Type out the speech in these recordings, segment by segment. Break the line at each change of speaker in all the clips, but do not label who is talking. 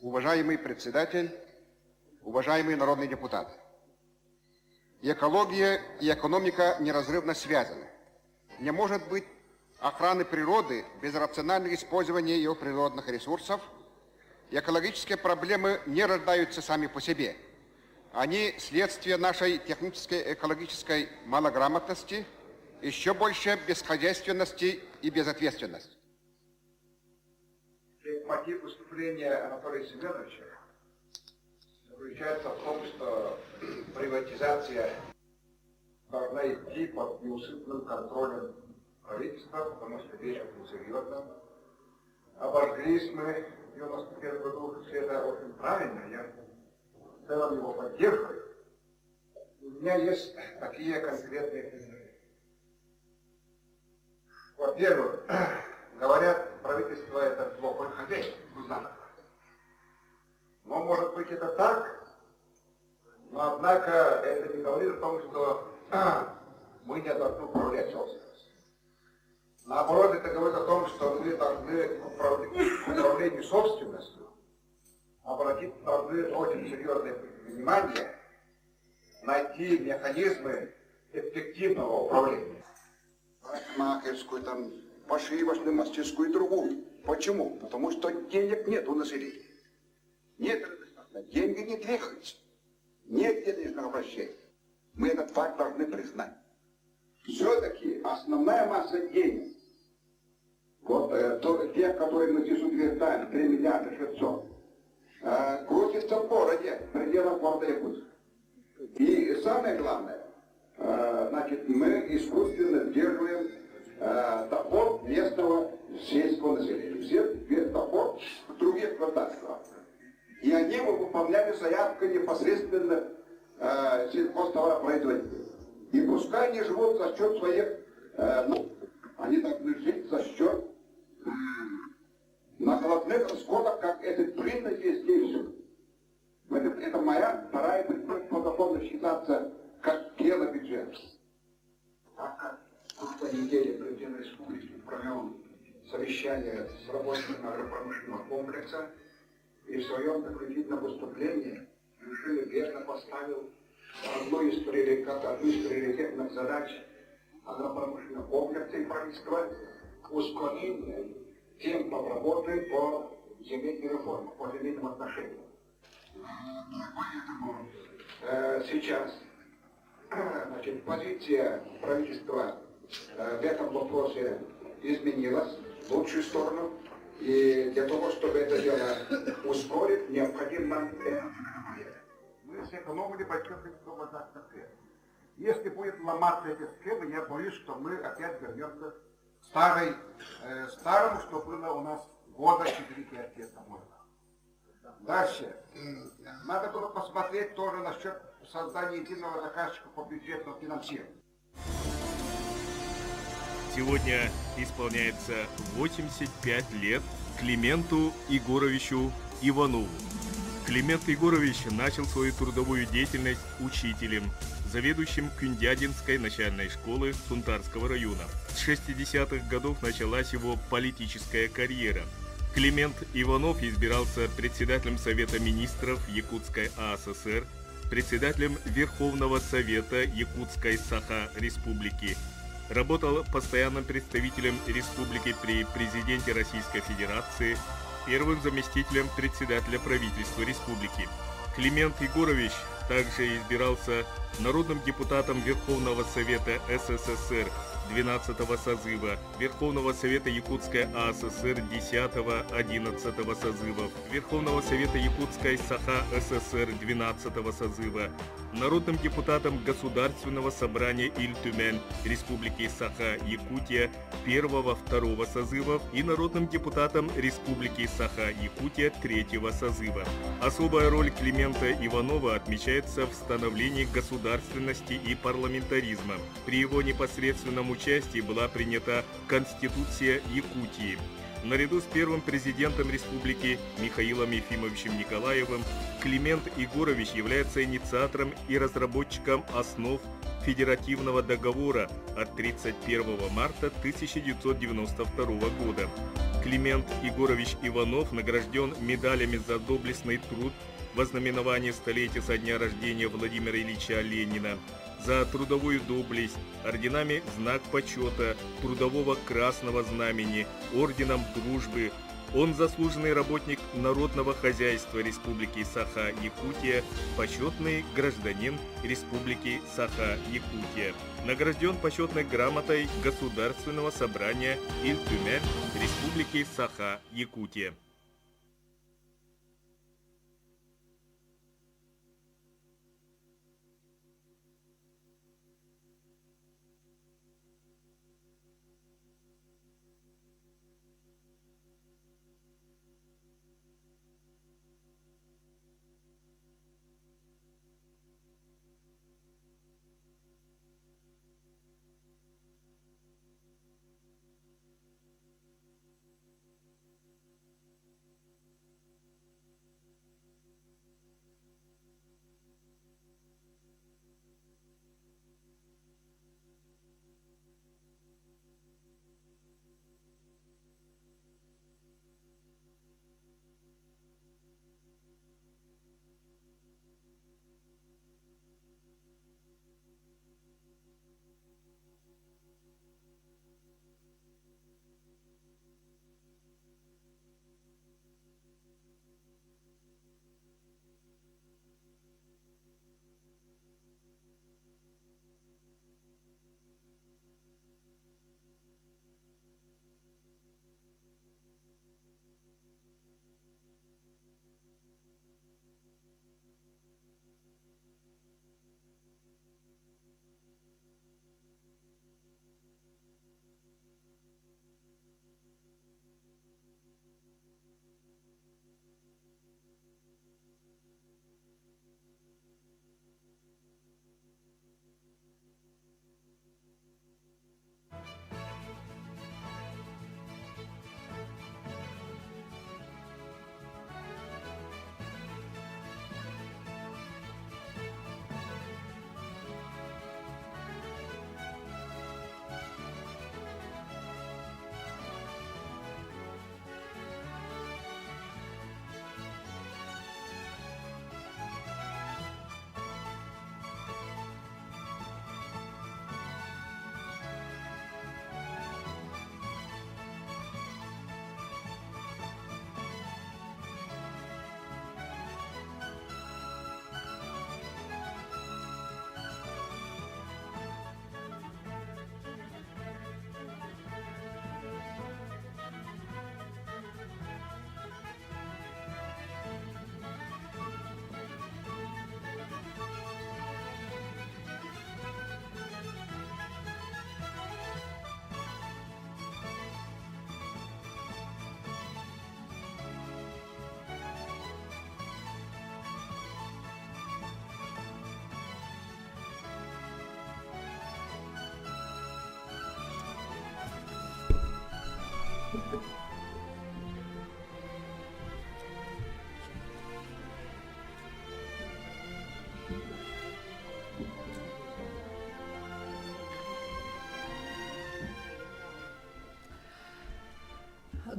Уважаемый председатель, уважаемые народные депутаты, экология и экономика неразрывно связаны. Не может быть охраны природы без рационального использования ее природных ресурсов. Экологические проблемы не рождаются сами по себе. Они следствие нашей технической экологической малограмотности, еще больше бесхозяйственности и безответственности. Мотив выступления Анатолия Семеновича заключается в том, что приватизация должна идти под неусыпным контролем правительства, потому что вещь очень серьезная. Обожглись мы в 91 году, все это очень правильно, я в целом его поддерживаю. У меня есть такие конкретные предложения. Во-первых, говорят, правительство это плохой хозяин, но может быть это так, но однако это не говорит о том, что мы не должны управлять собственностью. Наоборот, это говорит о том, что мы должны к управлению собственностью обратить очень серьезное внимание, найти механизмы эффективного управления. Парикмахерскую, там, пошивочную, мастерскую и другую. Почему? Потому что денег нет у населения. Нет, деньги не двигаются. Нет денежных обращений. Мы этот факт должны признать. Все-таки основная масса денег, вот тех, которые мы здесь утверждаем, 3 миллиарда 600, крутится в городе, в пределах города Якутска. И самое главное, значит, мы искусственно сдерживаем доход местного сельского населения. Весь доход других государств. И они выполняли заявку непосредственно сельхозтоваропроизводителей. И пускай они живут за счет своих, они должны жить за счет накладных расходов, как это принято везде и всюду. Это моя вторая подоходно считаться как дело бюджета. Так как в прошлой неделе президент республики провел совещание с рабочими агропромышленного комплекса и в своем заключительном выступлении решил верно поставил одну из приоритетных задач агропромышленного комплекса и правительства ускорение темпов работы по земельной реформе, по земельным отношениям. Сейчас значит, позиция правительства в этом вопросе изменилась в лучшую сторону. И для того, чтобы это дело ускорить, необходимо нам мы сэкономили большое количество мозговых схем. Если будет ломаться эти схемы, я боюсь, что мы опять вернемся к старому, что было у нас года 4-5 лет тому назад. Дальше. Надо было посмотреть тоже насчет создания единого заказчика по бюджетному финансированию.
Сегодня исполняется 85 лет Клименту Егоровичу Иванову. Климент Егорович начал свою трудовую деятельность учителем, заведующим Кюндядинской начальной школы Сунтарского района. С 60-х годов началась его политическая карьера. Климент Иванов избирался председателем Совета министров Якутской АССР, председателем Верховного Совета Якутской Саха-Республики, работал постоянным представителем республики при президенте Российской Федерации, первым заместителем председателя правительства республики. Климент Егорович также избирался народным депутатом Верховного Совета СССР 12-го созыва, Верховного Совета Якутской АССР 10-11 созывов, Верховного Совета Якутской Саха-ССР 12-го созыва, народным депутатом Государственного собрания Иль-Тюмень Республики Саха-Якутия 1-2 созывов и народным депутатом Республики Саха-Якутия 3-го созыва. Особая роль Климента Иванова отмечается в становлении государственности и парламентаризма. При его непосредственном участии была принята Конституция Якутии. Наряду с первым президентом республики Михаилом Ефимовичем Николаевым Климент Егорович является инициатором и разработчиком основ Федеративного договора от 31 марта 1992 года. Климент Егорович Иванов награжден медалями за доблестный труд во знаменовании столетия со дня рождения Владимира Ильича Ленина, за трудовую доблесть, орденами «Знак почета», Трудового Красного Знамени, Орденом Дружбы. Он заслуженный работник народного хозяйства Республики Саха-Якутия, почетный гражданин Республики Саха-Якутия. Награжден почетной грамотой Государственного собрания Иль-Тюмень Республики Саха-Якутия.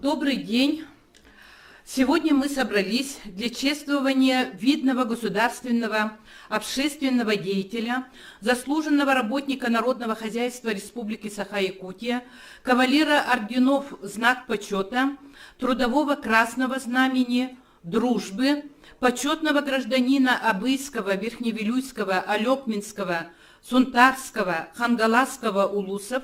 Добрый день! Сегодня мы собрались для чествования видного государственного общественного деятеля, заслуженного работника народного хозяйства Республики Саха-Якутия, кавалера орденов «Знак почета», Трудового Красного Знамени, Дружбы, почетного гражданина Абыйского, Верхневилюйского, Алекминского, Сунтарского, Хангаласского улусов,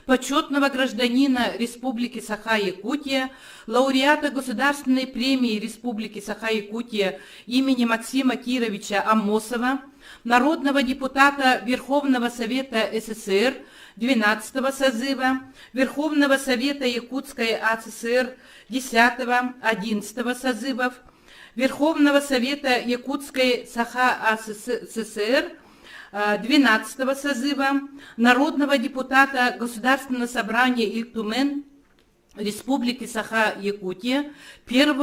почетного гражданина Республики Саха-Якутия, лауреата Государственной премии Республики Саха-Якутия имени Максима Кировича Аммосова, народного депутата Верховного Совета СССР 12-го созыва, Верховного Совета Якутской АССР 10-11 созывов, Верховного Совета Якутской Саха-АССР 12 созыва, народного депутата Государственного собрания Иль-Тюмень Республики Саха-Якутия 1,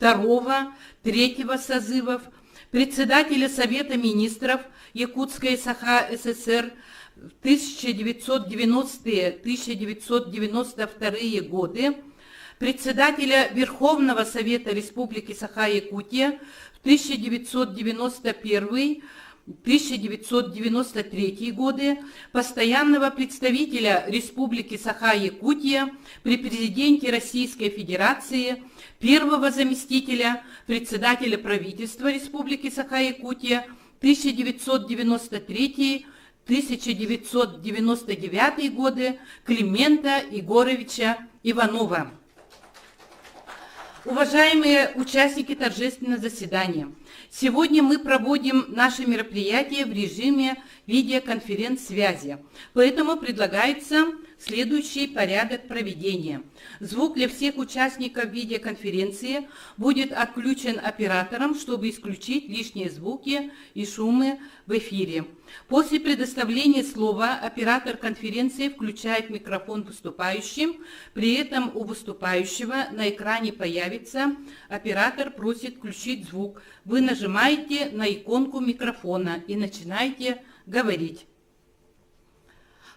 2, 3 созывов, председателя Совета министров Якутской Саха-ССР в 1990-1992 годы, председателя Верховного Совета Республики Саха-Якутия в 1991-1993 годы, постоянного представителя Республики Саха-Якутия при президенте Российской Федерации, первого заместителя председателя правительства Республики Саха-Якутия 1993-1999 годы Климента Егоровича Иванова. Уважаемые участники торжественного заседания, сегодня мы проводим наше мероприятие в режиме видеоконференц-связи, поэтому предлагается следующий порядок проведения. Звук для всех участников видеоконференции будет отключен оператором, чтобы исключить лишние звуки и шумы в эфире. После предоставления слова оператор конференции включает микрофон выступающим, при этом у выступающего на экране появится «Оператор просит включить звук». Вы нажимаете на иконку микрофона и начинаете говорить.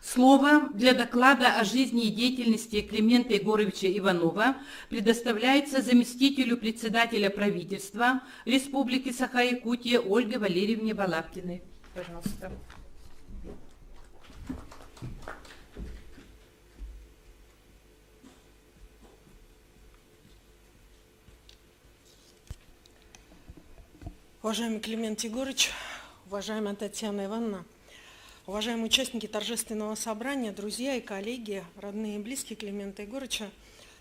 Слово для доклада о жизни и деятельности Климента Егоровича Иванова предоставляется заместителю председателя правительства Республики Саха-Якутия Ольге Валерьевне Балабкиной. Пожалуйста.
Уважаемый Климент Егорович, уважаемая Татьяна Ивановна, уважаемые участники торжественного собрания, друзья и коллеги, родные и близкие Климента Егоровича,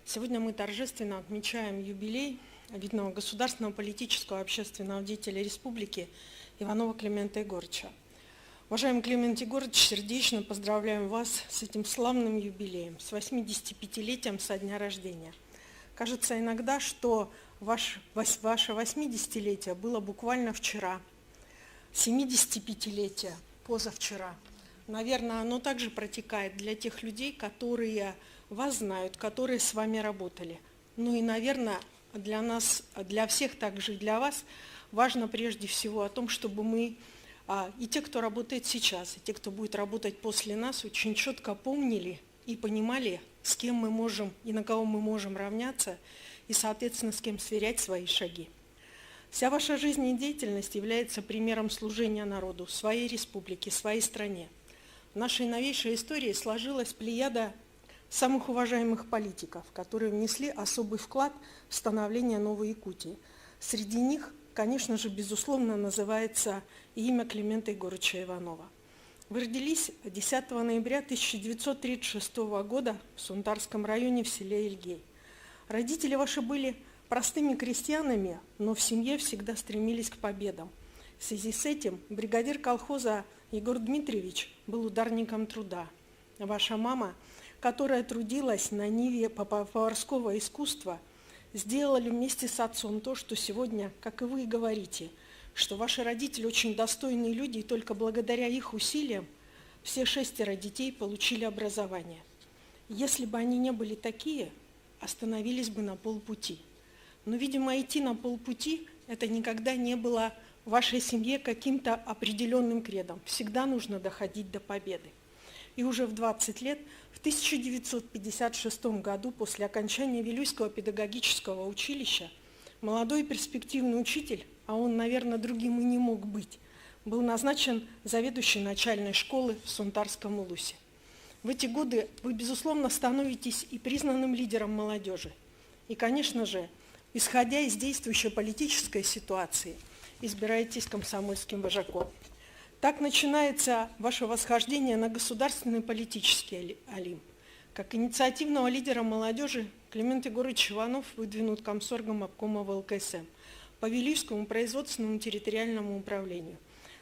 сегодня мы торжественно отмечаем юбилей видного государственного, политического и общественного деятеля республики Иванова Климента Егоровича. Уважаемый Климент Егорович, сердечно поздравляем вас с этим славным юбилеем, с 85-летием со дня рождения. Кажется иногда, что ваше 80-летие было буквально вчера, 75-летие позавчера. Наверное, оно также протекает для тех людей, которые вас знают, которые с вами работали. Ну и, наверное, для нас, для всех также и для вас важно прежде всего о том, чтобы мы, и те, кто работает сейчас, и те, кто будет работать после нас, очень четко помнили и понимали, с кем мы можем и на кого мы можем равняться, и, соответственно, с кем сверять свои шаги. Вся ваша жизнь и деятельность является примером служения народу, своей республике, своей стране. В нашей новейшей истории сложилась плеяда самых уважаемых политиков, которые внесли особый вклад в становление Новой Якутии. Среди них, конечно же, безусловно, называется и имя Климента Егоровича Иванова. Вы родились 10 ноября 1936 года в Сунтарском районе в селе Ильгей. Родители ваши были простыми крестьянами, но в семье всегда стремились к победам. В связи с этим бригадир колхоза Егор Дмитриевич был ударником труда. Ваша мама, которая трудилась на ниве поварского искусства, сделала вместе с отцом то, что сегодня, как и вы, говорите, что ваши родители очень достойные люди, и только благодаря их усилиям все 6 детей получили образование. Если бы они не были такие, остановились бы на полпути. Но, видимо, идти на полпути – это никогда не было в вашей семье каким-то определенным кредом. Всегда нужно доходить до победы. И уже в 20 лет, в 1956 году, после окончания Вилюйского педагогического училища, молодой перспективный учитель, а он, наверное, другим и не мог быть, был назначен заведующим начальной школы в Сунтарском Улусе. В эти годы вы, безусловно, становитесь и признанным лидером молодежи. И, конечно же, исходя из действующей политической ситуации, избираетесь комсомольским вожаком. Так начинается ваше восхождение на государственный политический олимп. Как инициативного лидера молодежи Климент Егорович Иванов выдвинут комсоргом обкома ВЛКСМ по Вилюйскому производственному территориальному управлению.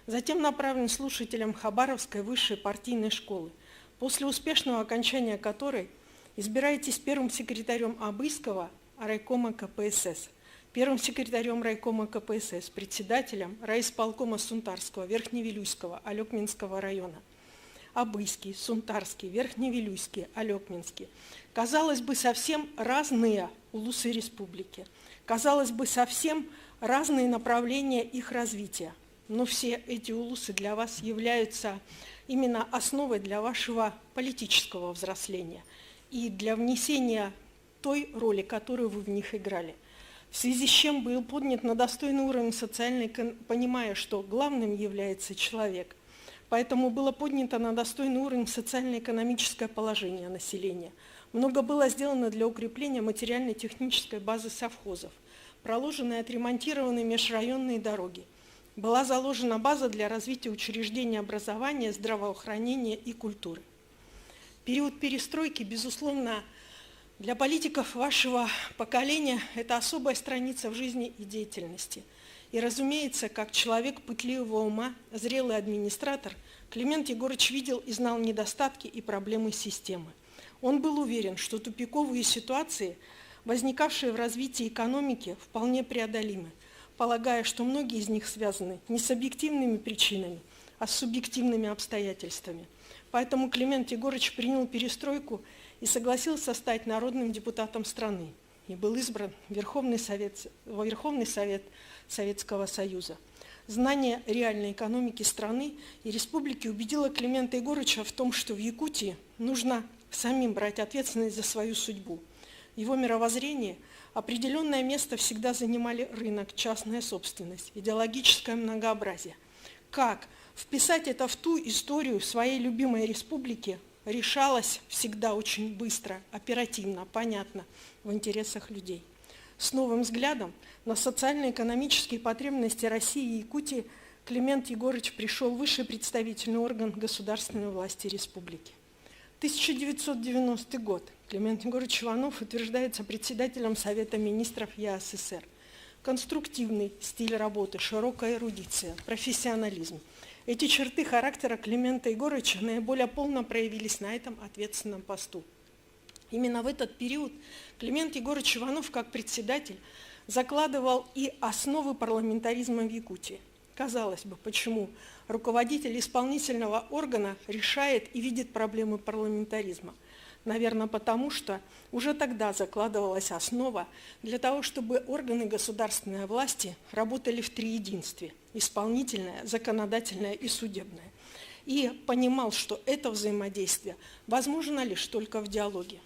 Затем направлен слушателем Хабаровской высшей партийной школы, после успешного окончания которой избираетесь первым секретарем Абыйского райкома КПСС, первым секретарем райкома КПСС, председателем райисполкома Сунтарского, Верхневилюйского, Алекминского района, Абыйский, Сунтарский, Верхневилюйский, Алекминский. Казалось бы, совсем разные улусы республики. Казалось бы, совсем разные направления их развития. Но все эти улусы для вас являются именно основой для вашего политического взросления и для внесения той роли, которую вы в них играли. В связи с чем был поднят на достойный уровень социальный, понимая, что главным является человек. Поэтому было поднято на достойный уровень социально-экономическое положение населения. Много было сделано для укрепления материально-технической базы совхозов. Проложены и отремонтированы межрайонные дороги. Была заложена база для развития учреждений образования, здравоохранения и культуры. Период перестройки, безусловно, для политиков вашего поколения это особая страница в жизни и деятельности. И, разумеется, как человек пытливого ума, зрелый администратор, Климент Егорович видел и знал недостатки и проблемы системы. Он был уверен, что тупиковые ситуации, возникавшие в развитии экономики, вполне преодолимы, полагая, что многие из них связаны не с объективными причинами, а с субъективными обстоятельствами. Поэтому Климент Егорович принял перестройку и согласился стать народным депутатом страны и был избран в Верховный Совет Советского Союза. Знание реальной экономики страны и республики убедило Климента Егоровича в том, что в Якутии нужно самим брать ответственность за свою судьбу. В его мировоззрении определенное место всегда занимали рынок, частная собственность, идеологическое многообразие. Как вписать это в ту историю своей любимой республики решалось всегда очень быстро, оперативно, понятно, в интересах людей. С новым взглядом на социально-экономические потребности России и Якутии Климент Егорович пришел в высший представительный орган государственной власти республики. 1990 год. Климент Егорович Иванов утверждается председателем Совета министров ЯССР. Конструктивный стиль работы, широкая эрудиция, профессионализм. Эти черты характера Климента Егоровича наиболее полно проявились на этом ответственном посту. Именно в этот период Климент Егорович Иванов, как председатель, закладывал и основы парламентаризма в Якутии. Казалось бы, почему руководитель исполнительного органа решает и видит проблемы парламентаризма? Наверное, потому что уже тогда закладывалась основа для того, чтобы органы государственной власти работали в триединстве – исполнительное, законодательное и судебное. И понимал, что это взаимодействие возможно лишь только в диалоге.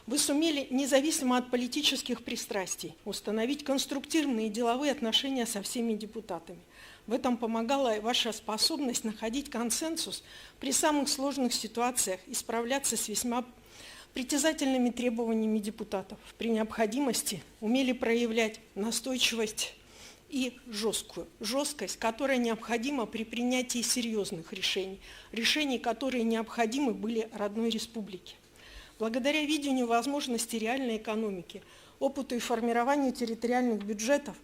Вы сумели, независимо от политических пристрастий, установить конструктивные деловые отношения со всеми депутатами. В этом помогала ваша способность находить консенсус при самых сложных ситуациях и справляться с весьма притязательными требованиями депутатов. При необходимости умели проявлять настойчивость и жесткость, которая необходима при принятии серьезных решений, которые необходимы были родной республике. Благодаря видению возможностей реальной экономики, опыту и формированию территориальных бюджетов,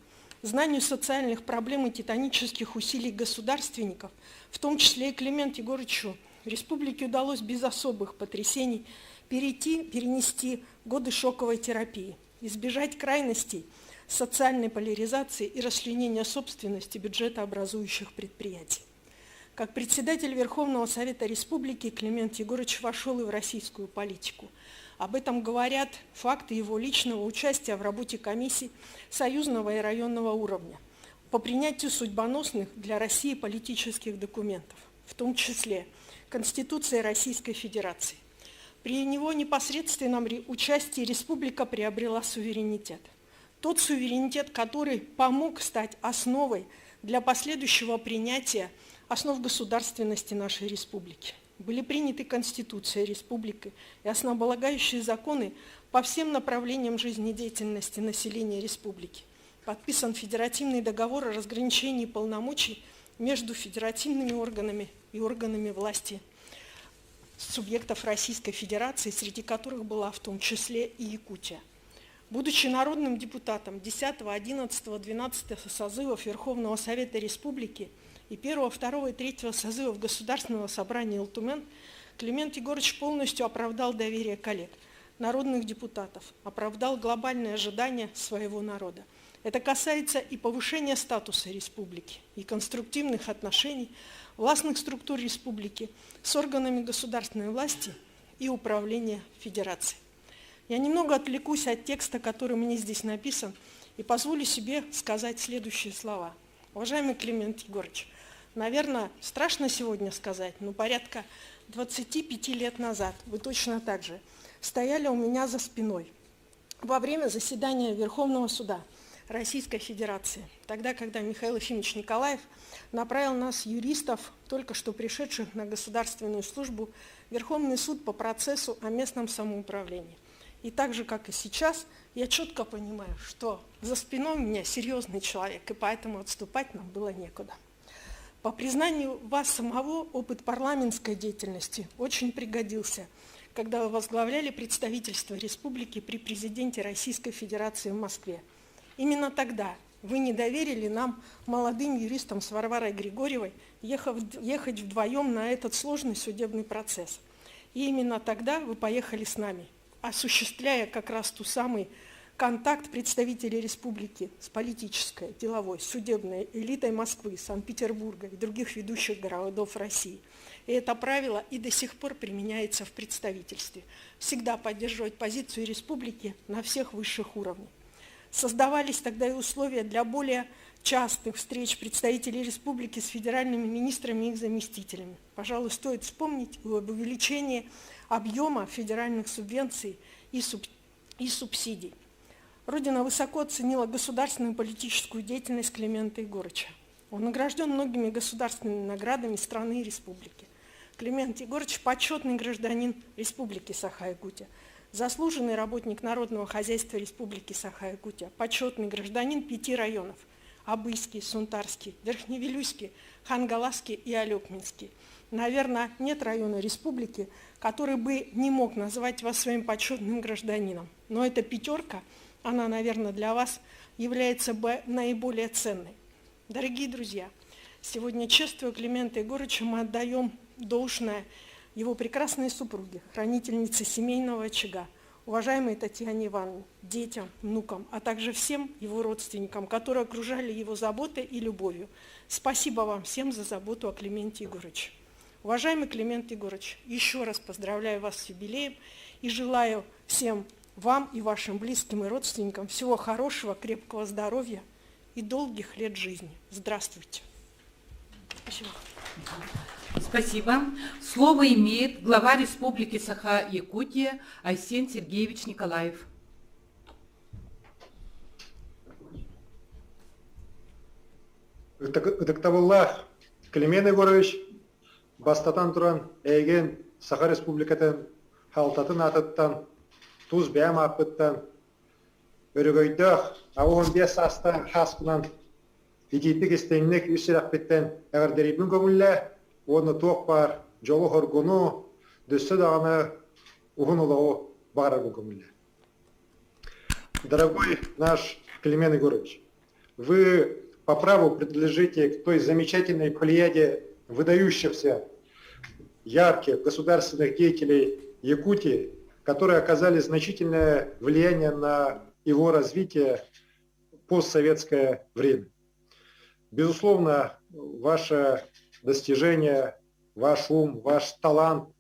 знанию социальных проблем и титанических усилий государственников, в том числе и Клименту Егоровичу, республике удалось без особых потрясений перенести годы шоковой терапии, избежать крайностей, социальной поляризации и расчленения собственности бюджетообразующих предприятий. Как председатель Верховного Совета Республики Климент Егорович вошел и в российскую политику. Об этом говорят факты его личного участия в работе комиссий союзного и районного уровня по принятию судьбоносных для России политических документов, в том числе Конституции Российской Федерации. При его непосредственном участии республика приобрела суверенитет. Тот суверенитет, который помог стать основой для последующего принятия основ государственности нашей республики. Были приняты Конституция республики и основополагающие законы по всем направлениям жизнедеятельности населения республики. Подписан федеративный договор о разграничении полномочий между федеративными органами и органами власти субъектов Российской Федерации, среди которых была в том числе и Якутия. Будучи народным депутатом 10, 11, 12 созывов Верховного Совета Республики и 1, 2 и 3 созывов Государственного собрания Элтумен, Климент Егорович полностью оправдал доверие коллег. народных депутатов, оправдал глобальные ожидания своего народа. Это касается и повышения статуса республики, и конструктивных отношений властных структур республики с органами государственной власти и управления федерацией. Я немного отвлекусь от текста, который мне здесь написан, и позволю себе сказать следующие слова. Уважаемый Климент Егорович, наверное, страшно сегодня сказать, но порядка 25 лет назад вы точно так же стояли у меня за спиной во время заседания Верховного суда Российской Федерации, тогда, когда Михаил Ефимович Николаев направил нас, юристов, только что пришедших на государственную службу, в Верховный суд по процессу о местном самоуправлении. И так же, как и сейчас, я четко понимаю, что за спиной у меня серьезный человек, и поэтому отступать нам было некуда. По признанию вас самого, опыт парламентской деятельности очень пригодился, когда вы возглавляли представительство республики при президенте Российской Федерации в Москве. Именно тогда вы не доверили нам, молодым юристам с Варварой Григорьевой, ехать вдвоем на этот сложный судебный процесс. И именно тогда вы поехали с нами, осуществляя как раз ту самый контакт представителей республики с политической, деловой, судебной элитой Москвы, Санкт-Петербурга и других ведущих городов России. И это правило и до сих пор применяется в представительстве. Всегда поддерживать позицию республики на всех высших уровнях. Создавались тогда и условия для более частых встреч представителей республики с федеральными министрами и их заместителями. Пожалуй, стоит вспомнить об увеличении объема федеральных субвенций и субсидий. Родина высоко оценила государственную политическую деятельность Климента Егорыча. Он награжден многими государственными наградами страны и республики. Климент Егорыч – почетный гражданин Республики Саха-Якутия, заслуженный работник Народного хозяйства Республики Саха-Якутия, почетный гражданин 5 районов – Абыйский, Сунтарский, Верхневилюйский, Хангаласский и Алекминский. Наверное, нет района республики, который бы не мог назвать вас своим почетным гражданином. Но эта пятерка, она, наверное, для вас является наиболее ценной. Дорогие друзья, сегодня, чествуя Климента Егорыча, мы отдаем должное его прекрасной супруге, хранительнице семейного очага, уважаемой Татьяне Ивановне, детям, внукам, а также всем его родственникам, которые окружали его заботой и любовью. Спасибо вам всем за заботу о Клименте Егорыче. Уважаемый Климент Егорыч, еще раз поздравляю вас с юбилеем и желаю всем вам и вашим близким и родственникам всего хорошего, крепкого здоровья и долгих лет жизни. Здравствуйте. Спасибо.
Спасибо. Слово имеет глава Республики Саха-Якутия Айсен Сергеевич Николаев.
Ыдыктабылла Климент Егорович бастатан туран эйген Саха Республикатын халтатын атыттан туз бәм апыттан өрөгөйдөх ауын бес астан хаскунан идипик истеңнек үсірак біттен әгірдеребін көмілі оны тоқ бар жолы хоргуну дөсі дағаны уғын ұлығы бағарабын көмілі. Дорогой наш Климент Егорович, вы по праву принадлежите к той замечательной плеяде выдающихся, ярких государственных деятелей Якутии, которые оказали значительное влияние на его развитие в постсоветское время. Безусловно, ваше достижение, ваш ум, ваш талант,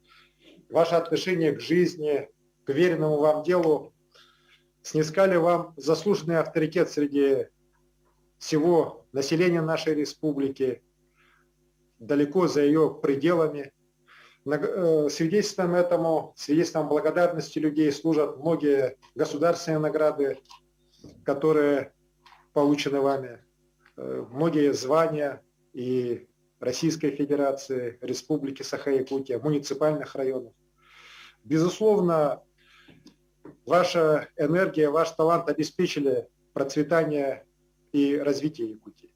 ваше отношение к жизни, к веренному вам делу снискали вам заслуженный авторитет среди всего населения нашей республики, далеко за ее пределами. Свидетельством этому, свидетельством благодарности людей служат многие государственные награды, которые получены вами, многие звания и Российской Федерации, Республики Саха-Якутия, муниципальных районов. Безусловно, ваша энергия, ваш талант обеспечили процветание и развитие Якутии.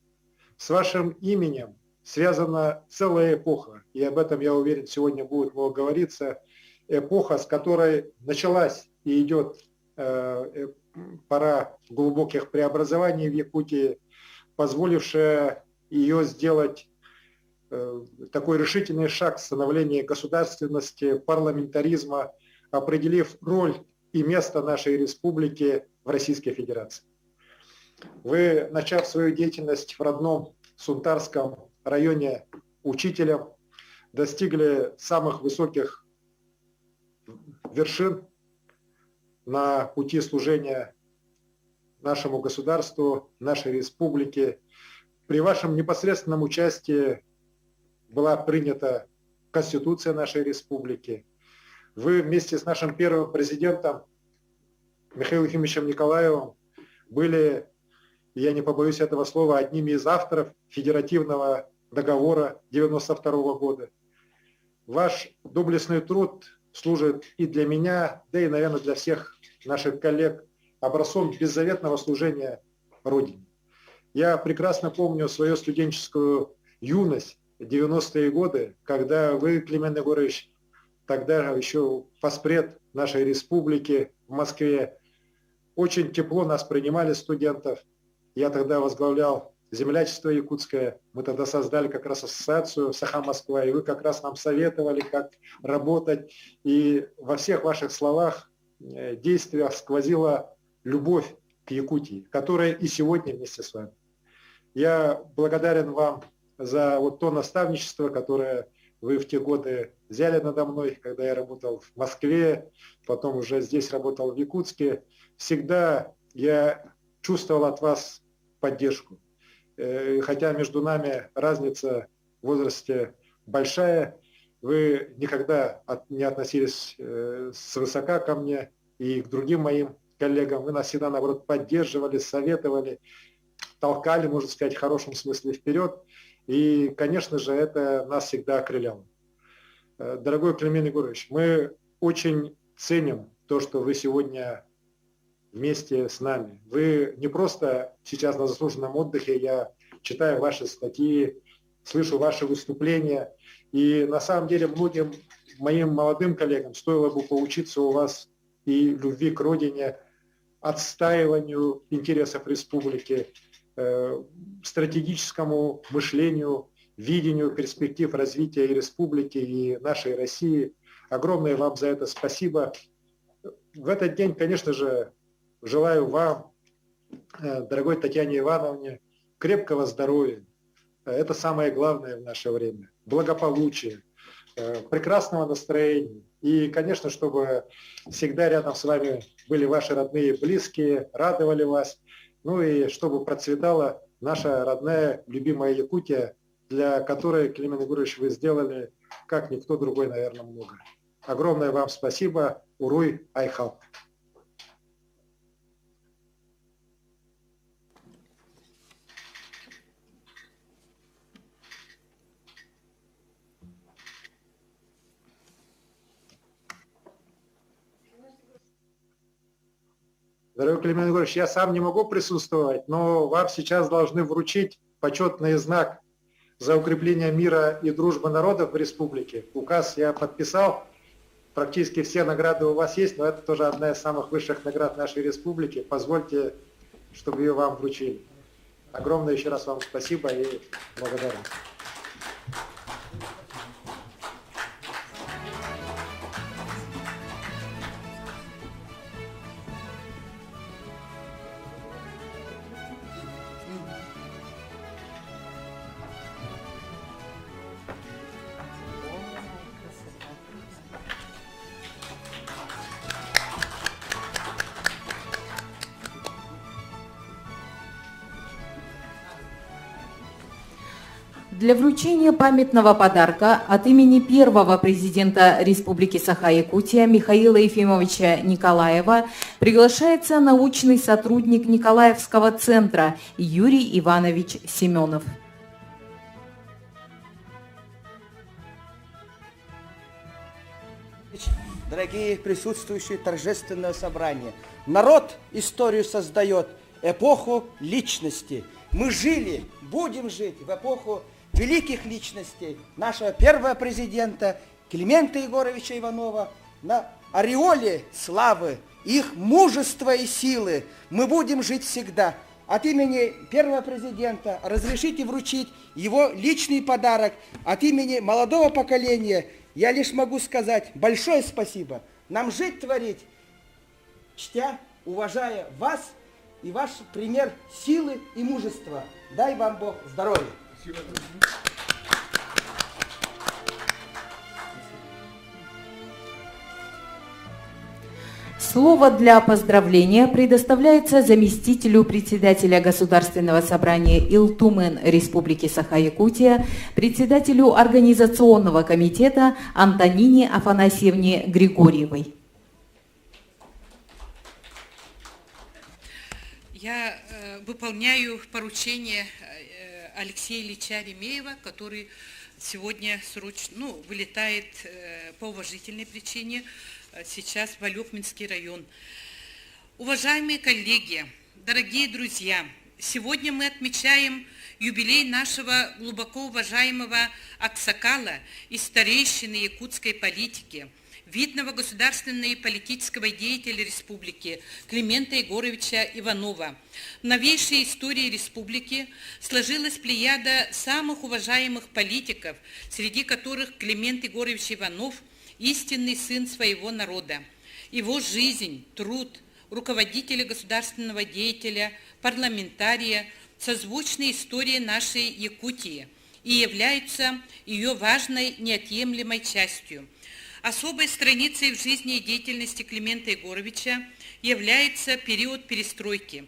С вашим именем связана целая эпоха, и об этом, я уверен, сегодня будет много говориться, эпоха, с которой началась и идет пора глубоких преобразований в Якутии, позволившая ее сделать такой решительный шаг в становлении государственности, парламентаризма, определив роль и место нашей республики в Российской Федерации. Вы, начав свою деятельность в родном Сунтарском районе учителем, достигли самых высоких вершин на пути служения нашему государству, нашей республике. При вашем непосредственном участии была принята Конституция нашей республики. Вы вместе с нашим первым президентом Михаилом Ефимовичем Николаевым были, я не побоюсь этого слова, одними из авторов федеративного договора 1992 года. Ваш доблестный труд служит и для меня, да и, наверное, для всех наших коллег образцом беззаветного служения Родине. Я прекрасно помню свою студенческую юность, 90-е годы, когда вы, Климент Егорович, тогда еще поспред нашей республики в Москве, очень тепло нас принимали, студентов. Я тогда возглавлял землячество якутское. Мы тогда создали как раз ассоциацию Саха-Москва, и вы как раз нам советовали, как работать. И во всех ваших словах, действиях сквозила любовь к Якутии, которая и сегодня вместе с вами. Я благодарен вам за вот то наставничество, которое вы в те годы взяли надо мной, когда я работал в Москве, потом уже здесь работал в Якутске. Всегда я чувствовал от вас поддержку. Хотя между нами разница в возрасте большая, вы никогда не относились свысока ко мне и к другим моим коллегам. Вы нас всегда, наоборот, поддерживали, советовали, толкали, можно сказать, в хорошем смысле вперед. И, конечно же, это нас всегда окрыляло. Дорогой Климент Егорович, мы очень ценим то, что вы сегодня вместе с нами. Вы не просто сейчас на заслуженном отдыхе, я читаю ваши статьи, слышу ваши выступления. И на самом деле многим моим молодым коллегам стоило бы поучиться у вас и любви к родине, отстаиванию интересов республики, стратегическому мышлению, видению перспектив развития и республики, и нашей России. Огромное вам за это спасибо. В этот день, конечно же, желаю вам, дорогой Татьяне Ивановне, крепкого здоровья. Это самое главное в наше время. Благополучия, прекрасного настроения. И, конечно, чтобы всегда рядом с вами были ваши родные и близкие, радовали вас. Ну и чтобы процветала наша родная, любимая Якутия, для которой, Климент Егорович, вы сделали, как никто другой, наверное, много. Огромное вам спасибо. Уруй Айхал. Дорогой Климент Егорович, я сам не могу присутствовать, но вам сейчас должны вручить почетный знак за укрепление мира и дружбы народов в республике. Указ я подписал, практически все награды у вас есть, но это тоже одна из самых высших наград нашей республики. Позвольте, чтобы ее вам вручили. Огромное еще раз вам спасибо и благодарность.
Для вручения памятного подарка от имени первого президента Республики Саха-Якутия Михаила Ефимовича Николаева приглашается научный сотрудник Николаевского центра Юрий Иванович Семенов.
Дорогие присутствующие, торжественное собрание. Народ историю создает, эпоху личности. Мы жили, будем жить в эпоху великих личностей, нашего первого президента Климента Егоровича Иванова, на ореоле славы, их мужества и силы мы будем жить всегда. От имени первого президента разрешите вручить его личный подарок. От имени молодого поколения я лишь могу сказать большое спасибо. Нам жить, творить чтя, уважая вас и ваш пример силы и мужества. Дай вам Бог здоровья.
Слово для поздравления предоставляется заместителю председателя Государственного собрания Илтумен Республики Саха-Якутия, председателю Организационного комитета Антонине Афанасьевне Григорьевой.
Я выполняю поручение Алексея Ильича Ремеева, который сегодня срочно, вылетает по уважительной причине сейчас в Алёхминский район. Уважаемые коллеги, дорогие друзья, сегодня мы отмечаем юбилей нашего глубоко уважаемого аксакала и старейшины якутской политики, видного государственного и политического деятеля республики Климента Егоровича Иванова. В новейшей истории республики сложилась плеяда самых уважаемых политиков, среди которых Климент Егорович Иванов – истинный сын своего народа. Его жизнь, труд руководителя, государственного деятеля, парламентария созвучны истории нашей Якутии и являются ее важной неотъемлемой частью. Особой страницей в жизни и деятельности Климента Егоровича является период перестройки.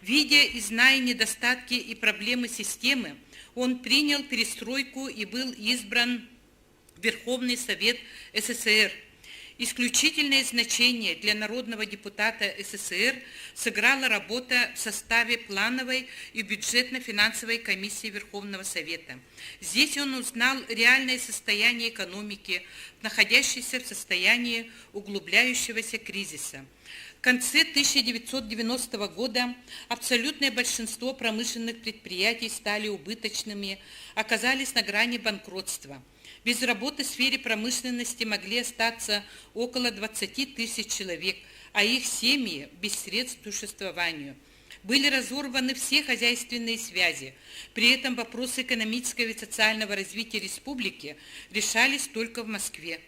Видя и зная недостатки и проблемы системы, он принял перестройку и был избран в Верховный Совет СССР. Исключительное значение для народного депутата СССР сыграла работа в составе плановой и бюджетно-финансовой комиссии Верховного Совета. Здесь он узнал реальное состояние экономики, находящейся в состоянии углубляющегося кризиса. В конце 1990 года абсолютное большинство промышленных предприятий стали убыточными, оказались на грани банкротства. Без работы в сфере промышленности могли остаться около 20 тысяч человек, а их семьи без средств к существованию. Были разорваны все хозяйственные связи. При этом вопросы экономического и социального развития республики решались только в Москве.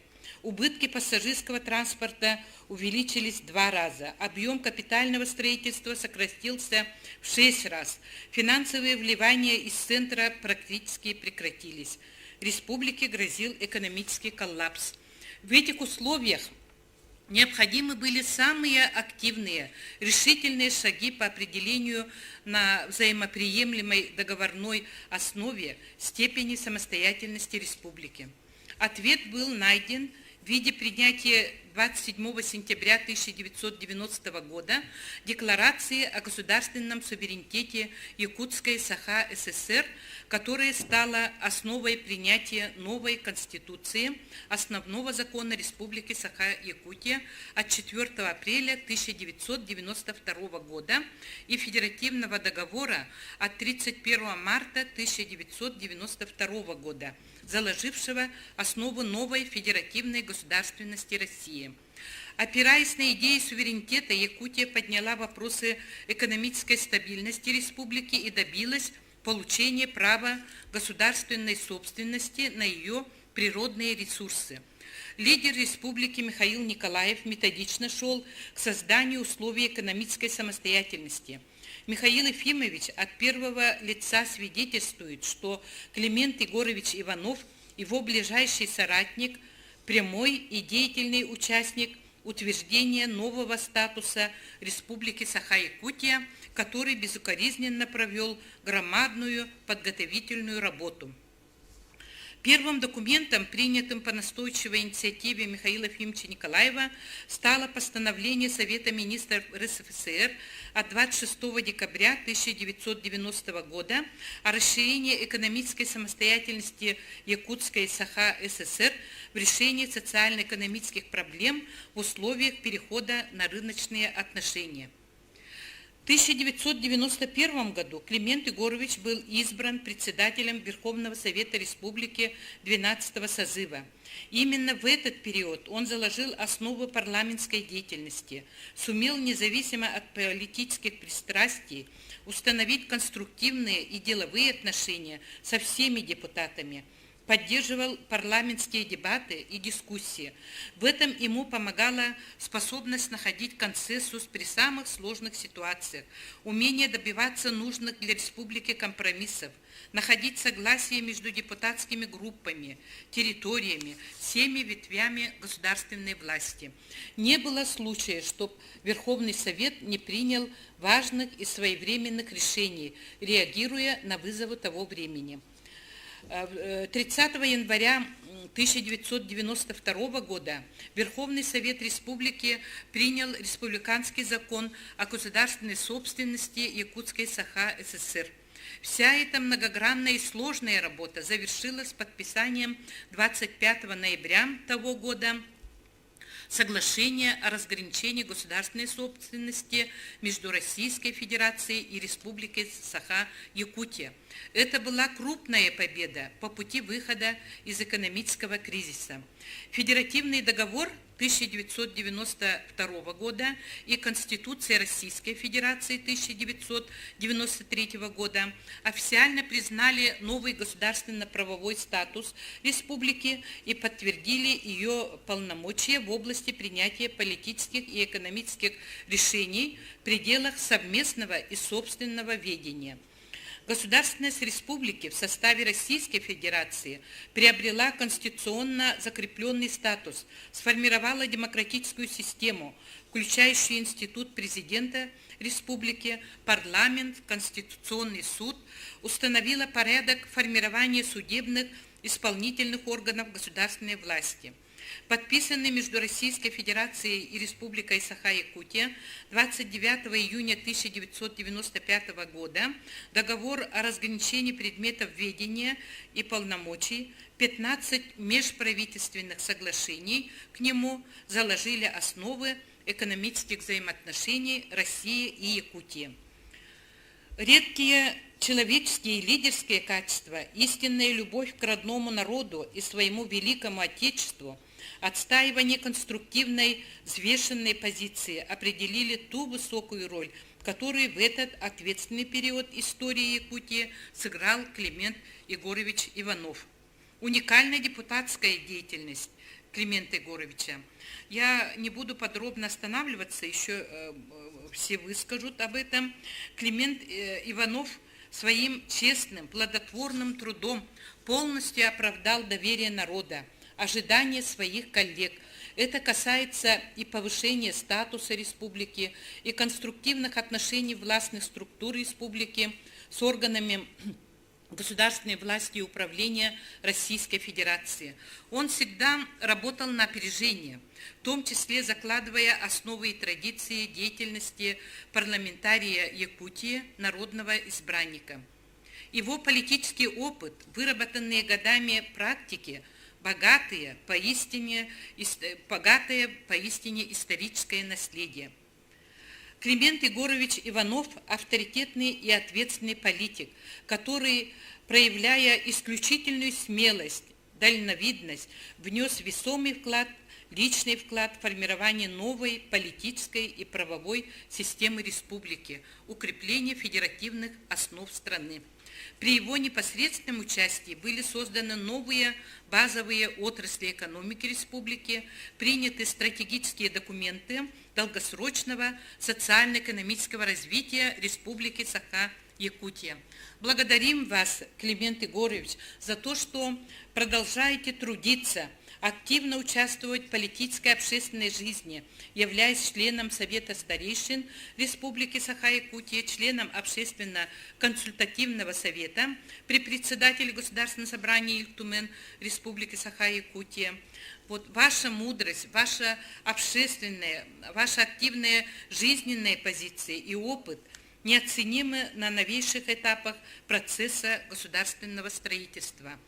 Убытки пассажирского транспорта увеличились в 2 раза, объем капитального строительства сократился в 6 раз, финансовые вливания из центра практически прекратились. Республике грозил экономический коллапс. В этих условиях необходимы были самые активные, решительные шаги по определению на взаимоприемлемой договорной основе степени самостоятельности республики. Ответ был найден в виде принятия 27 сентября 1990 года Декларации о государственном суверенитете Якутской Саха-ССР, которая стала основой принятия новой Конституции, основного закона Республики Саха-Якутия от 4 апреля 1992 года и Федеративного договора от 31 марта 1992 года, заложившего основу новой федеративной государственности России. Опираясь на идеи суверенитета, Якутия подняла вопросы экономической стабильности республики и добилась получения права государственной собственности на ее природные ресурсы. Лидер республики Михаил Николаев методично шел к созданию условий экономической самостоятельности. Михаил Ефимович от первого лица свидетельствует, что Климент Егорович Иванов, его ближайший соратник, прямой и деятельный участник утверждения нового статуса Республики Саха-Якутия, который безукоризненно провел громадную подготовительную работу. Первым документом, принятым по настойчивой инициативе Михаила Ефимовича Николаева, стало постановление Совета министров РСФСР от 26 декабря 1990 года о расширении экономической самостоятельности Якутской Саха-ССР в решении социально-экономических проблем в условиях перехода на рыночные отношения. В 1991 году Климент Егорович был избран председателем Верховного Совета Республики 12-го созыва. Именно в этот период он заложил основы парламентской деятельности, сумел независимо от политических пристрастий установить конструктивные и деловые отношения со всеми депутатами поддерживал парламентские дебаты и дискуссии. В этом ему помогала способность находить консенсус при самых сложных ситуациях, умение добиваться нужных для республики компромиссов, находить согласие между депутатскими группами, территориями, всеми ветвями государственной власти. Не было случая, чтобы Верховный Совет не принял важных и своевременных решений, реагируя на вызовы того времени. 30 января 1992 года Верховный Совет Республики принял республиканский закон о государственной собственности Якутской Саха-ССР. Вся эта многогранная и сложная работа завершилась подписанием 25 ноября того года соглашение о разграничении государственной собственности между Российской Федерацией и Республикой Саха-Якутия. Это была крупная победа по пути выхода из экономического кризиса. Федеративный договор 1992 года и Конституция Российской Федерации 1993 года официально признали новый государственно-правовой статус республики и подтвердили ее полномочия в области принятия политических и экономических решений в пределах совместного и собственного ведения. Государственность республики в составе Российской Федерации приобрела конституционно закрепленный статус, сформировала демократическую систему, включающую институт президента республики, парламент, Конституционный суд, установила порядок формирования судебных исполнительных органов государственной власти. Подписанный между Российской Федерацией и Республикой Саха-Якутия 29 июня 1995 года договор о разграничении предметов ведения и полномочий, 15 межправительственных соглашений к нему заложили основы экономических взаимоотношений России и Якутии. Редкие человеческие и лидерские качества, истинная любовь к родному народу и своему великому Отечеству, отстаивание конструктивной, взвешенной позиции определили ту высокую роль, которую в этот ответственный период истории Якутии сыграл Климент Егорович Иванов. Уникальная депутатская деятельность Климента Егоровича. Я не буду подробно останавливаться, еще все выскажут об этом. Климент Иванов своим честным, плодотворным трудом полностью оправдал доверие народа, ожидания своих коллег. Это касается и повышения статуса республики, и конструктивных отношений властных структур республики с органами государственной власти и управления Российской Федерации. Он всегда работал на опережение, в том числе закладывая основы и традиции деятельности парламентария Якутии, народного избранника. Его политический опыт, выработанные годами практики, богатое поистине историческое наследие. Климент Егорович Иванов – авторитетный и ответственный политик, который, проявляя исключительную смелость, дальновидность, внес весомый вклад, личный вклад в формирование новой политической и правовой системы республики, укрепление федеративных основ страны. При его непосредственном участии были созданы новые базовые отрасли экономики республики, приняты стратегические документы долгосрочного социально-экономического развития Республики Саха-Якутия. Благодарим вас, Климент Егорович, за то, что продолжаете трудиться, активно участвовать в политической и общественной жизни, являясь членом Совета старейшин Республики Саха-Якутия, членом Общественно-консультативного совета при председателе Государственного собрания Иль-Тумен Республики Саха-Якутия. Вот ваша мудрость, ваша общественная, ваша активная жизненная позиция и опыт неоценимы на новейших этапах процесса государственного строительства.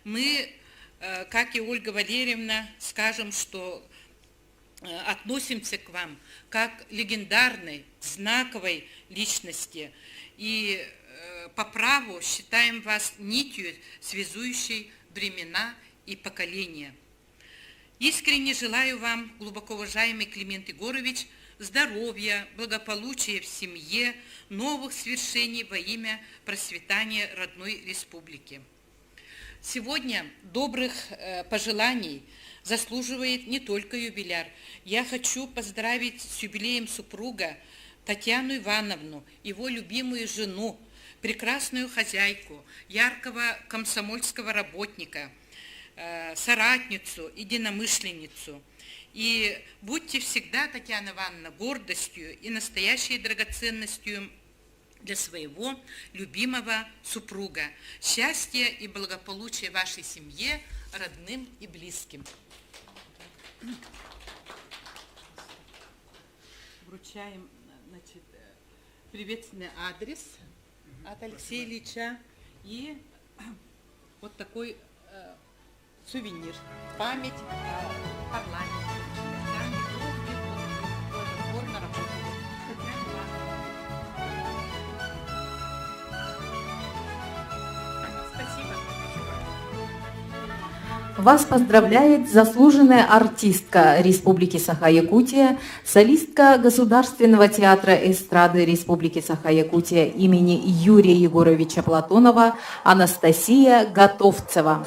Мы, как и Ольга Валерьевна, скажем, что относимся к вам как легендарной, знаковой личности и по праву считаем вас нитью, связующей времена и поколения. Искренне желаю вам, глубоко уважаемый Климент Егорович, здоровья, благополучия в семье, новых свершений во имя процветания родной республики. Сегодня добрых пожеланий заслуживает не только юбиляр. Я хочу поздравить с юбилеем супруга Татьяну Ивановну, его любимую жену, прекрасную хозяйку, яркого комсомольского работника, соратницу, единомышленницу. И будьте всегда, Татьяна Ивановна, гордостью и настоящей драгоценностью для своего любимого супруга. Счастья и благополучия вашей семье, родным и близким. Вручаем, значит, приветственный адрес от Алексея Ильича и вот такой сувенир. Память о парламенте. Там долгие годы плодотворно работали. Татьяна Ивановна. Спасибо.
Вас поздравляет заслуженная артистка Республики Саха-Якутия, солистка Государственного театра эстрады Республики Саха-Якутия имени Юрия Егоровича Платонова Анастасия Готовцева.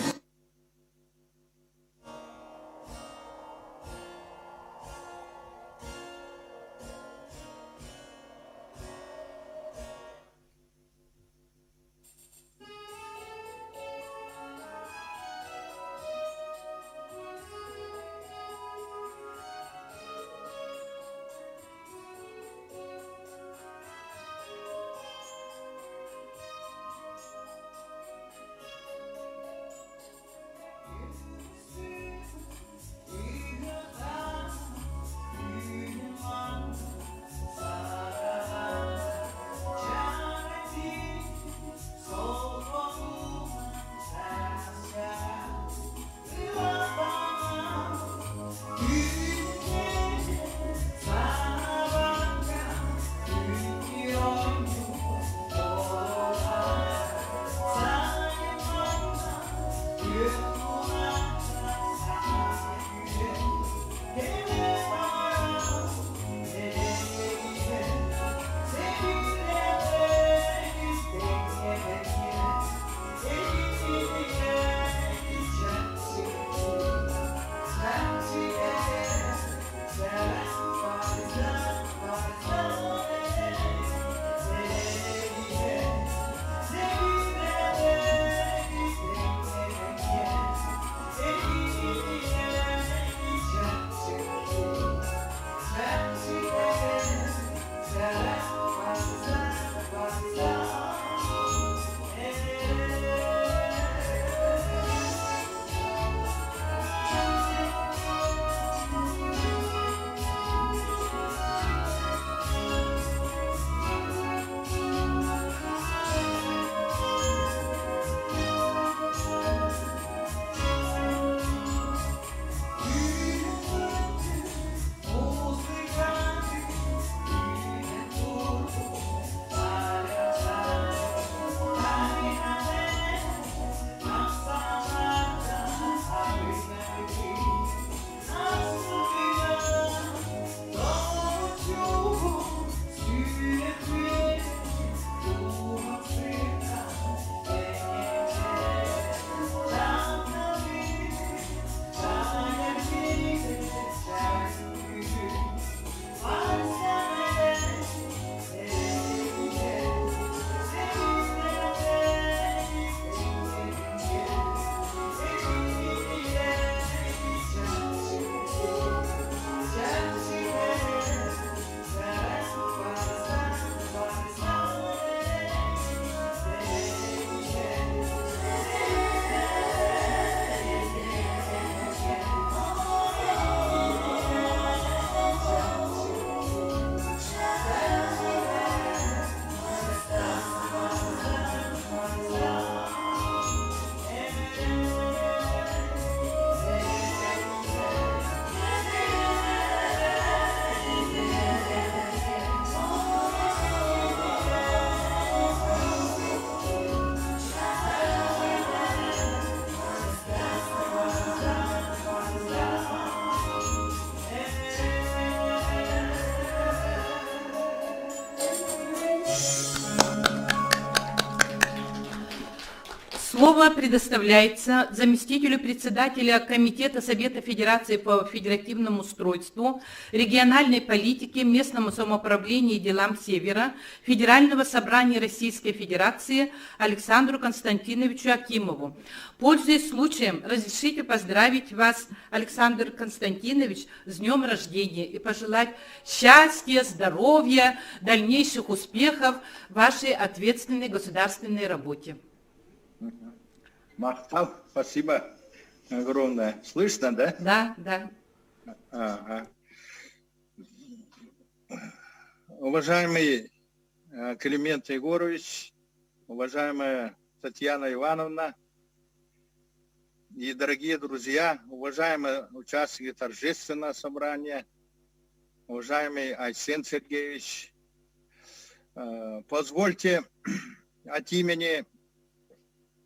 Слово предоставляется заместителю председателя Комитета Совета Федерации по федеративному устройству, региональной политике, местному самоуправлению и делам Севера Федерального собрания Российской Федерации Александру Константиновичу Акимову. Пользуясь случаем, разрешите поздравить вас, Александр Константинович, с днем рождения и пожелать счастья, здоровья, дальнейших успехов в вашей ответственной государственной работе.
Махтал, спасибо огромное. Слышно, да?
Да, да.
Ага. Уважаемый Климент Егорович, уважаемая Татьяна Ивановна и дорогие друзья, уважаемые участники торжественного собрания, уважаемый Айсен Сергеевич, позвольте от имени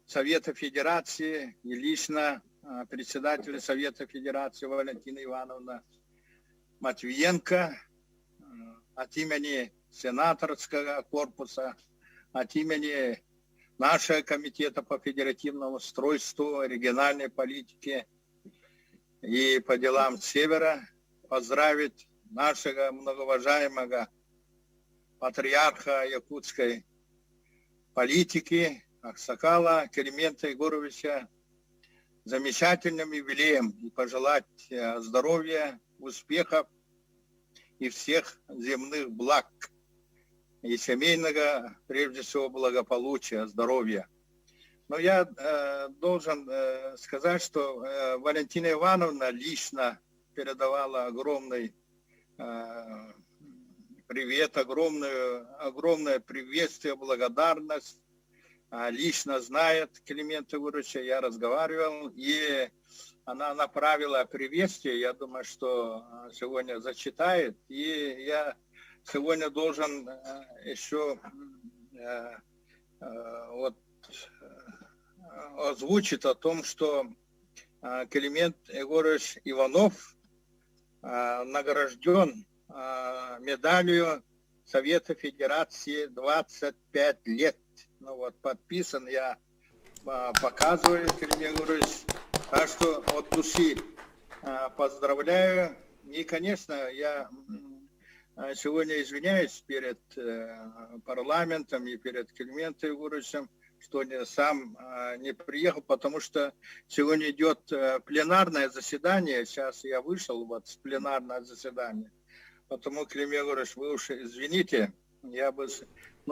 Совета Федерации и лично председателя Совета Федерации Валентина Ивановна Матвиенко, от имени сенаторского корпуса, от имени нашего комитета по федеративному устройству, региональной политике и по делам Севера поздравить нашего многоуважаемого патриарха якутской политики Аксакала Климента Егоровича замечательным юбилеем и пожелать здоровья, успехов и всех земных благ и семейного, прежде всего, благополучия, здоровья. Но я должен сказать, что Валентина Ивановна лично передавала огромный привет, огромное приветствие, благодарность. Лично знает Климента Егоровича, я разговаривал, и она направила приветствие, я думаю, что сегодня зачитает, и я сегодня должен еще озвучить о том, что Климент Егорович Иванов награжден медалью Совета Федерации 25 лет. Ну вот, подписан, я показываю, Климент Егорович. Так что от души поздравляю. И, конечно, я сегодня извиняюсь перед парламентом и перед Климентом Егоровичем, что сам не приехал, потому что сегодня идет пленарное заседание. Сейчас я вышел вот с пленарного заседания. Потому, Климент Егорович, вы уж извините, я бы...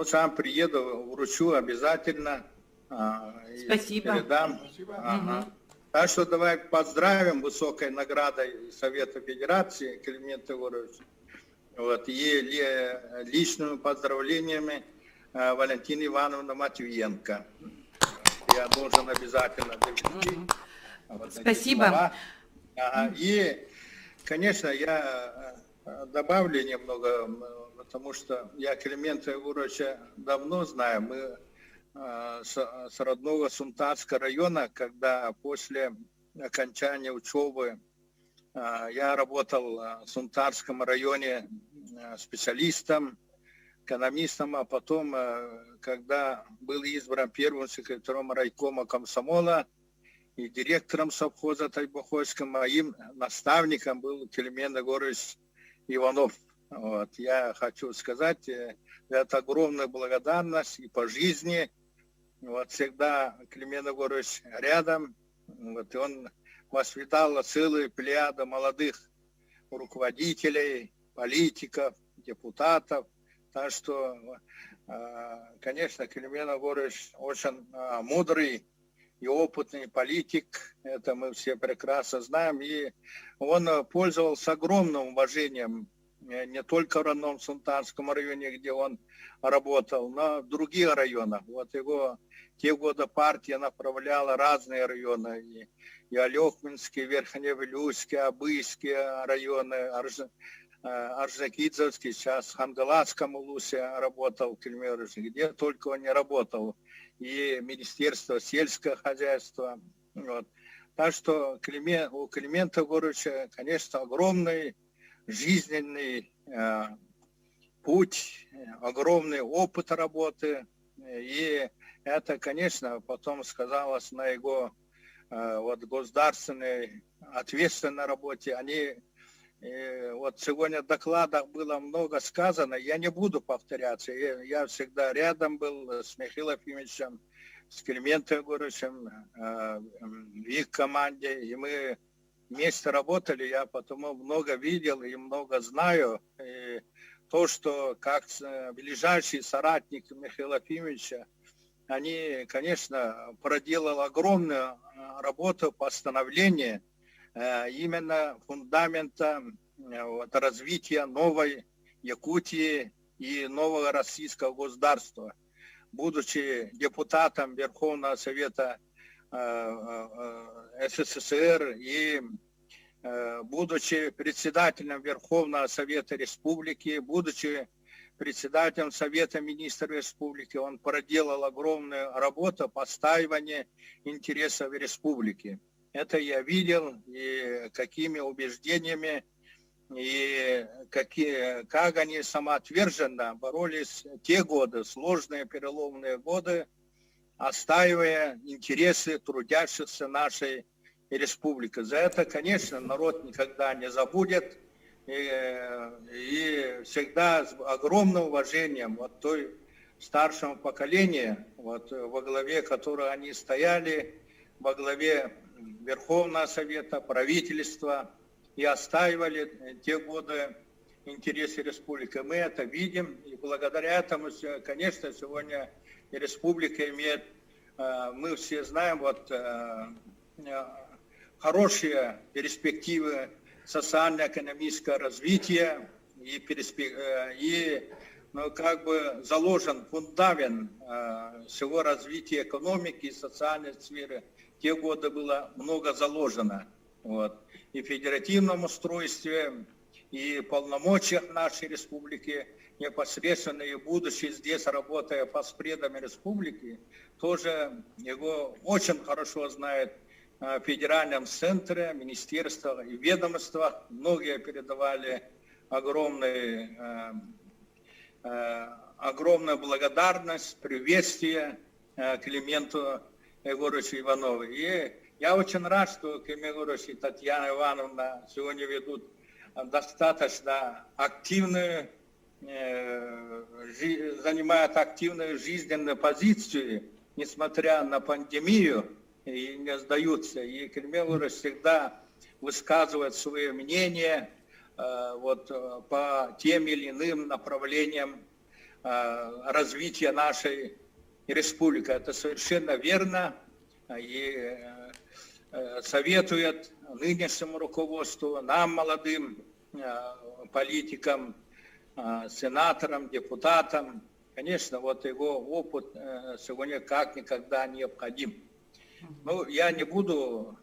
сам приеду, вручу обязательно.
Спасибо.
Передам.
Спасибо.
Ага. Так что давай поздравим высокой наградой Совета Федерации Климента Егоровича. Вот, и личными поздравлениями Валентины Ивановны Матвиенко. Я должен обязательно довести.
Спасибо.
Ага. И, конечно, я добавлю немного, потому что я Климента Егоровича давно знаю. Мы с родного Сунтарского района, когда после окончания учебы я работал в Сунтарском районе специалистом, экономистом, а потом, когда был избран первым секретарем райкома комсомола и директором совхоза Тайбохойска, моим наставником был Климент Егорович Иванов. Вот. Я хочу сказать, это огромная благодарность и по жизни. Вот всегда Климент Егорович рядом. Вот, и он воспитал целую плеяду молодых руководителей, политиков, депутатов. Так что, конечно, Климент Егорович очень мудрый и опытный политик. Это мы все прекрасно знаем. И он пользовался огромным уважением не только в родном Сунтарском районе, где он работал, но в других районах. Вот его те годы партия направляла разные районы. И Алекминские, Верхневилюйские, Абыйские районы, Орджоникидзевский, сейчас в Хангаласском Улусе работал Климент, где только он не работал. И Министерство сельского хозяйства. Вот. Так что у Климента Егоровича, конечно, огромный жизненный путь, огромный опыт работы. И это, конечно, потом сказалось на его вот государственной ответственной работе. Они вот сегодня в докладах было много сказано, я не буду повторяться. Я всегда рядом был с Михаилом Ефимовичем, с Климентом Егоровичем, в их команде, и мы вместе работали, я потому много видел и много знаю. И то, что как ближайший соратник Михаила Ефимовича, они, конечно, проделали огромную работу по становлению именно фундамента вот, развития новой Якутии и нового российского государства. Будучи депутатом Верховного Совета СССР и будучи председателем Верховного Совета Республики, будучи председателем Совета Министров Республики, он проделал огромную работу по отстаиванию интересов республики. Это я видел, и какими убеждениями, и как они самоотверженно боролись те годы, сложные переломные годы, отстаивая интересы трудящихся нашей республики. За это, конечно, народ никогда не забудет, и всегда с огромным уважением вот той старшему поколению, вот, во главе которого они стояли, во главе Верховного Совета, правительства, и отстаивали те годы интересы республики. Мы это видим, и благодаря этому, конечно, сегодня республика имеет, мы все знаем, вот, хорошие перспективы социально-экономического развития, и ну, как бы заложен фундамент всего развития экономики и социальной сферы. В те годы было много заложено. Вот. И в федеративном устройстве, и полномочиях нашей республики, непосредственно и будучи здесь, работая поспредом республики, тоже его очень хорошо знает в федеральном центре, министерствах и ведомствах. Многие передавали огромную благодарность, приветствие Клименту Егоровичу Иванову. И я очень рад, что Климент Егорович и Татьяна Ивановна сегодня ведут достаточно активную, занимают активную жизненную позицию, несмотря на пандемию, и не сдаются. И Климент Егорович всегда высказывает свое мнение вот, по тем или иным направлениям развития нашей республики. Это совершенно верно. И советует нынешнему руководству, нам, молодым политикам, сенаторам, депутатам. Конечно, вот его опыт сегодня как никогда необходим. Ну, я не буду,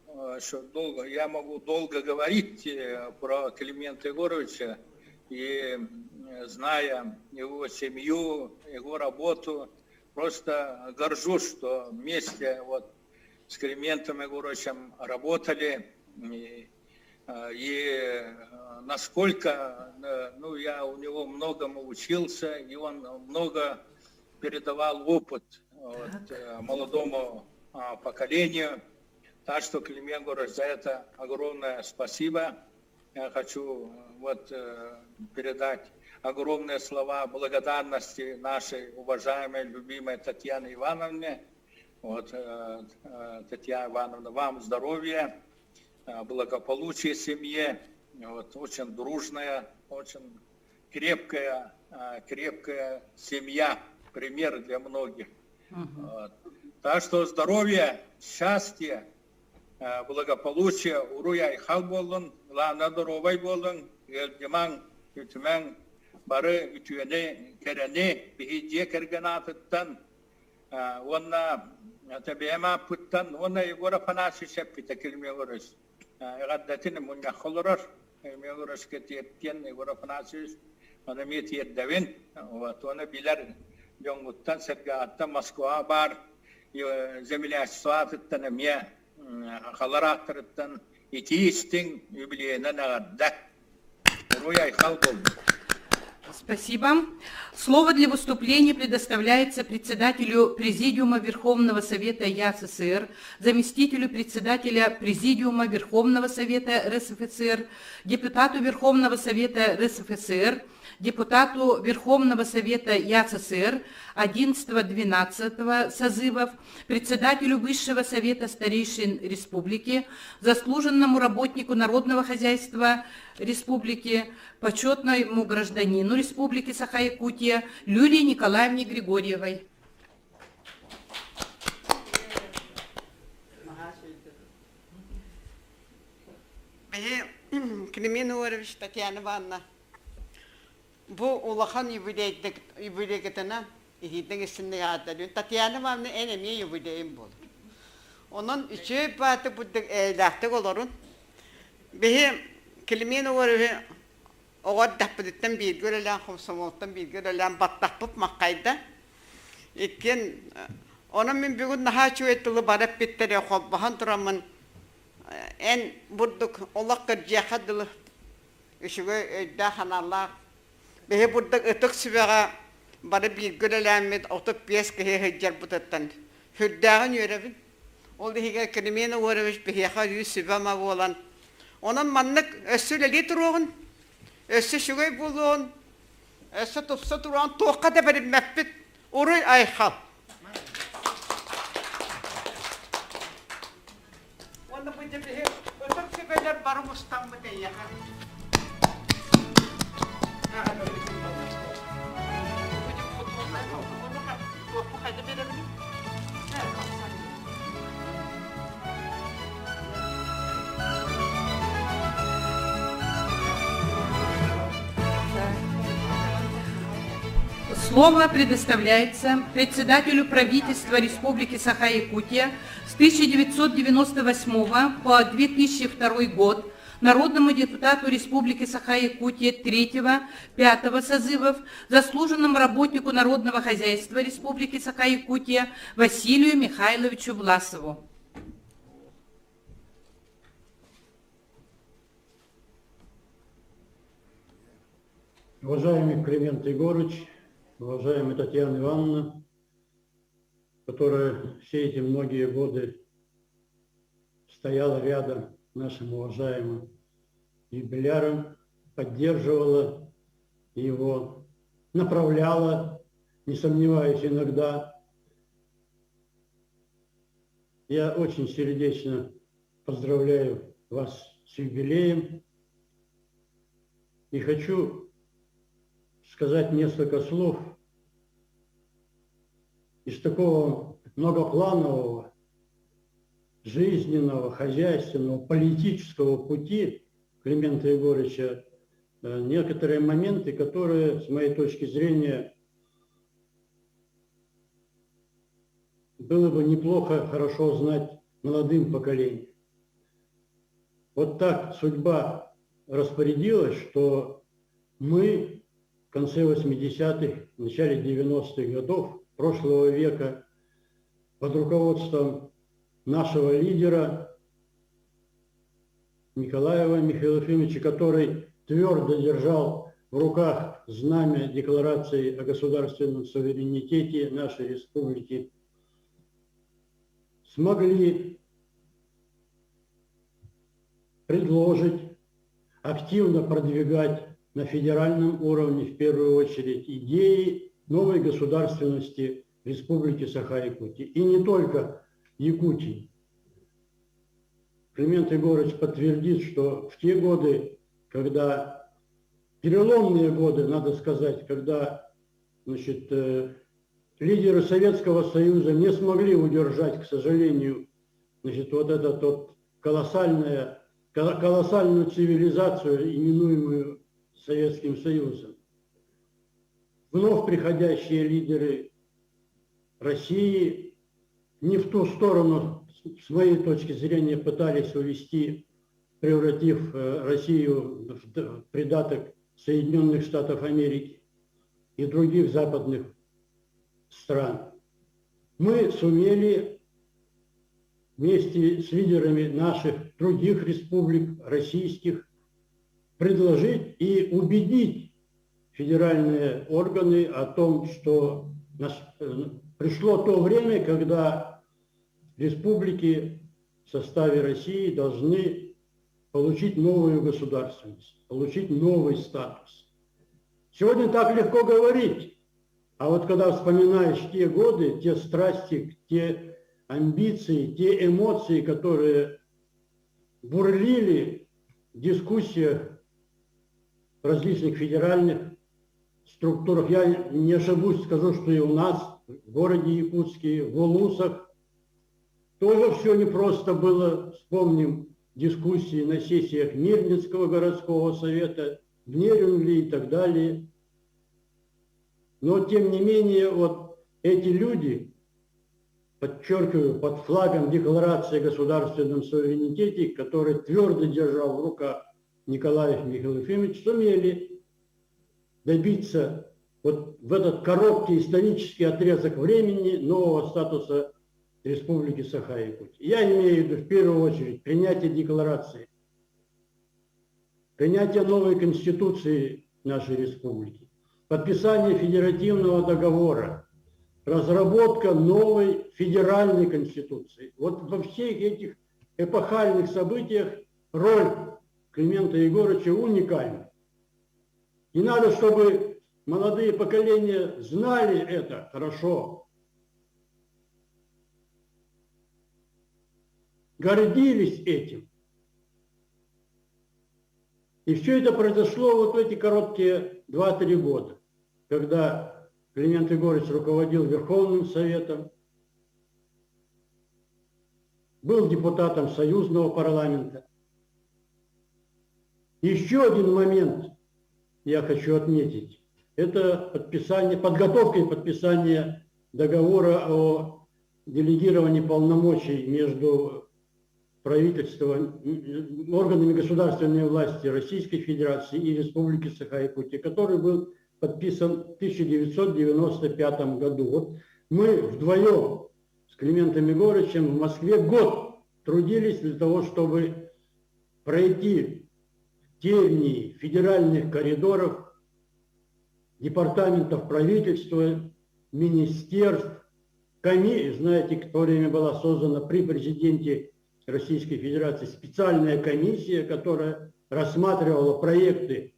я могу долго говорить про Климента Егоровича, и зная его семью, его работу, просто горжусь, что вместе вот с Климентом Егоровичем работали, и насколько, ну, я у него многому учился, и он много передавал опыт вот, молодому поколению. Так что, Климент Егорович, за это огромное спасибо. Я хочу вот передать огромные слова благодарности нашей уважаемой, любимой Татьяне Ивановне. Вот, Татьяна Ивановна, вам здоровья, благополучия семье, вот, очень дружная, очень крепкая семья, пример для многих. Вот. Так что здоровья, счастья, благополучия, уруя и хал болын, лана здоровай болын, елдиман, ütüмен, бары ütüene, керене, бихидje кергенатыттан, онна табиема пыттан, онна Егора Панасович шеппита Климент Егорович. Гаддатин мунья холорор, Климент Егорович кетиеттен Егора Панасович, оны мет ердавин, вот, оны билер жоңгуттан, сергаттан Москва бар, земляшсуатыттан, эмье, халараттырыттан, итиистин юбилейнен ағадда. Уруяй хал болды.
Спасибо. Слово для выступления предоставляется председателю Президиума Верховного Совета ЯССР, заместителю председателя Президиума Верховного Совета РСФСР, депутату Верховного Совета РСФСР, депутату Верховного Совета ЯССР 11-12 созывов, председателю Высшего Совета Старейшин Республики, заслуженному работнику Народного хозяйства Республики, почетному гражданину Республики Саха-Якутия Юлии Николаевне Григорьевой.
Клименуарович Татьяна Ивановна, bu улахан юбилейгетена ихиден исиннегааталун Татьяна Ивановна энеми юбилейм бол. Онон үчөө бааты буддаг эйлахтыг олорун. Бихи Клименуарович огод даппыдыттан бииргөлөлөн хомсомооттан бииргөлөлөн баттаппып маккайда. Иккен онон мен бүгүн нахачуеттылы барап биттере холбахан турамын. En bulduk Allah kerjahadlı işe dahanallah. Behe bulduk etek süvera bana bir görelenmet otup piyes kehe hecel butattan. Hüddağın yörevi. Oldu higa kelimene uğramış behe hayır süvema olan. Onun manlık ösüyle litroğun. Ösü şugay bulun. Ösü tupsa duran toqada benim mehbit. Uruy ayhal. Baru mustang ya kan.
Слово предоставляется председателю правительства Республики Саха-Якутия с 1998 по 2002 год, народному депутату Республики Саха-Якутия 3-5 созывов, заслуженному работнику Народного хозяйства Республики Саха-Якутия Василию Михайловичу Власову.
Уважаемый Климент Егорович, уважаемая Татьяна Ивановна, которая все эти многие годы стояла рядом с нашим уважаемым юбиляром, поддерживала его, направляла, не сомневаюсь, иногда. Я очень сердечно поздравляю вас с юбилеем и хочу сказать несколько слов из такого многопланового, жизненного, хозяйственного, политического пути Климента Егоровича, некоторые моменты, которые, с моей точки зрения, было бы неплохо хорошо знать молодым поколением. Вот так судьба распорядилась, что мы в конце 80-х, в начале 90-х годов прошлого века под руководством нашего лидера Николаева Михаила Ефимовича, который твердо держал в руках знамя Декларации о государственном суверенитете нашей республики, смогли предложить, активно продвигать на федеральном уровне, в первую очередь, идеи новой государственности Республики Саха-Якутия. И не только Якутии. Климент Егорович подтвердит, что в те годы, когда, переломные годы, надо сказать, когда, значит, лидеры Советского Союза не смогли удержать, к сожалению, значит, вот эту вот колоссальную цивилизацию, именуемую Советским Союзом. Вновь приходящие лидеры России не в ту сторону, с моей точки зрения, пытались увести, превратив Россию в придаток Соединенных Штатов Америки и других западных стран. Мы сумели вместе с лидерами наших других республик, российских, предложить и убедить федеральные органы о том, что пришло то время, когда республики в составе России должны получить новую государственность, получить новый статус. Сегодня так легко говорить, а вот когда вспоминаешь те годы, те страсти, те амбиции, те эмоции, которые бурлили в дискуссиях в различных федеральных структурах, я не ошибусь, скажу, что и у нас, в городе Якутске, в Улусах, тоже все непросто было. Вспомним дискуссии на сессиях Мирнинского городского совета, в Нерюнгли и так далее. Но, тем не менее, вот эти люди, подчеркиваю, под флагом Декларации о государственном суверенитете, который твердо держал в руках Николаев Михаил Ефимович, сумели добиться вот в этот короткий исторический отрезок времени нового статуса Республики Саха-Якутия. Я имею в виду в первую очередь принятие декларации, принятие новой конституции нашей республики, подписание федеративного договора, разработка новой федеральной конституции. Вот во всех этих эпохальных событиях роль Климента Егоровича уникальна. И надо, чтобы молодые поколения знали это хорошо, гордились этим. И все это произошло вот в эти короткие 2-3 года, когда Климент Егорович руководил Верховным Советом, был депутатом Союзного парламента. Еще один момент я хочу отметить. Это подготовка и подписание договора о делегировании полномочий между правительством, органами государственной власти Российской Федерации и Республики Саха-Якутия, который был подписан в 1995 году. Вот мы вдвоем с Климентом Егоровичем в Москве год трудились для того, чтобы пройти тернии федеральных коридоров, департаментов правительства, министерств, знаете, в то время была создана при президенте Российской Федерации специальная комиссия, которая рассматривала проекты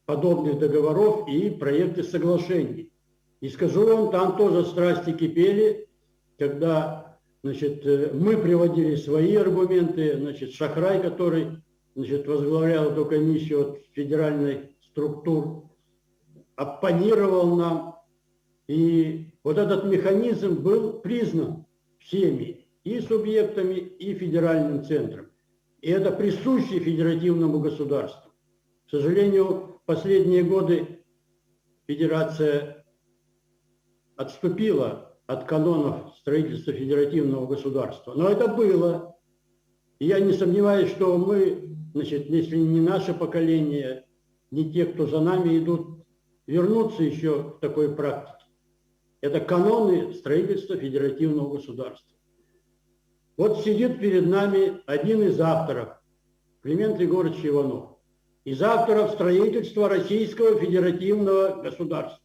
подобных договоров и проекты соглашений. И скажу вам, там тоже страсти кипели, когда, значит, мы приводили свои аргументы, значит, Шахрай, который, значит, возглавлял эту комиссию от федеральной структуры, оппонировал нам. И вот этот механизм был признан всеми, и субъектами, и федеральным центром. И это присуще федеративному государству. К сожалению, в последние годы Федерация отступила от канонов строительства федеративного государства. Но это было. И я не сомневаюсь, что мы, значит, если не наше поколение, не те, кто за нами идут, вернутся еще к такой практике. Это каноны строительства федеративного государства. Вот сидит перед нами один из авторов, Климент Егорович Иванов, из авторов строительства Российского федеративного государства.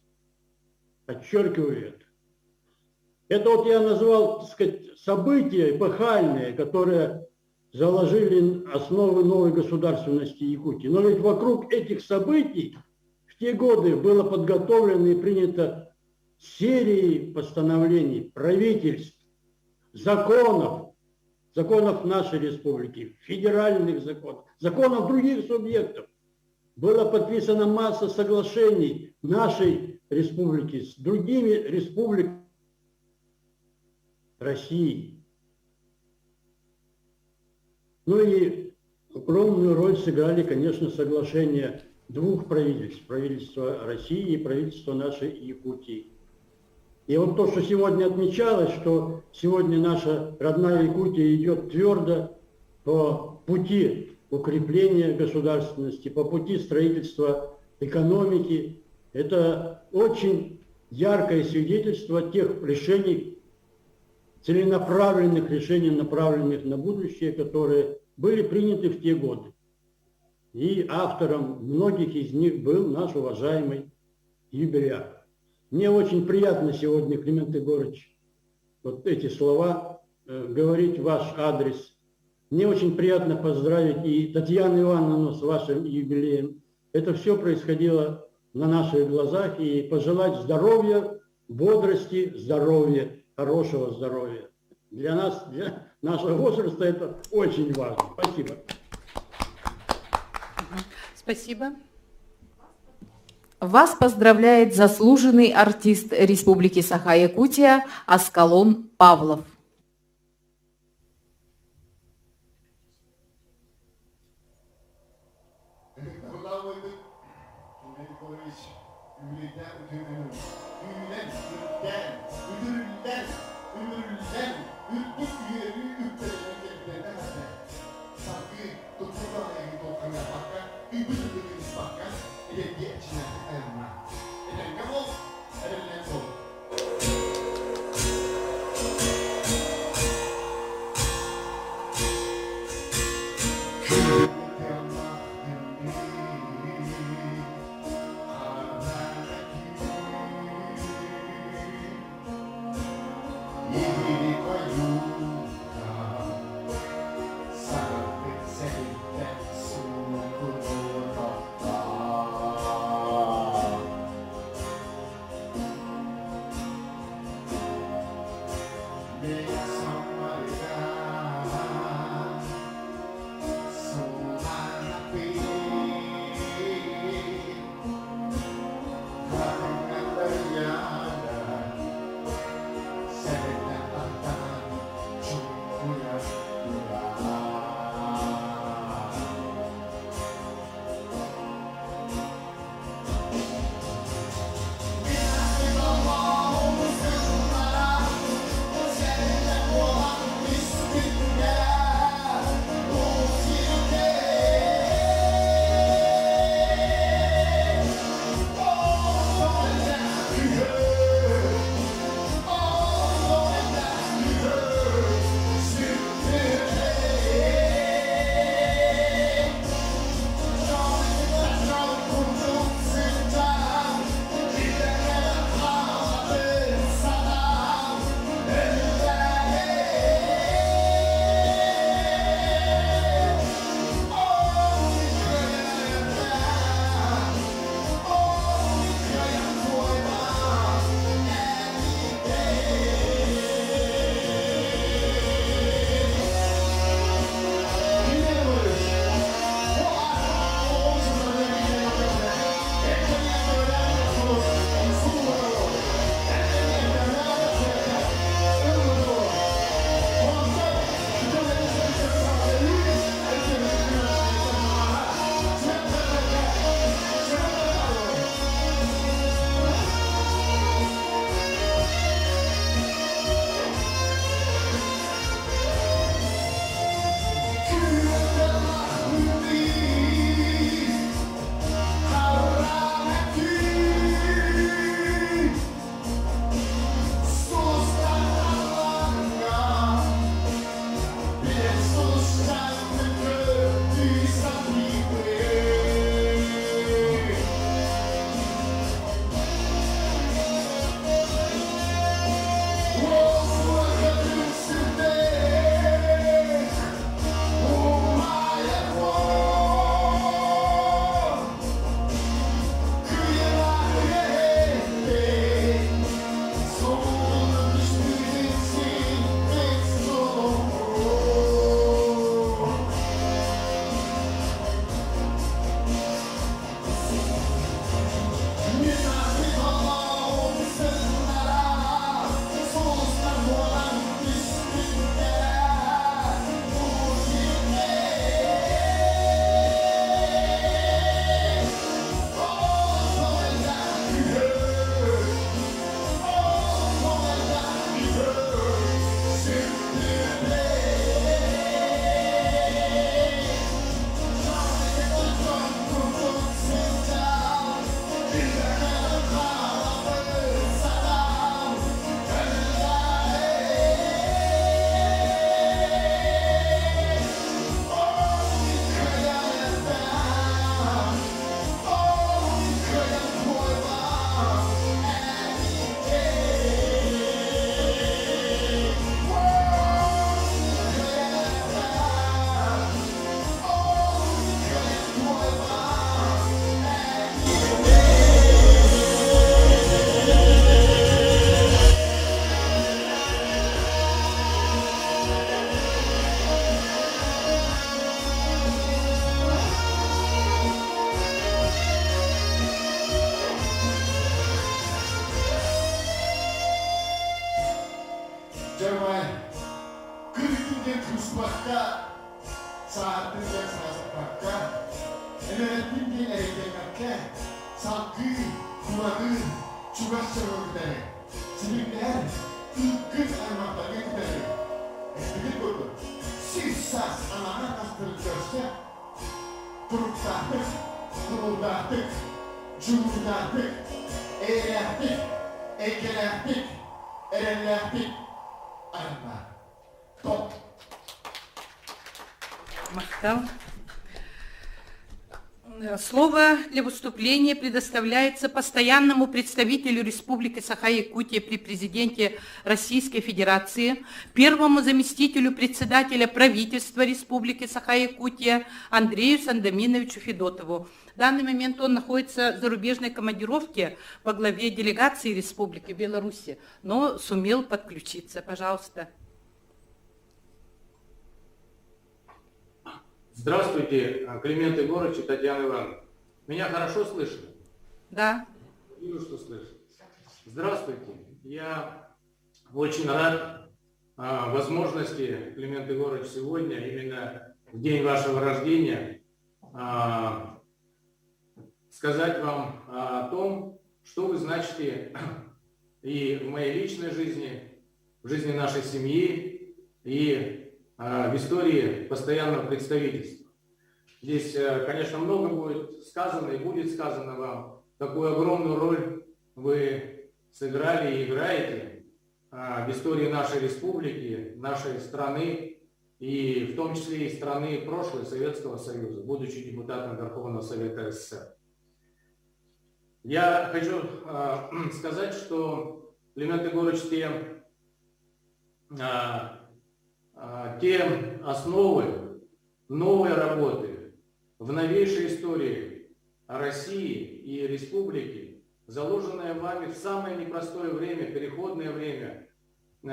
Подчеркиваю это. Это вот я назвал, так сказать, события эпохальные, которые заложили основы новой государственности Якутии. Но ведь вокруг этих событий в те годы было подготовлено и принято серии постановлений правительств, законов нашей республики, федеральных законов, законов других субъектов. Была подписана масса соглашений нашей республики с другими республиками России. Ну и огромную роль сыграли, конечно, соглашения двух правительств, правительства России и правительства нашей Якутии. И вот то, что сегодня отмечалось, что сегодня наша родная Якутия идет твердо по пути укрепления государственности, по пути строительства экономики, это очень яркое свидетельство тех решений, целенаправленных решений, направленных на будущее, которые были приняты в те годы. И автором многих из них был наш уважаемый юбиляр. Мне очень приятно сегодня, Климент Егорович, вот эти слова говорить в ваш адрес. Мне очень приятно поздравить и Татьяну Ивановну с вашим юбилеем. Это все происходило на наших глазах. И пожелать здоровья, бодрости, здоровья, хорошего здоровья. Для нас, для нашего возраста это очень важно. Спасибо.
Спасибо.
Вас поздравляет заслуженный артист Республики Саха-Якутия Аскалон Павлов.
Bakka saatnya serasa bakka energi tinggi energi sakit kuat juga seru kita sehingga ikut anak bagi kita itu betul sisa anak-anak berjasa bertahan berubah jumlah ereatik ekelatik erelatik anak top.
Махтал. Слово для выступления предоставляется постоянному представителю Республики Саха-Якутия при президенте Российской Федерации, первому заместителю председателя правительства Республики Саха-Якутия Андрею Сандаминовичу Федотову. В данный момент он находится в зарубежной командировке во главе делегации Республики Беларуси, но сумел подключиться. Пожалуйста.
Здравствуйте, Климент Егорович и Татьяна Ивановна. Меня хорошо слышно?
Да.
Вижу, что слышно. Здравствуйте. Я очень рад возможности, Климент Егорович, сегодня, именно в день вашего рождения, сказать вам о том, что вы значите и в моей личной жизни, в жизни нашей семьи, и в истории постоянного представительства. Здесь, конечно, много будет сказано и будет сказано вам, какую огромную роль вы сыграли и играете в истории нашей республики, нашей страны, и в том числе и страны прошлой Советского Союза, будучи депутатом Верховного Совета СССР. Я хочу сказать, что, Климент Егорович, те основы новой работы в новейшей истории России и республики, заложенные вами в самое непростое время, переходное время, в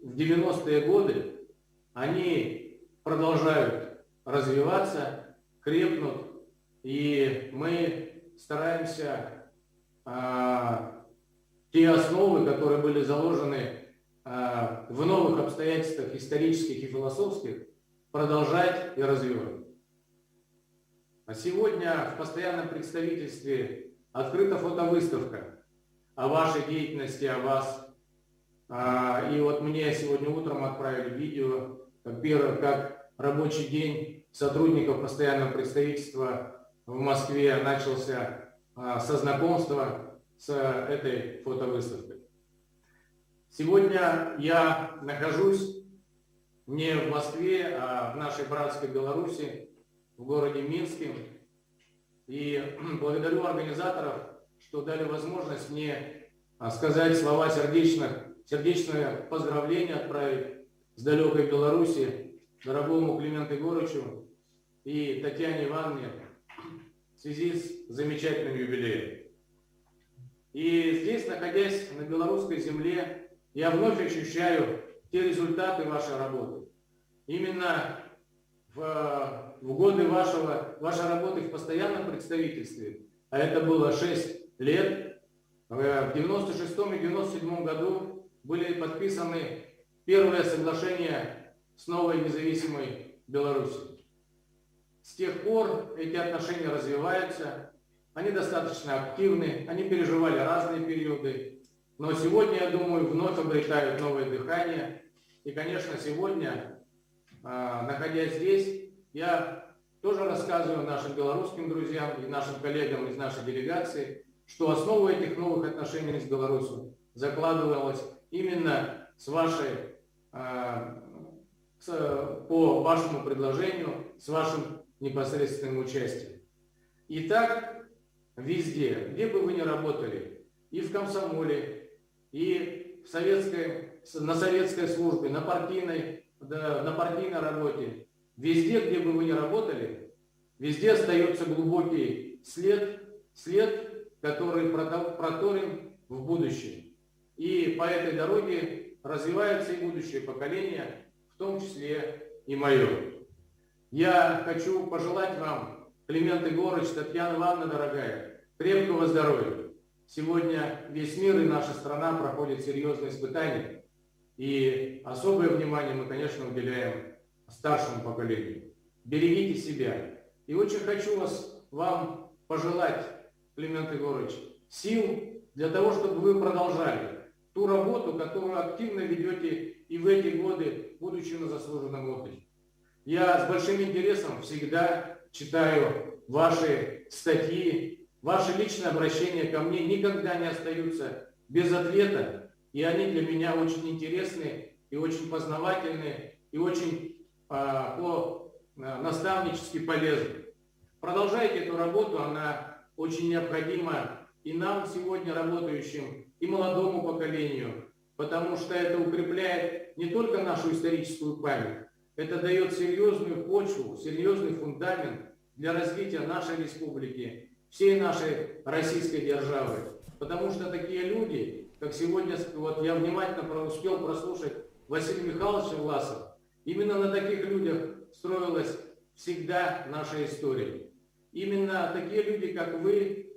90-е годы, они продолжают развиваться, крепнут, и мы стараемся те основы, которые были заложены в новых обстоятельствах исторических и философских, продолжать и развивать. А сегодня в постоянном представительстве открыта фотовыставка о вашей деятельности, о вас. И вот мне сегодня утром отправили видео, как рабочий день сотрудников постоянного представительства в Москве начался со знакомства с этой фотовыставкой. Сегодня я нахожусь не в Москве, а в нашей братской Беларуси, в городе Минске. И благодарю организаторов, что дали возможность мне сказать слова сердечное поздравление отправить с далекой Беларуси дорогому Клименту Егоровичу и Татьяне Ивановне в связи с замечательным юбилеем. И здесь, находясь на белорусской земле, я вновь ощущаю те результаты вашей работы. Именно в годы вашей работы в постоянном представительстве, а это было 6 лет, в 96-м и 97-м году были подписаны первые соглашения с новой независимой Беларусью. С тех пор эти отношения развиваются, они достаточно активны, они переживали разные периоды. Но сегодня, я думаю, вновь обретают новое дыхание. И, конечно, сегодня, находясь здесь, я тоже рассказываю нашим белорусским друзьям и нашим коллегам из нашей делегации, что основа этих новых отношений с Беларусью закладывалась именно по вашему предложению, с вашим непосредственным участием. И так везде, где бы вы ни работали, и в комсомоле, и на советской службе, на партийной работе, везде, где бы вы ни работали, везде остается глубокий след, который проторен в будущее. И по этой дороге развивается и будущее поколение, в том числе и мое. Я хочу пожелать вам, Климент Егорович, Татьяна Ивановна, дорогая, крепкого здоровья. Сегодня весь мир и наша страна проходят серьезные испытания. И особое внимание мы, конечно, уделяем старшему поколению. Берегите себя. И очень хочу вам пожелать, Климент Егорович, сил для того, чтобы вы продолжали ту работу, которую активно ведете и в эти годы, будучи на заслуженном отдыхе. Я с большим интересом всегда читаю ваши статьи, ваши личные обращения ко мне никогда не остаются без ответа, и они для меня очень интересны, и очень познавательны, и очень наставнически полезны. Продолжайте эту работу, она очень необходима и нам сегодня работающим, и молодому поколению, потому что это укрепляет не только нашу историческую память, это дает серьезную почву, серьезный фундамент для развития нашей республики, всей нашей российской державы. Потому что такие люди, как сегодня, вот я внимательно успел прослушать Василия Михайловича Власова, именно на таких людях строилась всегда наша история. Именно такие люди, как вы,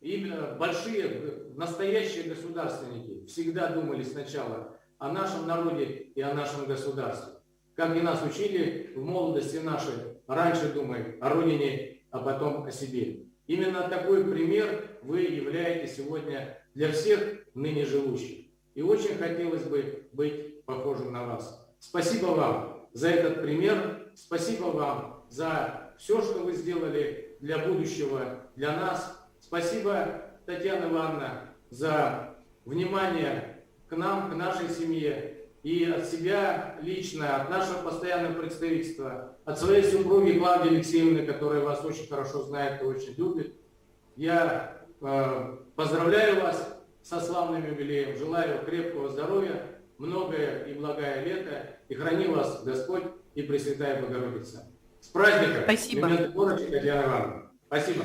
именно большие, настоящие государственники, всегда думали сначала о нашем народе и о нашем государстве. Как и нас учили в молодости нашей, раньше думай о родине, а потом о себе. Именно такой пример вы являетесь сегодня для всех ныне живущих. И очень хотелось бы быть похожим на вас. Спасибо вам за этот пример, спасибо вам за все, что вы сделали для будущего, для нас. Спасибо, Татьяна Ивановна, за внимание к нам, к нашей семье. И от себя лично, от нашего постоянного представительства, от своей супруги Клавдии Алексеевны, которая вас очень хорошо знает и очень любит, я поздравляю вас со славным юбилеем, желаю крепкого здоровья, многое и благое лето, и храни вас Господь и Пресвятая Богородица. С праздником!
Спасибо.
Климент Егорович и Татьяна Ивановна. Спасибо.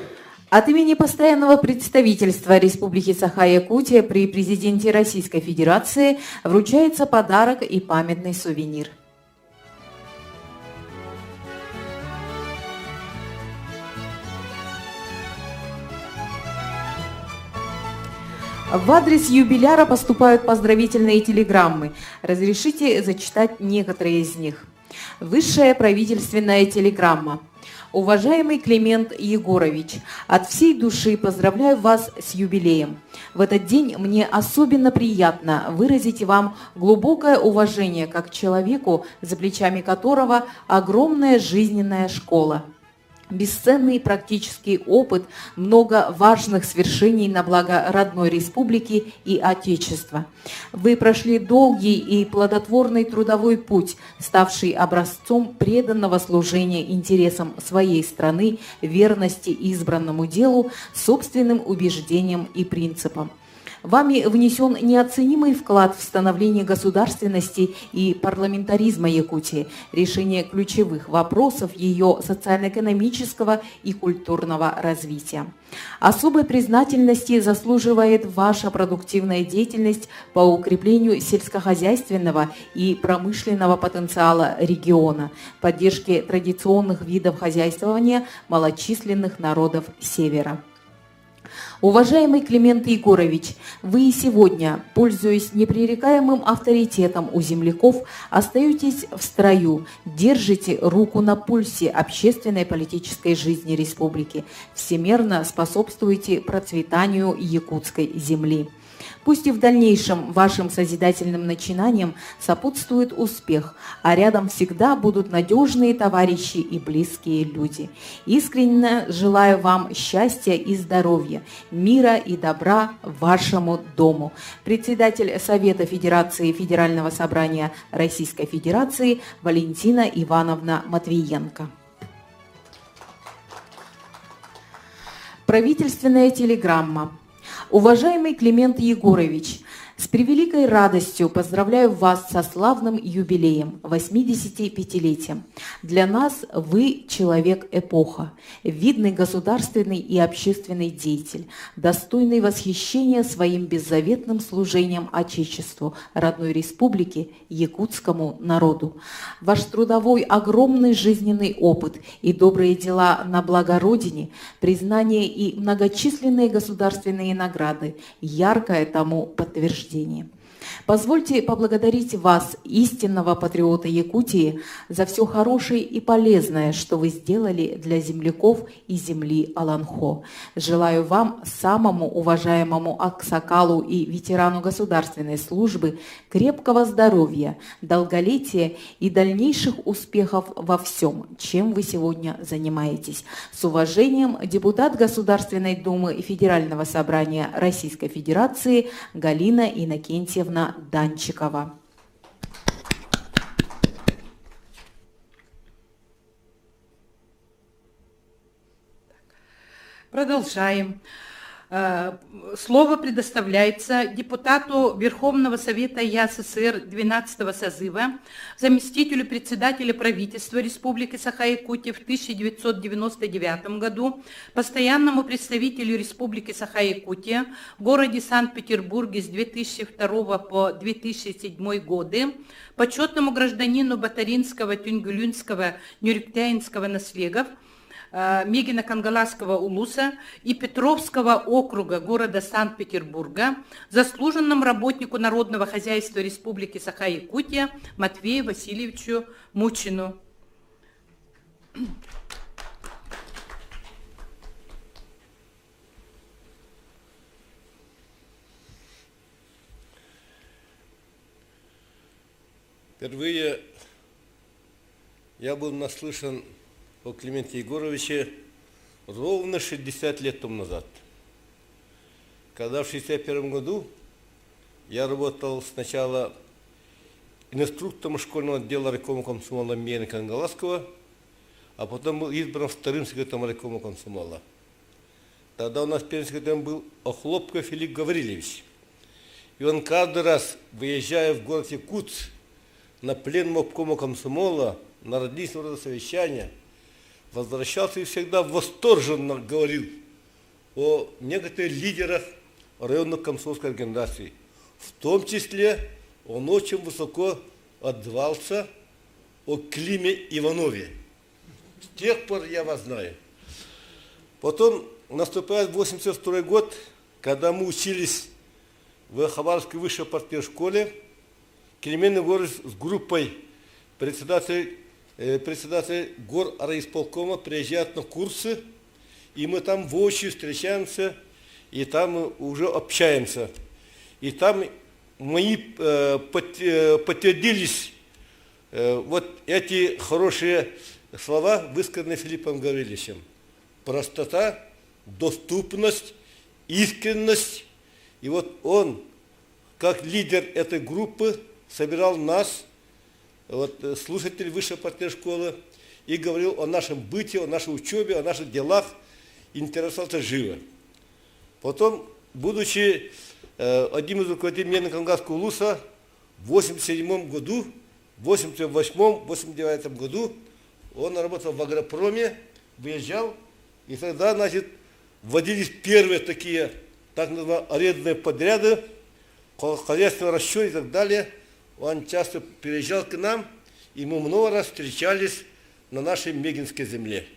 От имени Постоянного представительства Республики Саха-Якутия при президенте Российской Федерации вручается подарок и памятный сувенир. В адрес юбиляра поступают поздравительные телеграммы. Разрешите зачитать некоторые из них. Высшая правительственная телеграмма. Уважаемый Климент Егорович, от всей души поздравляю вас с юбилеем. В этот день мне особенно приятно выразить вам глубокое уважение как человеку, за плечами которого огромная жизненная школа. Бесценный практический опыт, много важных свершений на благо родной республики и Отечества. Вы прошли долгий и плодотворный трудовой путь, ставший образцом преданного служения интересам своей страны, верности избранному делу, собственным убеждениям и принципам. Вами внесен неоценимый вклад в становление государственности и парламентаризма Якутии, решение ключевых вопросов ее социально-экономического и культурного развития. Особой признательности заслуживает ваша продуктивная деятельность по укреплению сельскохозяйственного и промышленного потенциала региона, поддержке традиционных видов хозяйствования малочисленных народов Севера. Уважаемый Климент Егорович, вы и сегодня, пользуясь непререкаемым авторитетом у земляков, остаетесь в строю, держите руку на пульсе общественной и политической жизни республики, всемерно способствуете процветанию якутской земли. Пусть и в дальнейшем вашим созидательным начинаниям сопутствует успех, а рядом всегда будут надежные товарищи и близкие люди. Искренне желаю вам счастья и здоровья, мира и добра вашему дому. Председатель Совета Федерации Федерального собрания Российской Федерации Валентина Ивановна Матвиенко. Правительственная телеграмма. Уважаемый Климент Егорович, с превеликой радостью поздравляю вас со славным юбилеем, 85-летием. Для нас вы человек-эпоха, видный государственный и общественный деятель, достойный восхищения своим беззаветным служением Отечеству, родной республике, якутскому народу. Ваш трудовой огромный жизненный опыт и добрые дела на благо Родине, признание и многочисленные государственные награды – яркое тому подтверждение. Позвольте поблагодарить вас, истинного патриота Якутии, за все хорошее и полезное, что вы сделали для земляков и земли Аланхо. Желаю вам, самому уважаемому аксакалу и ветерану государственной службы, крепкого здоровья, долголетия и дальнейших успехов во всем, чем вы сегодня занимаетесь. С уважением, депутат Государственной Думы и Федерального собрания Российской Федерации Галина Иннокентьевна Данчикова.
Продолжаем. Слово предоставляется депутату Верховного Совета ЯССР 12-го созыва, заместителю председателя правительства Республики Саха-Якутия в 1999 году, постоянному представителю Республики Саха-Якутия в городе Санкт-Петербурге с 2002 по 2007 годы, почетному гражданину Батаринского, Тюнгюлюнского, Нюректяинского наследов, Мегино-Кангаласского улуса и Петровского округа города Санкт-Петербурга, заслуженному работнику Народного хозяйства Республики Саха-Якутия Матвею Васильевичу Мучину.
Впервые я был наслышан о Клименте Егоровиче ровно 60 лет тому назад. Когда в 1961 году я работал сначала инструктором школьного отдела райкома комсомола Мегино-Кангаласского, а потом был избран вторым секретарем райкома комсомола. Тогда у нас первым секретарем был Охлопков Филипп Гаврилович. И он каждый раз, выезжая в город Якутск на пленум обкома комсомола, на родительное совещание, возвращался и всегда восторженно говорил о некоторых лидерах районных комсомольской организаций. В том числе он очень высоко отзывался о Климе Иванове. С тех пор я вас знаю. Потом наступает 1982 год, когда мы учились в Хабаровской высшей партийной школе. Климент Егорович с группой председатель гор райисполкома приезжают на курсы, и мы там воочию встречаемся, и там мы уже общаемся. И там мои подтвердились вот эти хорошие слова, высказанные Филиппом Гавриловичем. Простота, доступность, искренность. И вот он, как лидер этой группы, собирал нас, вот, слушателей высшей партийной школы, и говорил о нашем быте, о нашей учебе, о наших делах, интересовался живо. Потом, будучи одним из руководителей Мегино-Кангаласского улуса, в 1987 году, в 1988-1989 году он работал в агропроме, выезжал, и тогда, значит, вводились первые такие, так называемые, арендные подряды, хозяйственный расчет и так далее. Он часто приезжал к нам, и мы много раз встречались на нашей Мегинской земле.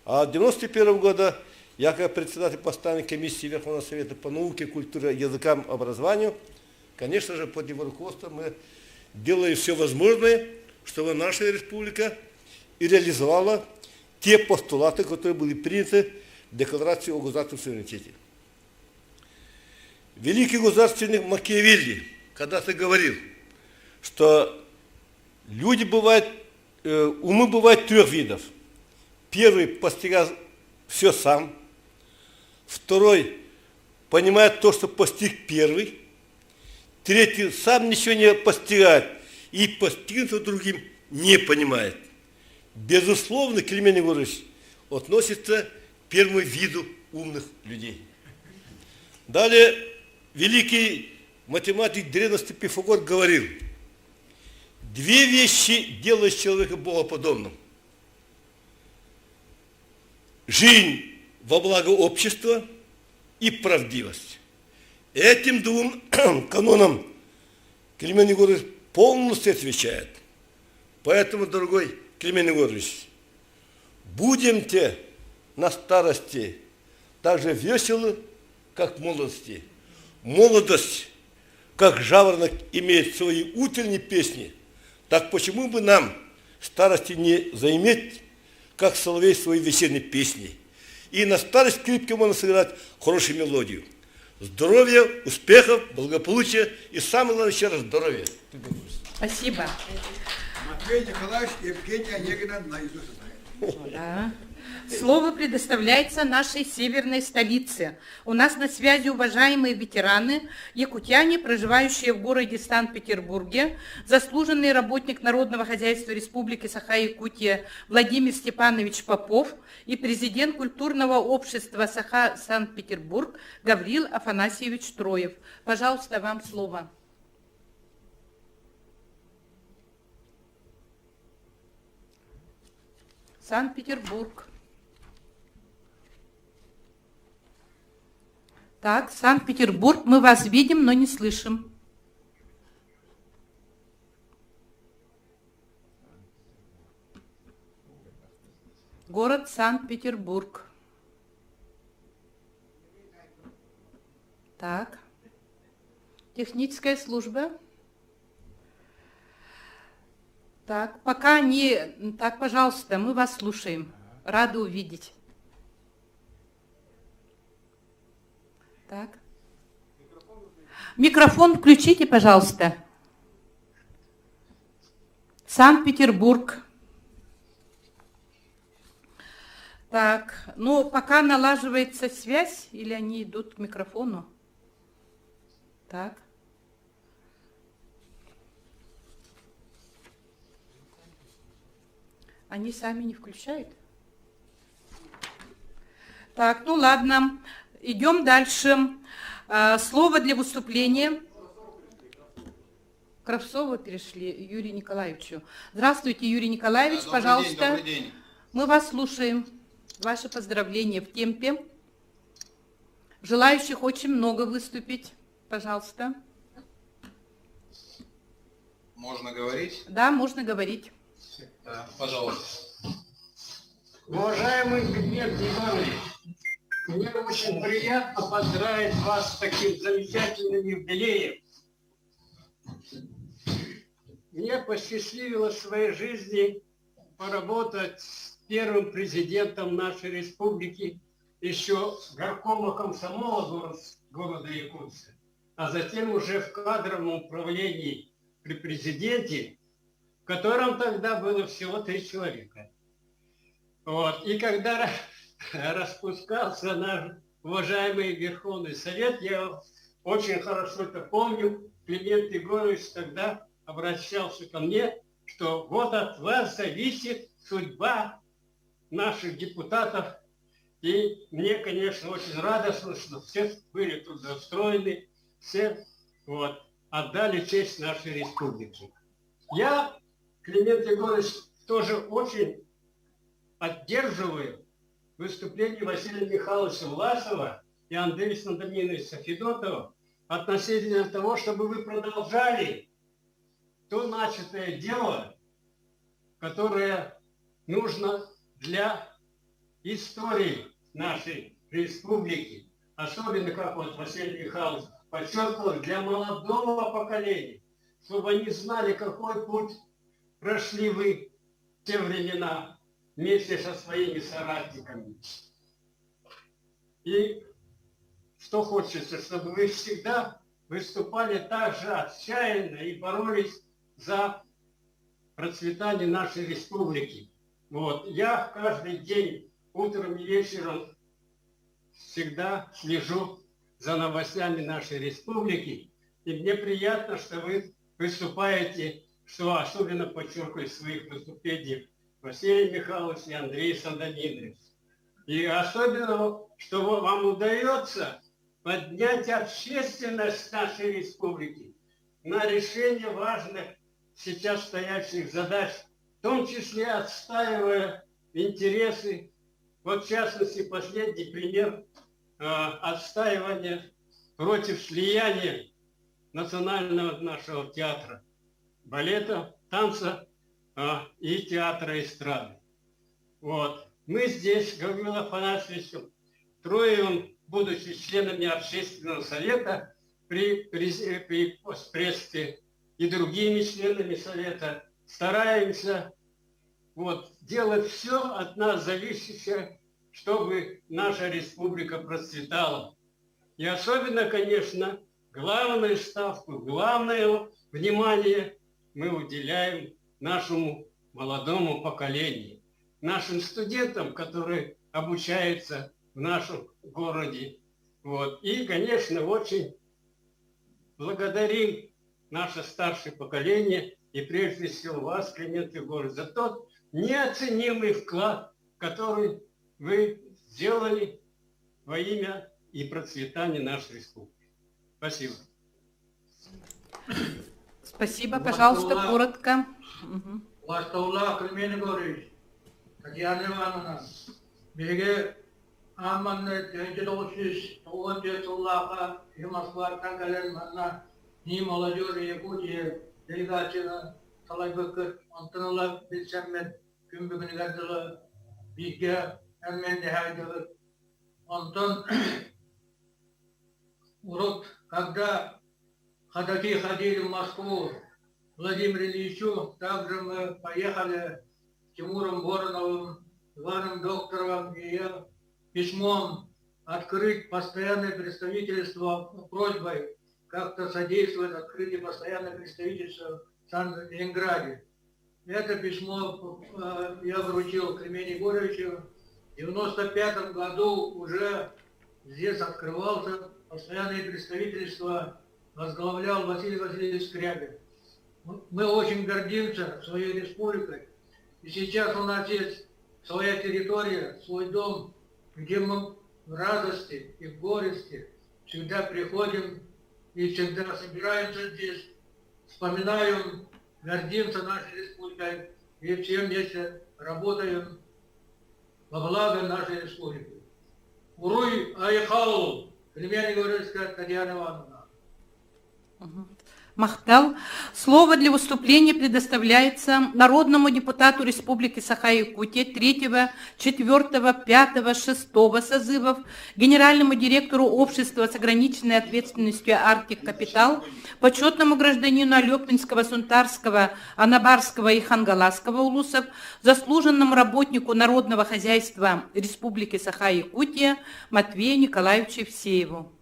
А в 1991 года я, как председатель постоянной комиссии Верховного Совета по науке, культуре, языкам, образованию, конечно же, под его руководством мы делали все возможное, чтобы наша республика и реализовала те постулаты, которые были приняты в Декларации о государственном суверенитете. Великий государственник Макиавелли когда-то говорил, что люди бывают, умы бывают трех видов. Первый постигает все сам, второй понимает то, что постиг первый, третий сам ничего не постигает и постигнутого другим не понимает. Безусловно, Климент Егорович относится к первому виду умных людей. Далее великий математик древности Пифагор говорил: две вещи делают человека богоподобным. Жизнь во благо общества и правдивость. Этим двум канонам Климент Егорович полностью отвечает. Поэтому, дорогой Климент Егорович, будемте на старости так же веселы, как в молодости. Молодость как жаворонок имеет свои утренние песни, так почему бы нам, старости, не заиметь, как соловей, свои вечерние песни? И на старой скрипке можно сыграть хорошую мелодию. Здоровья, успехов, благополучия и, самое главное, еще раз здоровья.
Спасибо.
Матвей Николаевич и Евгений Онегина наизусть знает.
Да. Слово предоставляется нашей северной столице. У нас на связи уважаемые ветераны, якутяне, проживающие в городе Санкт-Петербурге, заслуженный работник Народного хозяйства Республики Саха-Якутия Владимир Степанович Попов и президент культурного общества Саха-Санкт-Петербург Гавриил Афанасьевич Троев. Пожалуйста, вам слово. Санкт-Петербург. Так, Санкт-Петербург, мы вас видим, но не слышим. Город Санкт-Петербург. Так. Техническая служба. Так, пока не... Так, пожалуйста, мы вас слушаем. Рады увидеть. Так. Микрофон включите, пожалуйста. Санкт-Петербург. Так, ну, пока налаживается связь, или они идут к микрофону? Так. Они сами не включают? Так, ну ладно. Идем дальше. Слово для выступления. Кравцову перешли Юрию Николаевичу. Здравствуйте, Юрий Николаевич,
Добрый
пожалуйста.
День, добрый день.
Мы вас слушаем. Ваши поздравления в темпе. Желающих очень много выступить. Пожалуйста.
Можно говорить?
Да, можно говорить.
Да, пожалуйста.
Уважаемый Дмитрий Иванович, мне очень приятно поздравить вас с таким замечательным юбилеем. Мне посчастливилось в своей жизни поработать с первым президентом нашей республики, еще горкома комсомола города Якутска, а затем уже в кадровом управлении при президенте, в котором тогда было всего 3 человека. Вот. И когда распускался наш уважаемый Верховный Совет, я очень хорошо это помню, Климент Егорович тогда обращался ко мне, что вот от вас зависит судьба наших депутатов. И мне, конечно, очень радостно, что все были трудоустроены, все вот, отдали честь нашей республике. Я, Климент Егорович, тоже очень поддерживаю выступление Василия Михайловича Власова и Андрея Александровича Федотова относительно того, чтобы вы продолжали то начатое дело, которое нужно для истории нашей республики, особенно, как вот Василий Михайлович подчеркивал, для молодого поколения, чтобы они знали, какой путь прошли вы в те времена вместе со своими соратниками. И что хочется, чтобы вы всегда выступали так же отчаянно и боролись за процветание нашей республики. Вот. Я каждый день, утром и вечером, всегда слежу за новостями нашей республики. И мне приятно, что вы выступаете, что особенно подчеркиваю в своих выступлениях Василий Михайлович и Андрей Сандомирович. И особенно, что вам удается поднять общественность нашей республики на решение важных сейчас стоящих задач, в том числе отстаивая интересы, вот в частности последний пример отстаивания против слияния национального нашего театра, балета, танца и театра эстрады. Вот. Мы здесь, Гавриилом Афанасьевичем Троевым, будучи членами общественного совета, при прессе и другими членами Совета стараемся делать все от нас зависящее, чтобы наша республика процветала. И особенно, конечно, главную ставку, главное внимание мы уделяем нашему молодому поколению, нашим студентам, которые обучаются в нашем городе. И, конечно, очень благодарим наше старшее поколение и прежде всего вас, Климент Егорович, за тот неоценимый вклад, который вы сделали во имя и процветания нашей республики. Спасибо.
Спасибо. Пожалуйста, коротко.
Ваштаула Климент Егорович, Татьяна Ивановна, беге Аманны Тенджидовичич, Тугантесуллаха, и Москва, Тангален, Манна, ни молодежи Якутии, делегация Салайбекер, Антонова, Бельсермен, Кюмбегнегадзела, Биге, Эрмен Дехайдер, Антон, урок, когда ходаки ходили в Москву, Владимир Ильичу, также мы поехали с Тимуром Вороновым, Иваном Докторовым и я письмом открыть постоянное представительство просьбой как-то содействовать открытию постоянного представительства в Ленинграде. Это письмо я вручил Клименте Егоровичу. В 1995 году уже здесь открывался постоянное представительство, возглавлял Василий Васильевич Скрябин. Мы очень гордимся своей республикой. И сейчас у нас есть своя территория, свой дом, где мы в радости и в горести всегда приходим и всегда собираемся здесь, вспоминаем, гордимся нашей республикой и все вместе работаем во благо нашей республики. Уруй Айхау, Климент Егорович, Татьяна Ивановна.
Махтал. Слово для выступления предоставляется народному депутату Республики Саха-Якутия 3, 4, 5, 6 созывов, генеральному директору общества с ограниченной ответственностью «Арктик Капитал», почетному гражданину Алекминского, Сунтарского, Анабарского и Хангаласского улусов, заслуженному работнику народного хозяйства Республики Саха-Якутия Матвею Николаевичу Евсееву.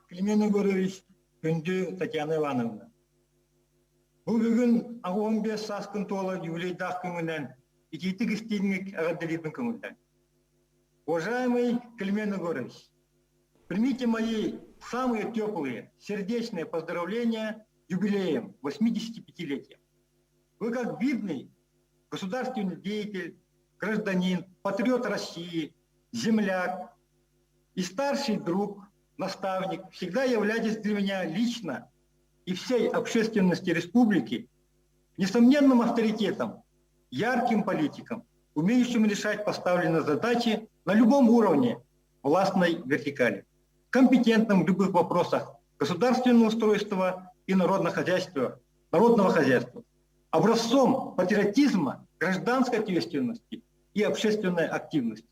Климент Егорович, Күнді Татьяна Ивановна. Бүгін 15 саскын толы юбилейдақ күнінен икетік істелінік ағадылетін күнінен. Уважаемый Климент Егорович, примите мои самые теплые, сердечные поздравления юбилеем 85-летия. Вы как видный государственный деятель, гражданин, патриот России, земляк и старший друг, наставник, всегда являетесь для меня лично и всей общественности республики несомненным авторитетом, ярким политиком, умеющим решать поставленные задачи на любом уровне властной вертикали, компетентным в любых вопросах государственного устройства и народного хозяйства, образцом патриотизма, гражданской ответственности и общественной активности.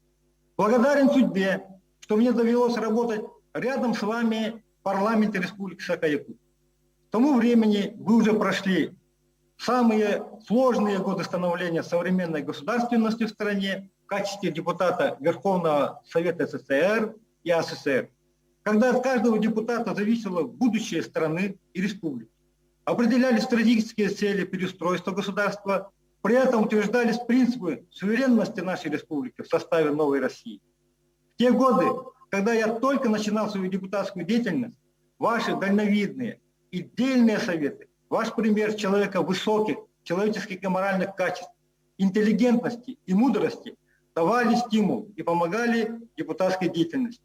Благодарен судьбе, что мне довелось работать рядом с вами в парламенте Республики Саха-Якутия. К тому времени вы уже прошли самые сложные годы становления современной государственности в стране в качестве депутата Верховного Совета СССР и АССР, когда от каждого депутата зависело будущее страны и республики. Определялись стратегические цели переустройства государства, при этом утверждались принципы суверенности нашей республики в составе новой России. В те годы, когда я только начинал свою депутатскую деятельность, ваши дальновидные и дельные советы, ваш пример человека высоких человеческих и моральных качеств, интеллигентности и мудрости давали стимул и помогали депутатской деятельности.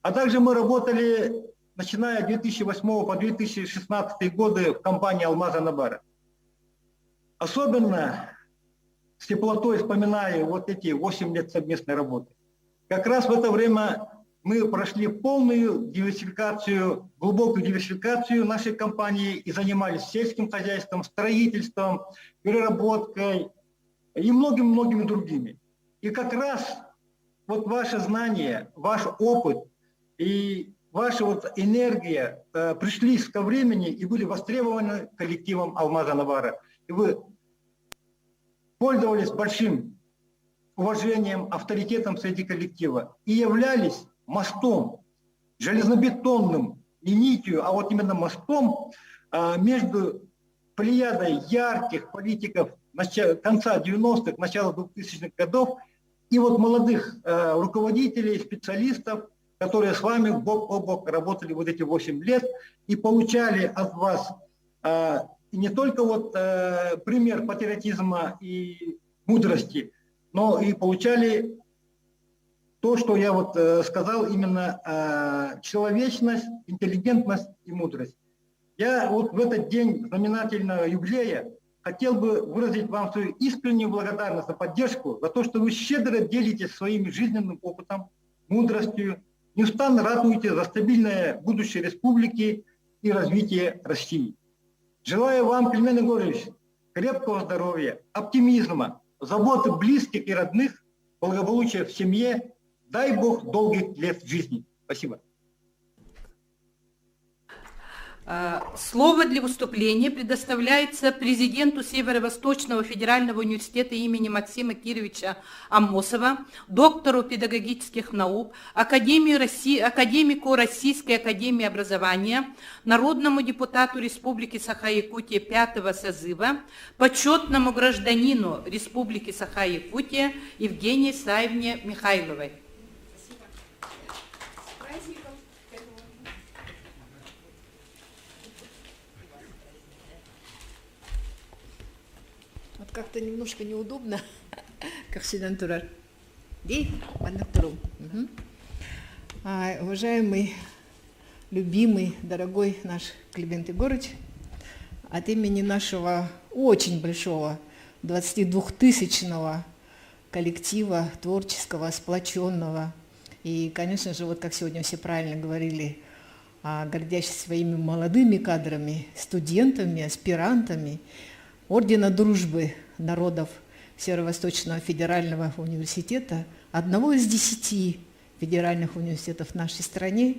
А также мы работали, начиная с 2008 по 2016 годы в компании «Алмаз-Анабара». Особенно с теплотой вспоминаю вот эти 8 лет совместной работы. Как раз в это время мы прошли полную диверсификацию, глубокую диверсификацию нашей компании и занимались сельским хозяйством, строительством, переработкой и многими-многими другими. И как раз вот ваше знание, ваш опыт и ваша вот энергия пришли ко времени и были востребованы коллективом Алмаза Анвара. И вы пользовались большим уважением, авторитетом среди коллектива и являлись мостом, железнобетонным, не нитью, а вот именно мостом между плеядой ярких политиков конца 90-х, начала 2000-х годов и вот молодых руководителей, специалистов, которые с вами бок о бок работали вот эти 8 лет и получали от вас не только вот пример патриотизма и мудрости, но и получали то, что я вот сказал, именно человечность, интеллигентность и мудрость. Я вот в этот день знаменательного юбилея хотел бы выразить вам свою искреннюю благодарность за поддержку, за то, что вы щедро делитесь своим жизненным опытом, мудростью, неустанно ратуете за стабильное будущее республики и развитие России. Желаю вам, Климент Егорович, крепкого здоровья, оптимизма, заботы близких и родных, благополучия в семье. Дай Бог долгих лет жизни. Спасибо.
Слово для выступления предоставляется президенту Северо-Восточного федерального университета имени Максима Кировича Аммосова, доктору педагогических наук, академику Российской академии образования, народному депутату Республики Саха-Якутия 5-го созыва, почетному гражданину Республики Саха-Якутия Евгении Саевне Михайловой.
Как-то немножко неудобно, как всегда турар. Уважаемый, любимый, дорогой наш Климент Егорович, от имени нашего очень большого 22-тысячного коллектива творческого, сплоченного, и, конечно же, вот как сегодня все правильно говорили, гордящихся своими молодыми кадрами, студентами, аспирантами, Ордена Дружбы народов Северо-Восточного федерального университета, одного из 10 федеральных университетов в нашей стране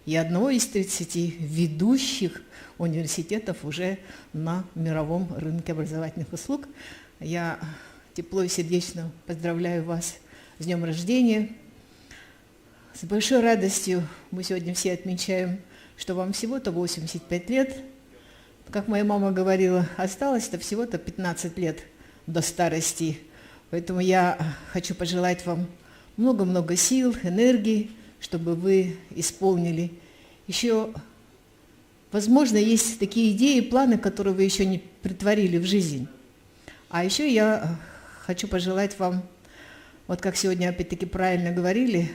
и одного из 30 ведущих университетов уже на мировом рынке образовательных услуг. Я тепло и сердечно поздравляю вас с днем рождения. С большой радостью мы сегодня все отмечаем, что вам всего-то 85 лет. Как моя мама говорила, осталось-то всего-то 15 лет до старости. Поэтому я хочу пожелать вам много-много сил, энергии, чтобы вы исполнили. Еще, возможно, есть такие идеи, планы, которые вы еще не претворили в жизнь. А еще я хочу пожелать вам, вот как сегодня опять-таки правильно говорили,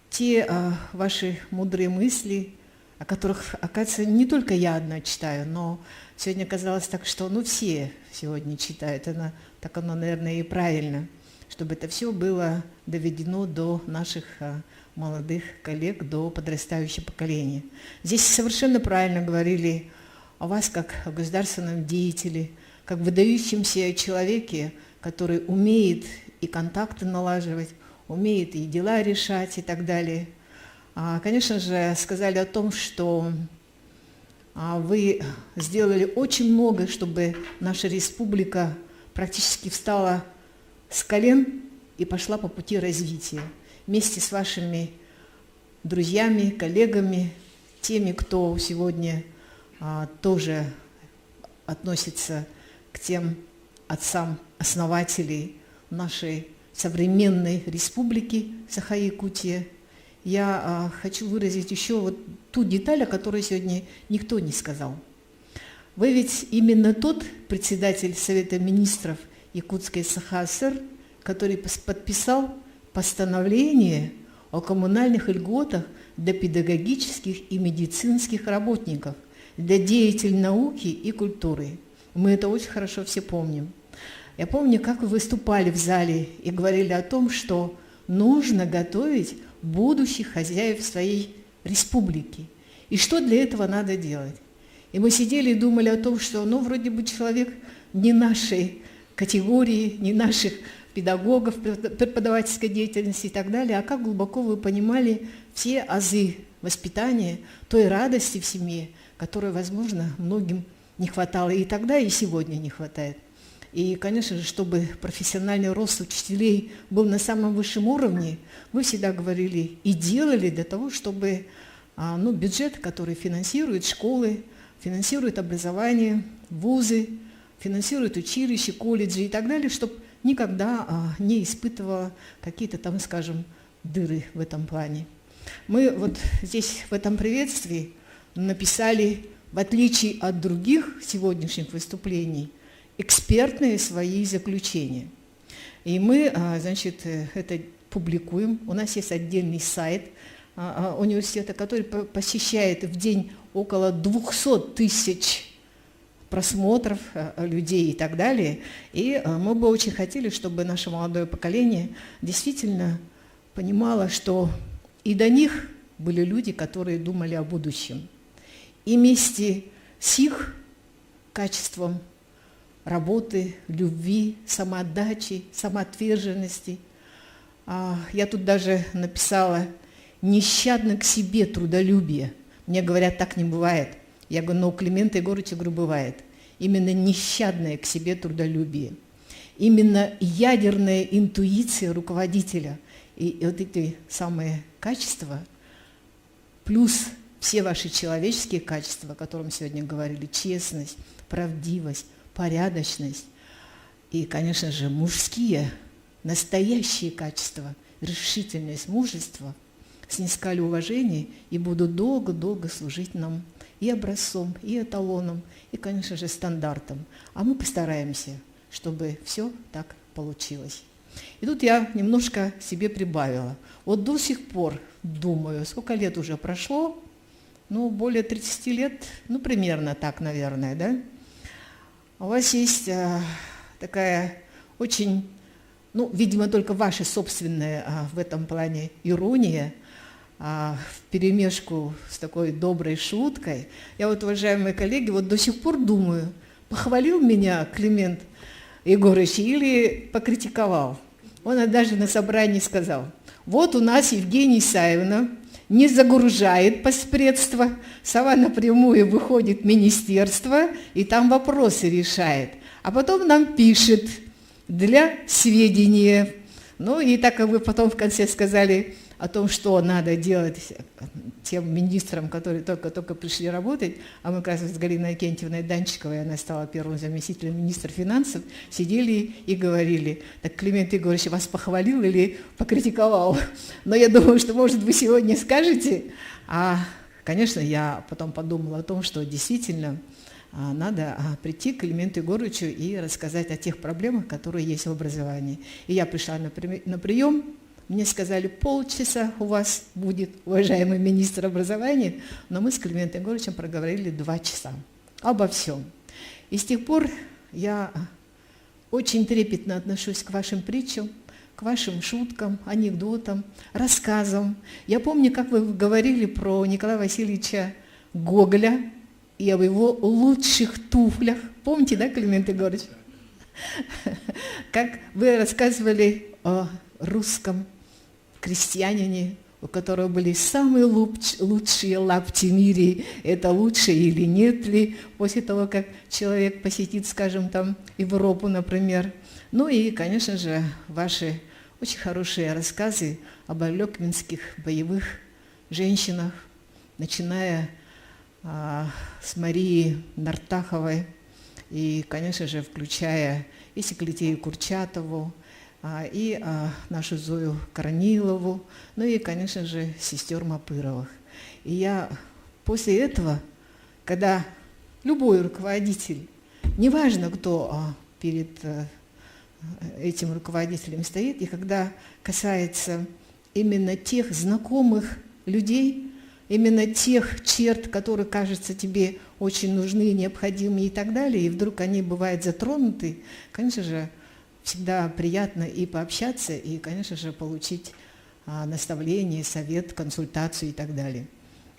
те ваши мудрые мысли, о которых, оказывается, не только я одна читаю, но сегодня казалось так, что все сегодня читают. Так оно, наверное, и правильно, чтобы это все было доведено до наших молодых коллег, до подрастающего поколения. Здесь совершенно правильно говорили о вас как о государственном деятеле, как выдающемся человеке, который умеет и контакты налаживать, умеет и дела решать и так далее. Конечно же, сказали о том, что вы сделали очень много, чтобы наша республика практически встала с колен и пошла по пути развития. Вместе с вашими друзьями, коллегами, теми, кто сегодня тоже относится к тем отцам основателей нашей современной республики Саха-Якутия. Я хочу выразить еще вот ту деталь, о которой сегодня никто не сказал. Вы ведь именно тот председатель Совета министров Якутской ССР, который подписал постановление о коммунальных льготах для педагогических и медицинских работников, для деятелей науки и культуры. Мы это очень хорошо все помним. Я помню, как вы выступали в зале и говорили о том, что нужно готовить будущих хозяев своей республики. И что для этого надо делать? И мы сидели и думали о том, что вроде бы человек не нашей категории, не наших педагогов, преподавательской деятельности и так далее, а как глубоко вы понимали все азы воспитания, той радости в семье, которой, возможно, многим не хватало и тогда, и сегодня не хватает. И, конечно же, чтобы профессиональный рост учителей был на самом высшем уровне, вы всегда говорили и делали для того, чтобы бюджет, который финансирует школы, финансирует образование, вузы, финансирует училища, колледжи и так далее, чтобы никогда не испытывала какие-то там, скажем, дыры в этом плане. Мы вот здесь в этом приветствии написали, в отличие от других сегодняшних выступлений, экспертные свои заключения. И мы, значит, это публикуем. У нас есть отдельный сайт университета, который посещает в день около 200 тысяч просмотров людей и так далее. И мы бы очень хотели, чтобы наше молодое поколение действительно понимало, что и до них были люди, которые думали о будущем. И вместе с их качеством работы, любви, самоотдачи, самоотверженности. Я тут даже написала «нещадно к себе трудолюбие». Мне говорят, так не бывает. Я говорю, но у Климента Егоровича, говорю, бывает. Именно нещадное к себе трудолюбие. Именно ядерная интуиция руководителя. И вот эти самые качества, плюс все ваши человеческие качества, о которых мы сегодня говорили, честность, правдивость, порядочность и, конечно же, мужские, настоящие качества, решительность, мужество, снискали уважение и будут долго-долго служить нам и образцом, и эталоном, и, конечно же, стандартом. А мы постараемся, чтобы все так получилось. И тут я немножко себе прибавила. Вот до сих пор думаю, сколько лет уже прошло, более 30 лет, примерно так, наверное, да? У вас есть такая очень, видимо, только ваша собственная в этом плане ирония, вперемешку с такой доброй шуткой. Я вот, уважаемые коллеги, вот до сих пор думаю, похвалил меня Климент Егорович или покритиковал. Он даже на собрании сказал, вот у нас Евгения Исаевна не загружает постпредство, сама напрямую выходит в министерство и там вопросы решает. А потом нам пишет для сведения. И так как вы потом в конце сказали о том, что надо делать тем министрам, которые только пришли работать, а мы, как раз с Галиной Акентьевной Данчиковой, она стала первым заместителем министра финансов, сидели и говорили, так Климент Егорович вас похвалил или покритиковал? Но я думаю, что, может, вы сегодня скажете. Конечно, я потом подумала о том, что действительно надо прийти к Клименту Егоровичу и рассказать о тех проблемах, которые есть в образовании. И я пришла на прием. Мне сказали, полчаса у вас будет, уважаемый министр образования, но мы с Климентом Егоровичем проговорили 2 часа обо всем. И с тех пор я очень трепетно отношусь к вашим притчам, к вашим шуткам, анекдотам, рассказам. Я помню, как вы говорили про Николая Васильевича Гоголя и об его лучших туфлях. Помните, да, Климент Егорович? Как вы рассказывали о русском крестьянине, у которого были самые лучшие лапти в мире, это лучше или нет ли, после того, как человек посетит, скажем, там Европу, например. И, конечно же, ваши очень хорошие рассказы об алекминских боевых женщинах, начиная с Марии Нартаховой и, конечно же, включая и Секлитею Курчатову, и нашу Зою Корнилову, и, конечно же, сестер Мапыровых. И я после этого, когда любой руководитель, неважно, кто перед этим руководителем стоит, и когда касается именно тех знакомых людей, именно тех черт, которые кажутся тебе очень нужны, необходимы и так далее, и вдруг они бывают затронуты, конечно же, всегда приятно и пообщаться, и, конечно же, получить наставление, совет, консультацию и так далее.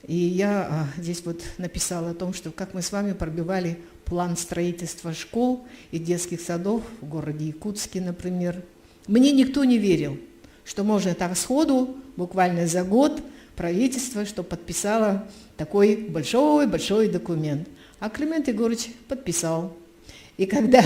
И я здесь вот написала о том, что как мы с вами пробивали план строительства школ и детских садов в городе Якутске, например, Мне никто не верил, что можно так сходу, буквально за год, правительство, что подписало такой большой-большой документ. А Климент Егорович подписал. И когда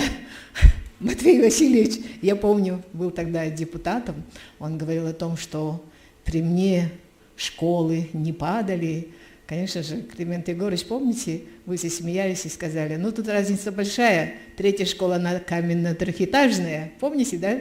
Матвей Васильевич, я помню, был тогда депутатом, он говорил о том, что при мне школы не падали. Конечно же, Климент Егорович, помните, вы все смеялись и сказали, ну тут разница большая, третья школа, она каменно-трехэтажная, помните, да?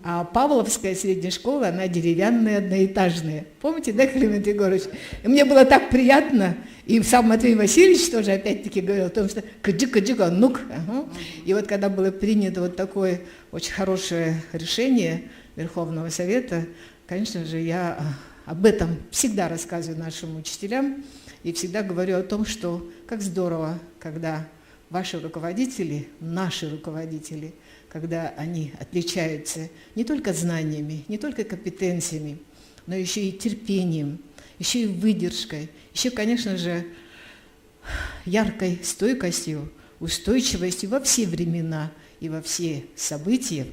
А Павловская средняя школа, она деревянная, одноэтажная. Помните, да, Климент Егорович? И мне было так приятно, и сам Матвей Васильевич тоже опять-таки говорил о том, что каджик-каджик, нук. Ага. И вот когда было принято вот такое очень хорошее решение Верховного Совета, конечно же, я об этом всегда рассказываю нашим учителям и всегда говорю о том, что как здорово, когда ваши руководители, наши руководители, когда они отличаются не только знаниями, не только компетенциями, но еще и терпением, еще и выдержкой, еще, конечно же, яркой стойкостью, устойчивостью во все времена и во все события.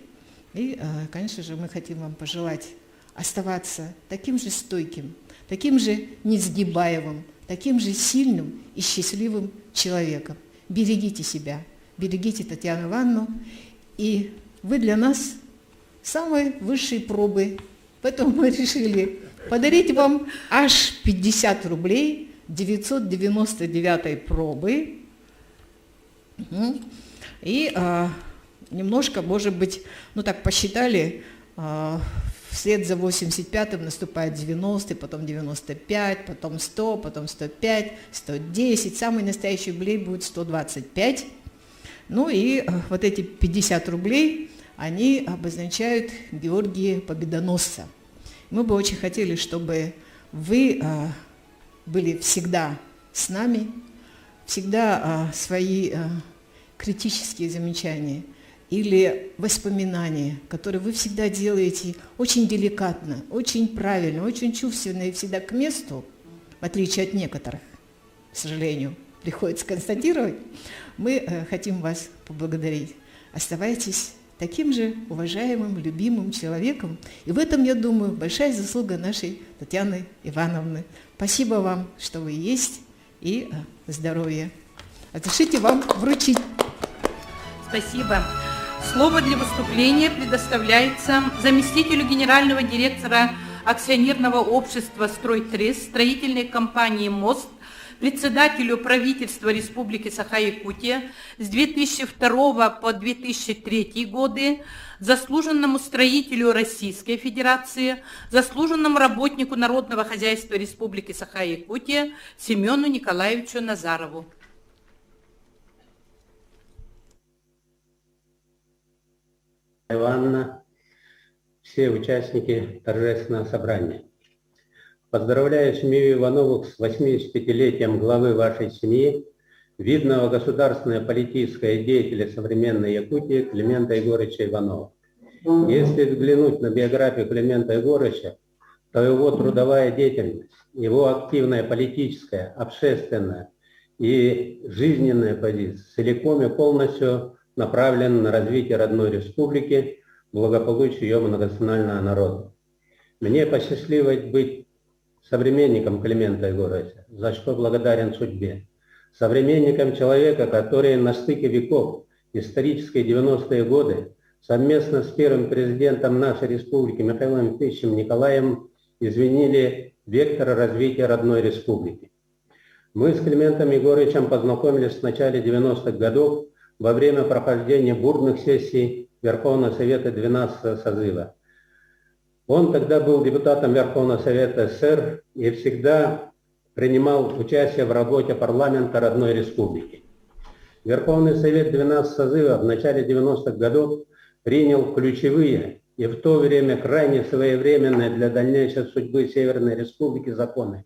И, конечно же, мы хотим вам пожелать оставаться таким же стойким, таким же несгибаемым, таким же сильным и счастливым человеком. Берегите себя, берегите Татьяну Ивановну, и вы для нас самые высшие пробы. Поэтому мы решили подарить вам аж 50 рублей 999 пробы. И немножко, может быть, ну так посчитали, вслед за 85-м наступает 90-й, потом 95, потом 100, потом 105, 110. Самый настоящий юбилей будет 125. Ну и вот эти 50 рублей, они обозначают Георгия Победоносца. Мы бы очень хотели, чтобы вы были всегда с нами, всегда свои критические замечания или воспоминания, которые вы всегда делаете очень деликатно, очень правильно, очень чувственно и всегда к месту, в отличие от некоторых, к сожалению, приходится констатировать, мы хотим вас поблагодарить. Оставайтесь таким же уважаемым, любимым человеком. И в этом, я думаю, большая заслуга нашей Татьяны Ивановны. Спасибо вам, что вы есть, и здоровья. Разрешите вам вручить.
Спасибо. Слово для выступления предоставляется заместителю генерального директора акционерного общества «Стройтрест», строительной компании «Мост», председателю правительства Республики Саха-Якутия с 2002 по 2003 годы, заслуженному строителю Российской Федерации, заслуженному работнику Народного хозяйства Республики Саха-Якутия Семену Николаевичу Назарову.
Ивановна, все участники торжественного собрания. Поздравляю семью Ивановых с 85-летием главы вашей семьи, видного государственно-политического деятеля современной Якутии Климента Егоровича Иванова. Если взглянуть на биографию Климента Егоровича, то его трудовая деятельность, его активная политическая, общественная и жизненная позиция целиком и полностью направлена на развитие родной республики, благополучие ее многонационального народа. Мне посчастливилось быть современником Климента Егоровича, за что благодарен судьбе. Современником человека, который на стыке веков, исторические 90-е годы, совместно с первым президентом нашей республики Михаилом Ефимовичем Николаевым изменили вектор развития родной республики. Мы с Климентом Егоровичем познакомились в начале 90-х годов во время прохождения бурных сессий Верховного Совета 12-го созыва. Он тогда был депутатом Верховного Совета СССР и всегда принимал участие в работе парламента родной республики. Верховный Совет 12 созыва в начале 90-х годов принял ключевые и в то время крайне своевременные для дальнейшей судьбы Северной Республики законы,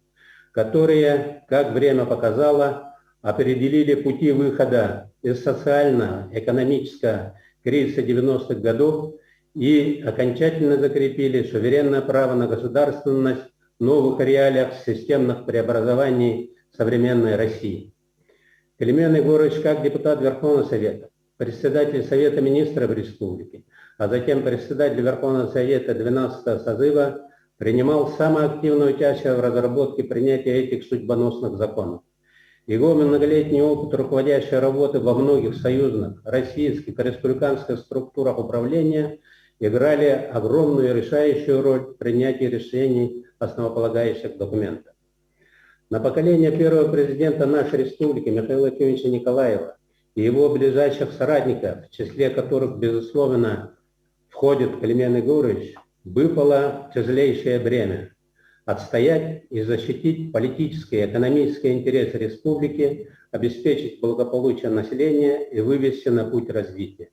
которые, как время показало, определили пути выхода из социального, экономического кризиса 90-х годов и окончательно закрепили суверенное право на государственность в новых реалиях системных преобразований современной России. Климент Егорович, как депутат Верховного Совета, председатель Совета министров республики, а затем председатель Верховного Совета 12-го созыва, принимал самое активное участие в разработке и принятии этих судьбоносных законов. Его многолетний опыт руководящей работы во многих союзных, российских и республиканских структурах управления играли огромную и решающую роль в принятии решений основополагающих документов. На поколение первого президента нашей республики Михаила Ефимовича Николаева и его ближайших соратников, в числе которых, безусловно, входит Климент Егорович, выпало тяжелейшее бремя отстоять и защитить политические и экономические интересы республики, обеспечить благополучие населения и вывести на путь развития.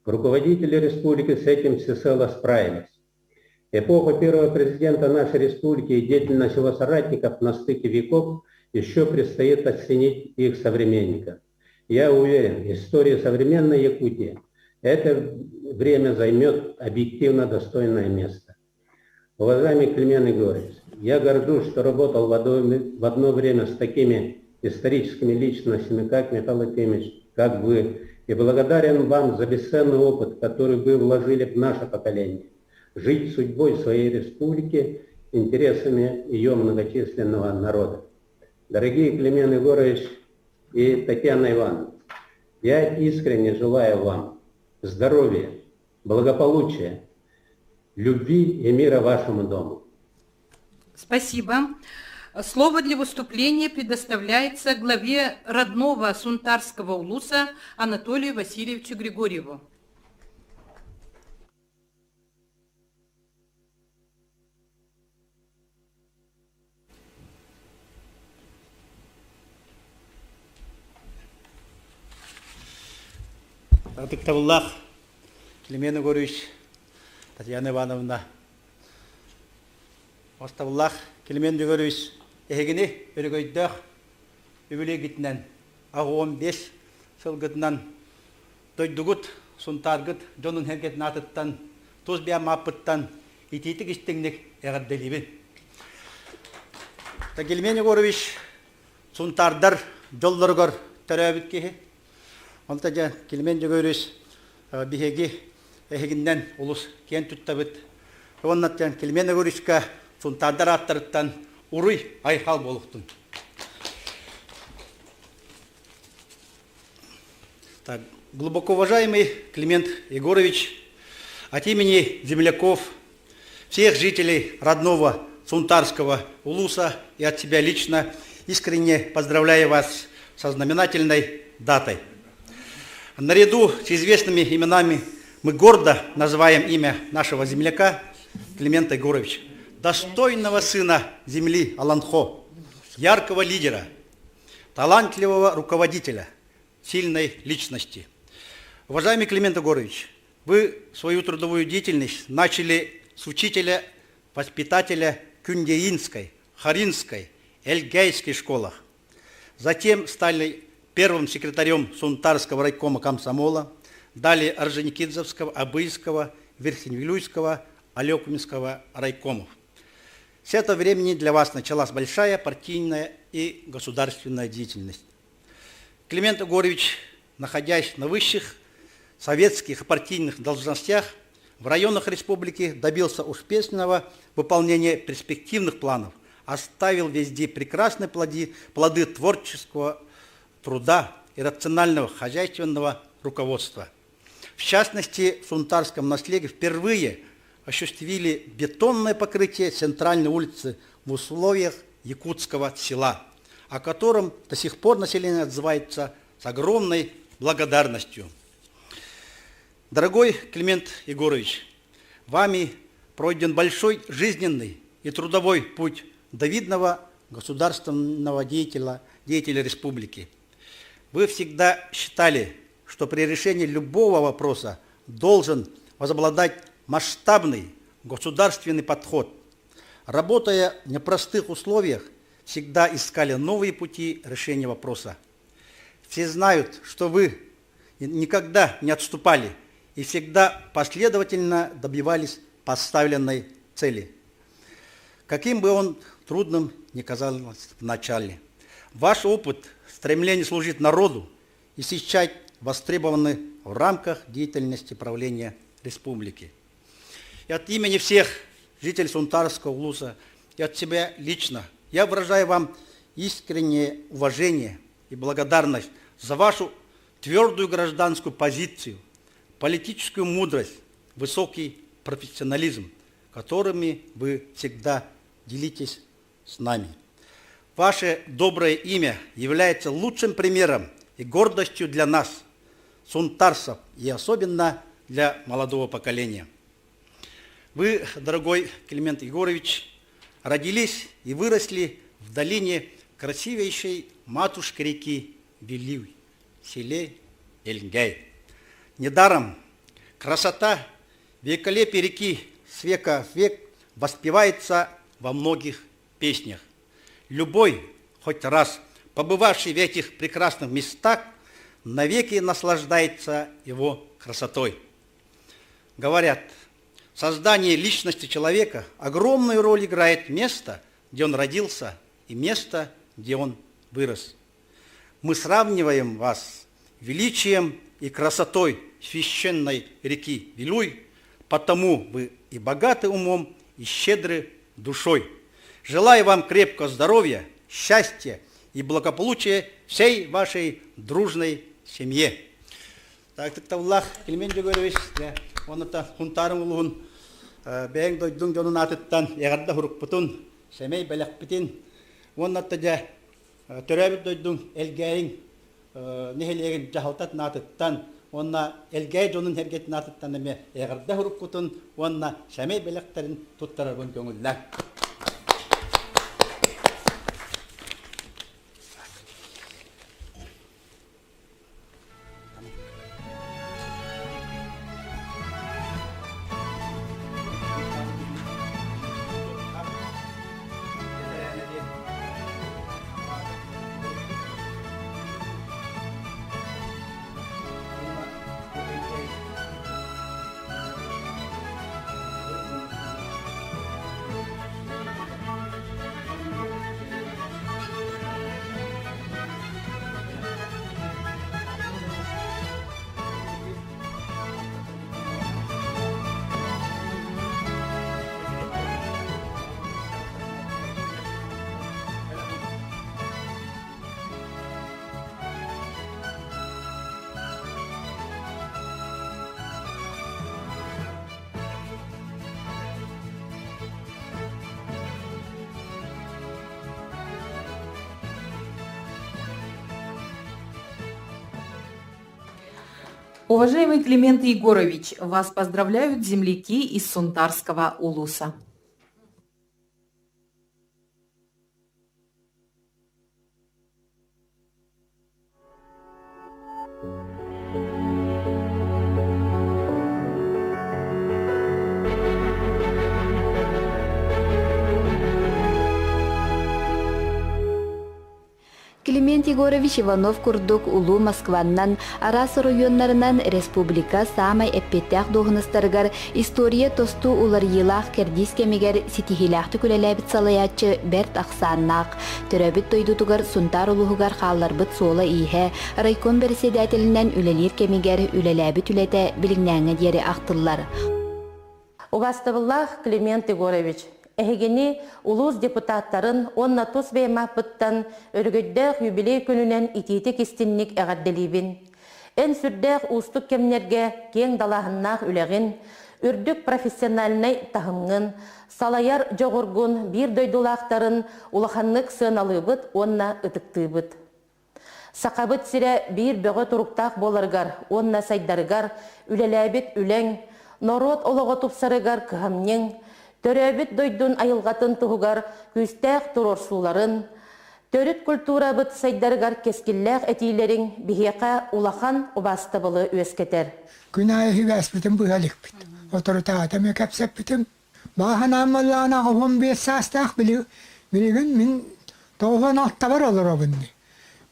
Руководители республики с этим всецело справились. Эпоха первого президента нашей республики и деятельность его соратников на стыке веков еще предстоит оценить их современников. Я уверен, история современной Якутии это время займет объективно достойное место. Уважаемый Климент Егорович, я горжусь, что работал в одно время с такими историческими личностями, как Михаил Ефимович, как вы, и благодарен вам за бесценный опыт, который вы вложили в наше поколение. Жить судьбой своей республики, интересами ее многочисленного народа. Дорогие Климент Егорович и Татьяна Ивановна, я искренне желаю вам здоровья, благополучия, любви и мира вашему дому.
Спасибо. Слово для выступления предоставляется главе родного Сунтарского улуса Анатолию Васильевичу Григорьеву.
Артыктавуллах, Климент Егорович, Татьяна Ивановна. Оставуллах, Климент Егорович, егіне өргөйдөх, үбілегітінен, ағуым 5 сылғытынан, дойдығыт, сұнтарғыт, жонын хәргетін атыттан, тұз бәм апыттан, итетік істіңнік әғірделебін. Климент Егорович, сұнтардар, жолларғыр төрәбіт кеге. Онта жа Климент Егорович бігеге егіннен ұлыс кен тұттабыт. Оннаттан Климент Егоровичка сұнтардар аттарыттан урый айхал болуқтын. Глубоко уважаемый Климент Егорович, от имени земляков, всех жителей родного Сунтарского улуса и от себя лично искренне поздравляю вас со знаменательной датой. Наряду с известными именами мы гордо называем имя нашего земляка Климента Егоровича, достойного сына земли Аланхо, яркого лидера, талантливого руководителя, сильной личности. Уважаемый Климент Егорович, вы свою трудовую деятельность начали с учителя, воспитателя Кюндеинской, Харинской, Эльгейской школах. Затем стали первым секретарем Сунтарского райкома комсомола, далее Орджоникидзевского, Абыйского, Верхневилюйского, Алекуминского райкомов. С этого времени для вас началась большая партийная и государственная деятельность. Климент Егорович, находясь на высших советских и партийных должностях, в районах республики добился успешного выполнения перспективных планов, оставил везде прекрасные плоды творческого труда и рационального хозяйственного руководства. В частности, в Сунтарском наследии впервые осуществили бетонное покрытие центральной улицы в условиях якутского села, о котором до сих пор население отзывается с огромной благодарностью. Дорогой Климент Егорович, вами пройден большой жизненный и трудовой путь до видного государственного деятеля республики. Вы всегда считали, что при решении любого вопроса должен возобладать масштабный государственный подход. Работая в непростых условиях, всегда искали новые пути решения вопроса. Все знают, что вы никогда не отступали и всегда последовательно добивались поставленной цели. Каким бы он трудным ни казалось в начале. Ваш опыт, стремление служить народу и сейчас востребованы в рамках деятельности правления республики. И от имени всех жителей Сунтарского улуса и от себя лично я выражаю вам искреннее уважение и благодарность за вашу твердую гражданскую позицию, политическую мудрость, высокий профессионализм, которыми вы всегда делитесь с нами. Ваше доброе имя является лучшим примером и гордостью для нас, сунтарцев, и особенно для молодого поколения. Вы, дорогой Климент Егорович, родились и выросли в долине красивейшей матушки реки Вилюй, в селе Эльгай. Недаром красота, великолепие реки с века в век воспевается во многих песнях. Любой, хоть раз побывавший в этих прекрасных местах, навеки наслаждается его красотой. Говорят, в создании личности человека огромную роль играет место, где он родился, и место, где он вырос. Мы сравниваем вас величием и красотой священной реки Вилюй, потому вы и богаты умом, и щедры душой. Желаю вам крепкого здоровья, счастья и благополучия всей вашей дружной семье. Так, Тавлах, Климент Егорович, он это хунтарым улун, бәйін дойдың жонын атыттан, яғарда хұрықпытын, семей бәләқпітін, он это төрәбіт дойдың әлгәйін, нехелеген жағалтат натыттан, онна әлгәй жонын хәргет натыттан әме, яғарда хұрықпытын, онна семей бәләқтерін тұттарабын көңілләр.
Уважаемый Климент Егорович, вас поздравляют земляки из Сунтарского улуса.
Климент Егорович Иванов курдук улу Москваннан, Арас районнарынан республика самай эппеттях доғыныстаргар история тосту улар елах кердис кемигер ситихилахты күлеләбіт салаячы Берт Ақсаннақ, төрәбіт тойдутугар Сунтар улуғығар қалларбыт сола иихе, райком берседателінен үлелер кемигер үлеләбіт үләті білігнәңі дері ақтылар.
Убастывыллах Климент Егорович, Эхегени улус депутаттарын онна тус беймаппыттан өргөддәк юбилей күнінен итеті кестінник әғадделибін. Эн сүрдәк устук кемнерге кен далахыннақ үләғін, үрдік профессиональнай тахымғын, салаяр жоғыргун бир дойдулақтарын улаханлык сыналыбыт онна ытыктыбыт. Сақабыт сире бир бөғі тұруқтақ боларгар, онна сайдарыгар, үлеләбіт үләң, народ олығы тупсарыгар кыхамнең, төрөбіт дойдун айылғатын тұғығар күстәқ тұрорсуларын, төріт культура бұт сайдарығар кескілләқ әтейлерін бігеқа улахан убастыбылы өскетер.
Күнайы хивәс бітім бұғалық біт. Отырыта атамы кәпсәп бітім. Баған амаллағына 15 састақ білігін мен 96 бар олыр обынды.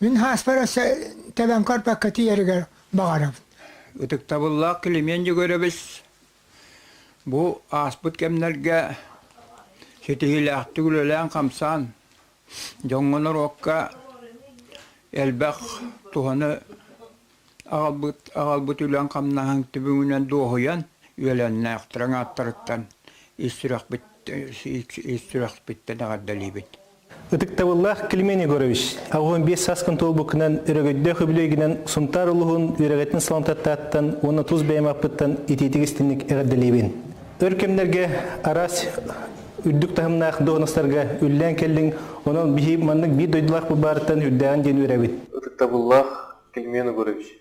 Мен хаспарасы тәбән қарпақ кәті ерігер бағарабын.
Үтік табыллақ Климент Егорович. Бұл аспыт кемнерге сетихиләқті күлелән қамсан, жоңғыныр оққа әлбәқ туғаны ағалбыт үлән қамнағын түбіңінен доғыян, üyelenäktiriň attırıktan istirahat bitti nagadalibit.
Ытыктабыллах Климен Егорович, агон бес саскын толбукынан үрөгөддө хөбүлөгүнөн сумтар улугун үрөгөтүн саламтаттан, оны туз беймаппыттан итетигистинник эгерделебин. Өркемдерге арас үрдүк тахымнах догностарга үллән келдиң, онун бихи маннык би дойдулах бубарытан үрдәгән ден үрәбит.
Ытыктабыллах Климен Егорович,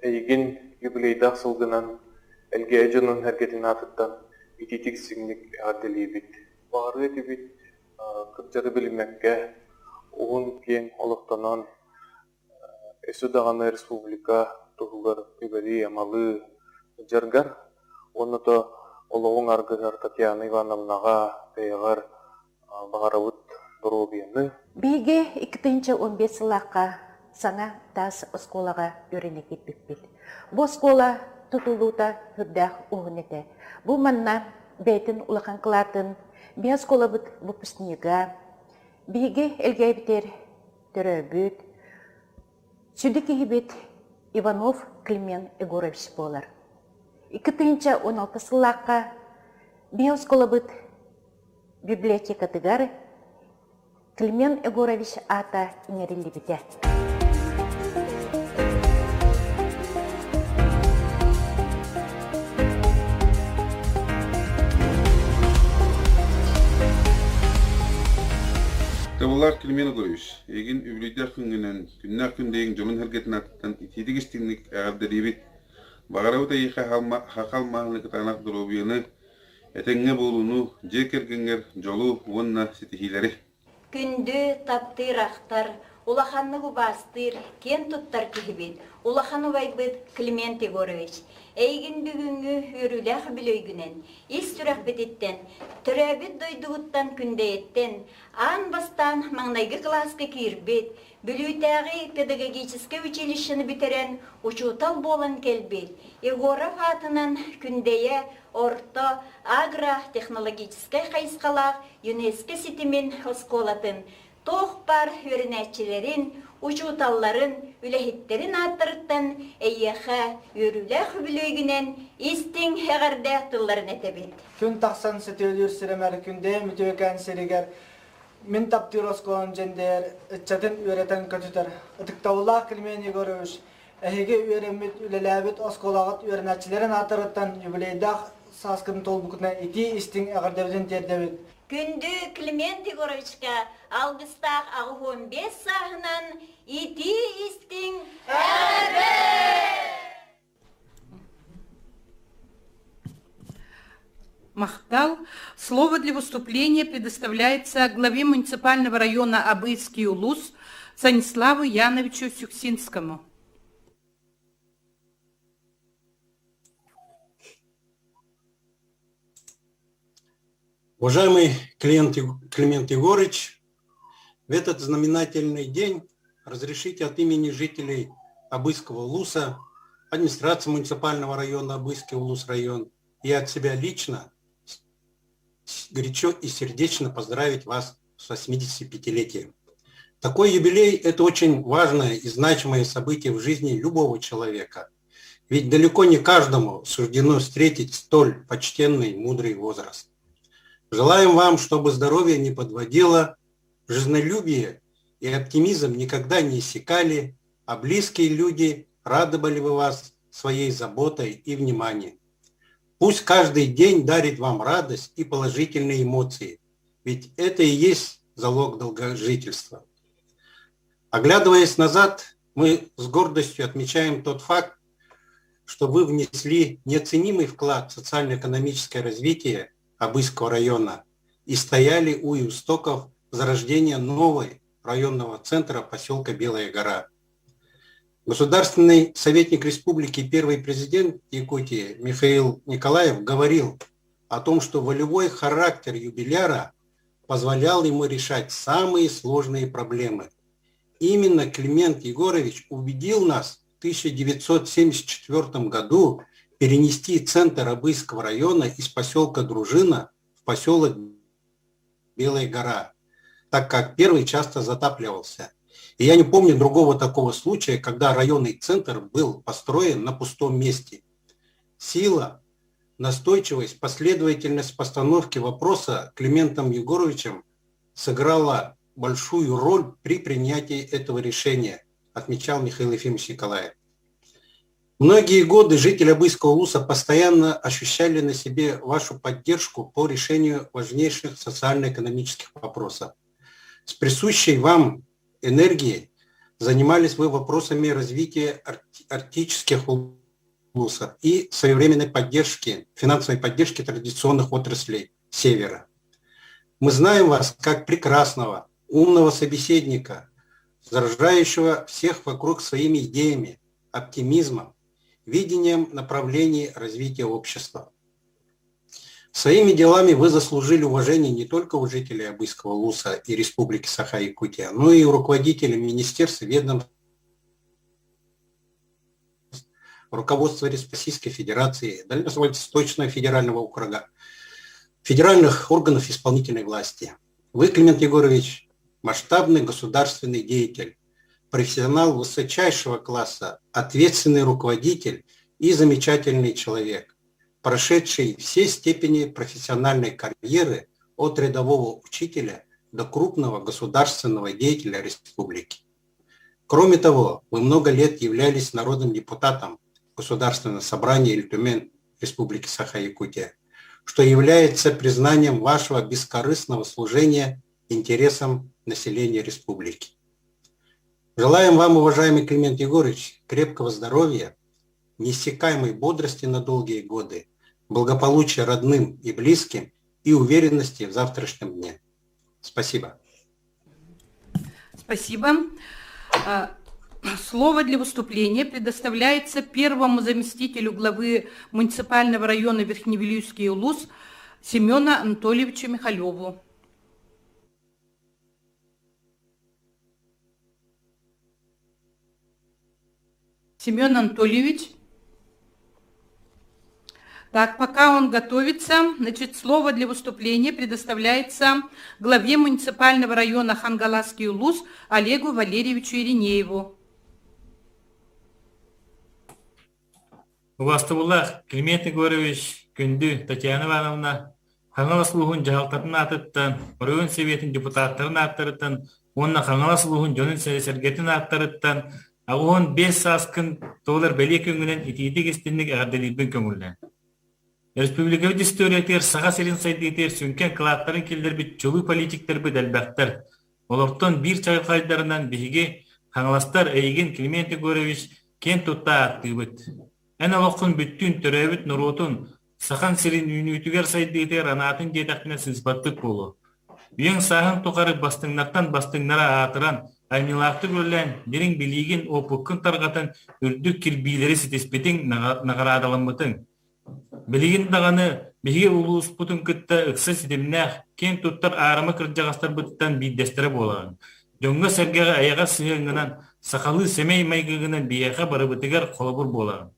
эйгин юбилейдах сылгынан элге эжонун хәркетин атыттан итетигистинник эгерделебит. Бары этибит кыржары билимекке уун кең олоктонон эсудаганы республика тугугар үбери амалы жаргар оното ологуң аргыгар Татьяна Ивановнага бейгар багарабыт доробияны
биге 2015 сылакка саңа тас осколага өренек кетпекпит. Бу оскола тутулута хүрдах угнете. Бу манна бейтин улахан кылатын Биас колабыт выпускника, биге элгейбитер төрөбүт, сүдікі хибет Иванов Климен Егорович болар. 2016 сыллаққа биас колабыт библиотека тыгары Климен Егорович ата инерилли бите.
Табылар Климен Егорович, егин үблейдер күнгінен, күннақ күндейін жолын әргетін аттан итедігістігінік әғардаребет, бағарауыта еқа хақал мағылы кытанақ дұробияны, әтәңе болуыну, жекергенгер жолу онна сетихилері.
Күнді таптыр ақтар, улаханны бастыр, кен туттар кехбет, улаханы байбыт Климент Егорович. Эйгин бүгүнгү өрүлэх билөйгүнен, ис түрэх бететтен, түрәбит дойдугуттан күндейеттен, ан бастан маңнайгы класска кирбет, бүлүйтәғи педагогическое училищені битерен учутал болан келбет. Егоров атынан күндейе орто агро-технологической хайскалақ ЮНЕСКО ситимен осколатын, тоқпар өрінәтчілерін, учуталларын, үләхеттерін аттырыттан әйеха өріләқ бүлігінен истің әғарда тұлларын әтебет.
Күн тақсан сетелер сіремәр күнде мүтөкән серегер мен таптыр осколын жендер үтчатын өретен көтітер. Үтіктаулақ Климен Егорович, әйеге өремет үлеләбет осколағыт өрінәтчілерін аттырыттан юбилейдақ саскын толбукына ити истің әғардабден тердебет.
Күнді Климент Егоровичка алғыстақ ағы 15 сағынан ити истің
Махтал. Слово для выступления предоставляется главе муниципального района Абыйский Улус Станиславу Яновичу Сюксинскому.
Уважаемый Климент Егорович, в этот знаменательный день разрешите от имени жителей Абыйского Улуса, администрации муниципального района Абыйский Улус район и от себя лично горячо и сердечно поздравить вас с 85-летием. Такой юбилей – это очень важное и значимое событие в жизни любого человека. Ведь далеко не каждому суждено встретить столь почтенный, мудрый возраст. Желаем вам, чтобы здоровье не подводило, жизнелюбие и оптимизм никогда не иссякали, а близкие люди радовали бы вас своей заботой и вниманием. Пусть каждый день дарит вам радость и положительные эмоции, ведь это и есть залог долгожительства. Оглядываясь назад, мы с гордостью отмечаем тот факт, что вы внесли неоценимый вклад в социально-экономическое развитие Абыйского района и стояли у истоков зарождения нового районного центра поселка Белая гора. Государственный советник республики, первый президент Якутии Михаил Николаев говорил о том, что волевой характер юбиляра позволял ему решать самые сложные проблемы. Именно Климент Егорович убедил нас в 1974 году перенести центр Абыйского района из поселка Дружина в поселок Белая гора, так как первый часто затапливался. И я не помню другого такого случая, когда районный центр был построен на пустом месте. Сила настойчивость, последовательность постановки вопроса Климентом Егоровичем сыграла большую роль при принятии этого решения, отмечал Михаил Ефимович Николаев. Многие годы жители Абыйского улуса постоянно ощущали на себе вашу поддержку по решению важнейших социально-экономических вопросов. С присущей вам энергией занимались вы вопросами развития арктических улусов и своевременной поддержки, финансовой поддержки традиционных отраслей Севера. Мы знаем вас как прекрасного, умного собеседника, заражающего всех вокруг своими идеями, оптимизмом, видением направлений развития общества. Своими делами вы заслужили уважение не только у жителей Абыйского улуса и Республики Саха-Якутия, но и у руководителей министерств, ведомств, руководства Российской Федерации, Дальневосточного федерального округа, федеральных органов исполнительной власти. Вы, Климент Егорович, масштабный государственный деятель, профессионал высочайшего класса, ответственный руководитель и замечательный человек, прошедший все степени профессиональной карьеры от рядового учителя до крупного государственного деятеля республики. Кроме того, вы много лет являлись народным депутатом Государственного собрания Ильтумен Республики Саха-Якутия, что является признанием вашего бескорыстного служения интересам населения республики. Желаем вам, уважаемый Климент Егорович, крепкого здоровья, неиссякаемой бодрости на долгие годы, благополучия родным и близким и уверенности в завтрашнем дне. Спасибо.
Спасибо. Слово для выступления предоставляется первому заместителю главы муниципального района Верхневилюйский улус Семену Анатольевичу Михалеву. Семен Анатольевич. Так, пока он готовится, значит, слово для выступления предоставляется главе муниципального района Хангаласский улус Олегу Валерьевичу Иринееву.
Убастыбыллах, Климент Егорович, Күнді Татьяна Ивановна, Хангалас улуғын жағалтатын атыттан, район советин депутаттарын аттырыттан, онна Хангалас улуғын жонын сәргетін аттырыттан, ағуын 5 саскын толар бәле көңінен итиеті кестінік әғарделейбін көңілден. Республикавы историятер, саға селин сайдетер, сүнкен кылаттарын келдер бит жолы политиктер бит әлбәқтер. Оларттан бір чағыл қайдарынан бейге Хангаластар әйген Климент Егорович кен тұтта атты бит. Ән алақын бүттін түрәбіт нұротын сақан селин үйнүйтігер сайдетер анатын жетақпіне сынспаттық болу. Үйен сағын тоқары бастыңнаттан бастыңнара атыран, Аймилақты көрілен, дерің білеген опыққын тарғатын үрдік келбейлері сетеспетің нағарадаланмытың. Білеген дағаны беге улус бұтын күтті ұқсы сетемнәқ, кен тұттар арымы кірджағастар бұттан бейдестірі болаған. Жоңға сәргеға аяға сүйеңінен, сақалы семей майгығынан бейеға бары бұтығар қолабыр болаған.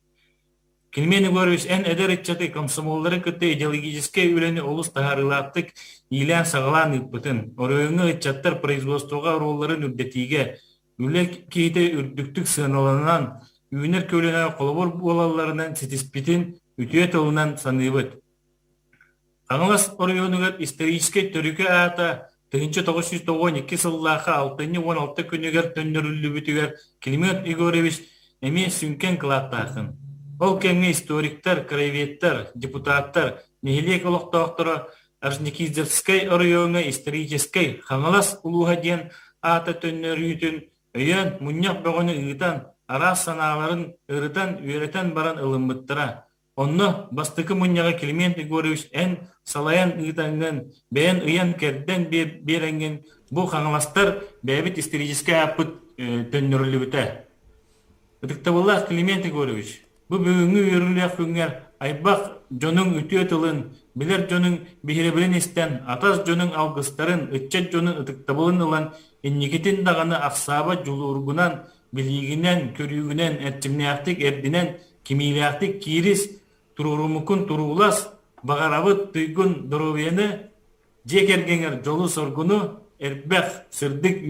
Климент Егорович ән әдер етчаты комсомоллары күтті идеологическе үлені олыс тағарылаттық илән сағалан үтпітін. Оройыңы етчаттар производствоға ролларын үрдетіге, үлі кейті үрдіктік сыналанынан, үйінер көліне қолабыр болаларынан сетеспетін үтіет олынан саныбыт. Аңылас оройыңығыр историческе түрікі ата 1992 сыллаға 6-16 күнігер төннірілі бүтігер Климент Егорович әме сүнкен қылаттақын. Ол кәңе историктар, краеведтар, депутаттар, нехилек олықтақтыры Аржникиздерскай оройоңа историческай Хангалас улуға ден ата төннер үйтін өйен мұнняқ бағыны ұйтан, арас саналарын ұрытан, үйретан баран ылымбыттыра. Онны бастықы мұнняға Климент Егорович ән салаян ұйтанған, бәйін ұян кәрден беренген бұл Хангаластар бәйбіт историческай апыт төннерлі бүті. Үтіктабыллах Климент Егорович, bu бүгінгі үйірілік күнгер айбақ жонын үтіе тылын, білер жонын бейіребілін істен, атас жонын алғыстарын, үтчет жонын ұтықтабылын ұлан, еннекетін дағаны ақсаба жолы ұрғынан, білігінен, көрігінен, әттімнеяқтық әрдінен, кемейліяқтық кейріс, тұрурумукун тұрулас, бағарабы түйгін дұровені, жек әргенер жолы соргыны, әрбәқ сырдық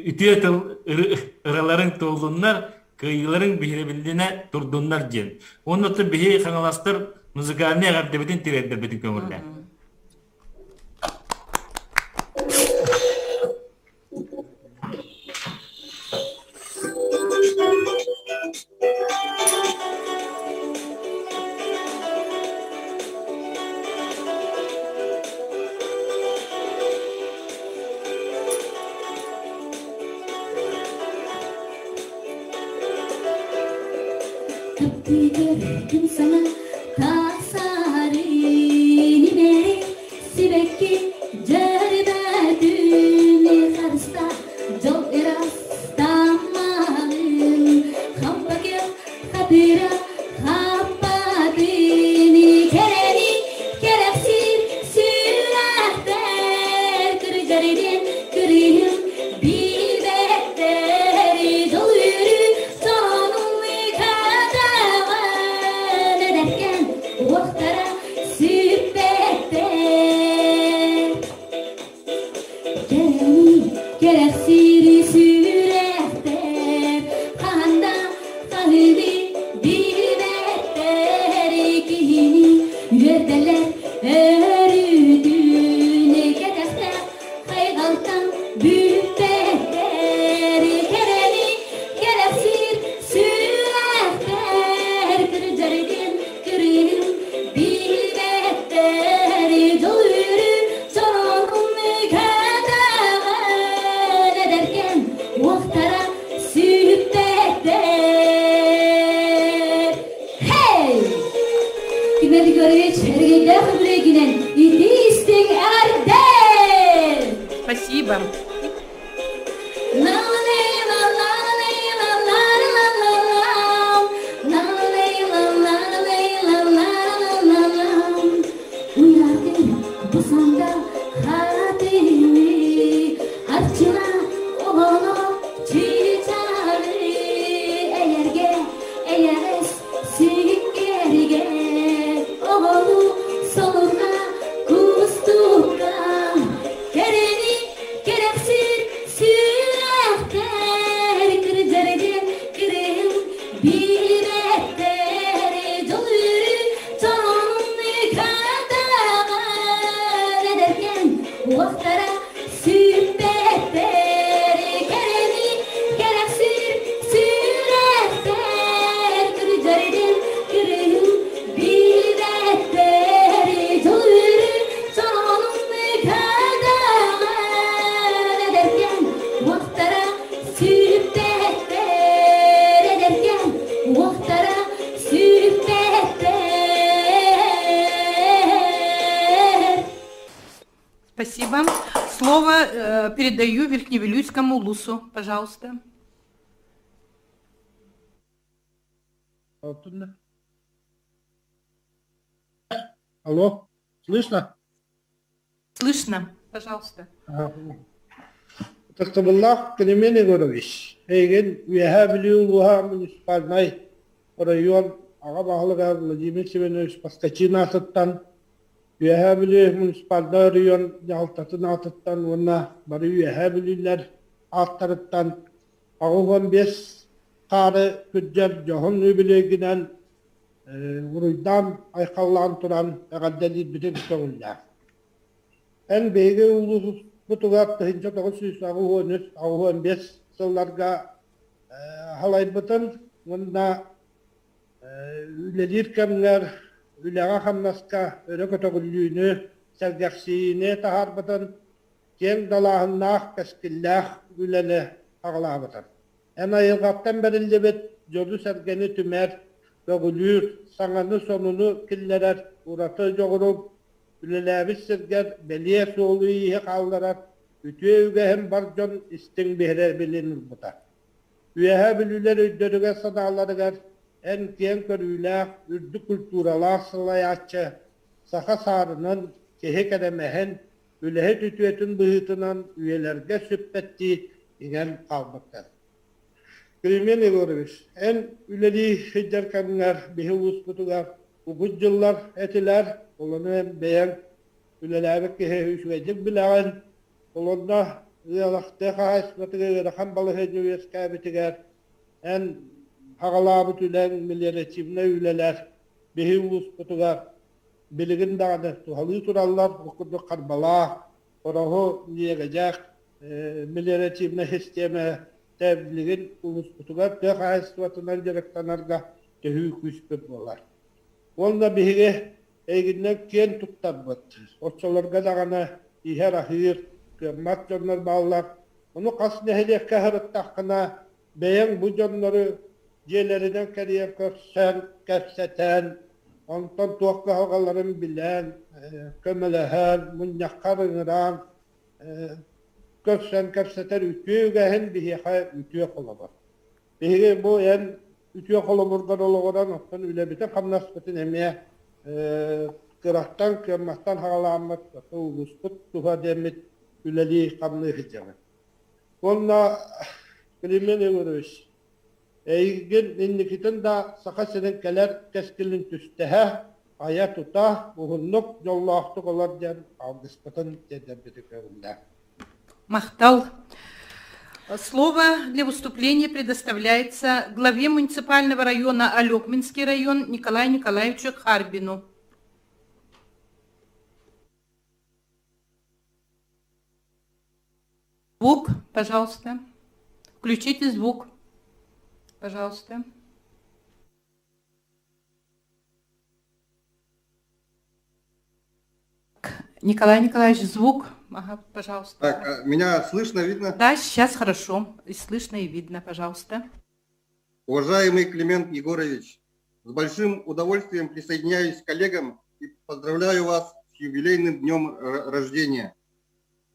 үтіе тыл ұраларын толынлар, кыйыларын бихиребилдине турдуннар ден. Онноты бихи хангаластар музыкальный агардебитин тиреддербитин көңүлле.
Gördüm sana tasarını beri Sibekki cerbedim Karısta jol erastamalım Kampakya kapira kapadini Kereni kereksir sürahter Kırıcariden kırıyım bilbekteri Jol yürü sonum Waktara süpete Kereni kereksiri sürehte Kahanda kahıdi bilbekteri Kihini yüerdeler örüdüğüne Kedekte kaygaltan büyükbekleri Kereni kereksir sürehter Kırıcariden kırıyım bilbekteri Doyuru sorunum mükadağın ederken Vaktara süptekler Hey! Kıymetli görüş, ergeyler kıbrı ginen İdi istek erdel
Спасибо.
Busanda hatimi Arçına oğlu çiçeği Eğerge eğeres sikerge Oğlu soluna kustukka Kereni kereksir sürehter Kırıcariden kırım bilbekteri Doluru sonum nikadağın ederken Vaktara süpetleri Kereni kereksir sürehter Kırıcariden kırım bilbekteri Doluru sonum nikadağın ederken Vaktara süpetler ederken Vaktara süpetler
Спасибо. Слово передаю Верхневилюйскому Лусу. Пожалуйста.
Алло, слышно?
Слышно. Пожалуйста.
Тактабаллах Климен Егорович. Еген уяхабилиулуха муниципальный район Агабахлыга Владимир Семенович Паскачина аттан уяхабили муниципальный район Ялтатын аттан онна бары уяхабилилер аттарыттан Агуган 5 кары күджер жохон үбилегинен уруйдан айкаллан туран агаддали бүтүн көңүлдө. En beyge ulu butugat hinca toğusuz ağuğun 5 yıllarga halaybatın onda üledir kemler ülega hamnaska öre kötөгүлүүнү sergaksine taharbatın ken dalahınnak keskillah ülele ağlabatan. En ayılgattan berildebet jodu sergeni tümer dögülür sananı sonunu killerer uratı joğurup Ülelabis sirger beliye soğuluğu iyi kaldırar. Ütüye hem barcan istin behre bilinir buta. Üyehe bilüler öddörüge sadalarıgar. En kiyen körüyle ürdü kulturalar sılayatçı. Saka sarının kehek edemehen ülehe tütüyetin bıhıtınan üyelerge süppetti inen kalmaktadır. Krimen Егорович, en üleli hiccerkenler bihulus butugar. Ugut yıllar etiler, olanı beğen ülelabek kehe hüşvecik bilağın, olanda ıyalakta kahasmatıgı rakam balığı cüviyes kabitiger, en hağalabı tülen milyarı çimne üleler, bihi ulus kutugar biligin dağda tuhalı turallar okudu karbala oraho niyegecek miliyaratifne histeme tebligin ulus kutugar tök ayısvatından gerektanarga tehü küspep olar. Onda bihi eginden ken tuttabıt. Orçalarga dağına iher ahir kırmat jonlar bağlar. Onu kasne hedef kaharıt takkına beyan bu jonları jeleriden keriye körseten ondan tuakka halgaların bilen kömelehen munyakkarıngıran körseter ütügehen bihi hay ütüye kolabar. Bihi bu en ütüye kolaburgan oluğudan ottan üle biten kamnaspıtın emeye kırahtan kırmahtan hağalamak ulusut tuha demit üleli kamlı hicamı. Onunla Klimeni görüş. Eygin indikiten da sakasının keler keskilin tüstehe aya tuta uhunnuk yollahtık olar diyen avgıspıtın dedebidiklerinde.
Махтал. Слово для выступления предоставляется главе муниципального района Алекминский район Николаю Николаевичу Харбину. Звук, пожалуйста. Включите звук, пожалуйста. Николай Николаевич, звук. Ага, пожалуйста.
Так, меня слышно, видно?
Да, сейчас хорошо. И слышно, и видно, пожалуйста.
Уважаемый Климент Егорович, с большим удовольствием присоединяюсь к коллегам и поздравляю вас с юбилейным днем рождения.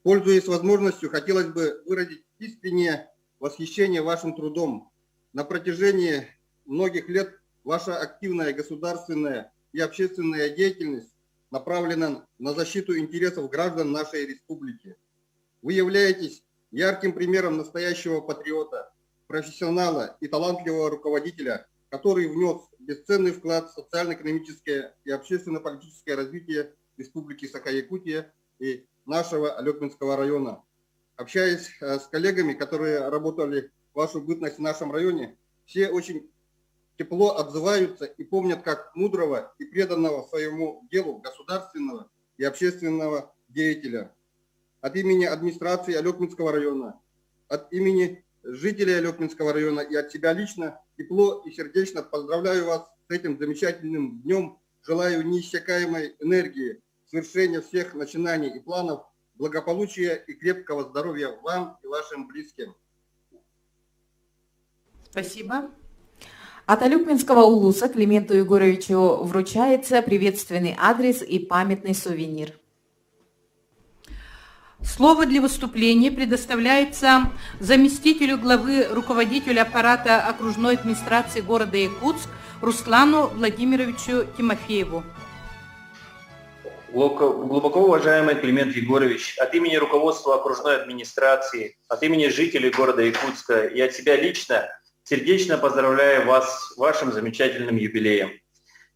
Пользуясь возможностью, хотелось бы выразить искреннее восхищение вашим трудом. На протяжении многих лет ваша активная государственная и общественная деятельность направлена на защиту интересов граждан нашей республики. Вы являетесь ярким примером настоящего патриота, профессионала и талантливого руководителя, который внес бесценный вклад в социально-экономическое и общественно-политическое развитие Республики Саха-Якутия и нашего Алекминского района. Общаясь с коллегами, которые работали вашу бытность в нашем районе, все очень тепло отзываются и помнят как мудрого и преданного своему делу государственного и общественного деятеля. От имени администрации Алекминского района, от имени жителей Алекминского района и от себя лично тепло и сердечно поздравляю вас с этим замечательным днем. Желаю неиссякаемой энергии, совершения всех начинаний и планов, благополучия и крепкого здоровья вам и вашим близким.
Спасибо.
От Алекминского улуса Клименту Егоровичу вручается приветственный адрес и памятный сувенир.
Слово для выступления предоставляется заместителю главы руководителя аппарата окружной администрации города Якутск Руслану Владимировичу Тимофееву.
Глубоко уважаемый Климент Егорович, от имени руководства окружной администрации, от имени жителей города Якутска и от себя лично сердечно поздравляю вас с вашим замечательным юбилеем.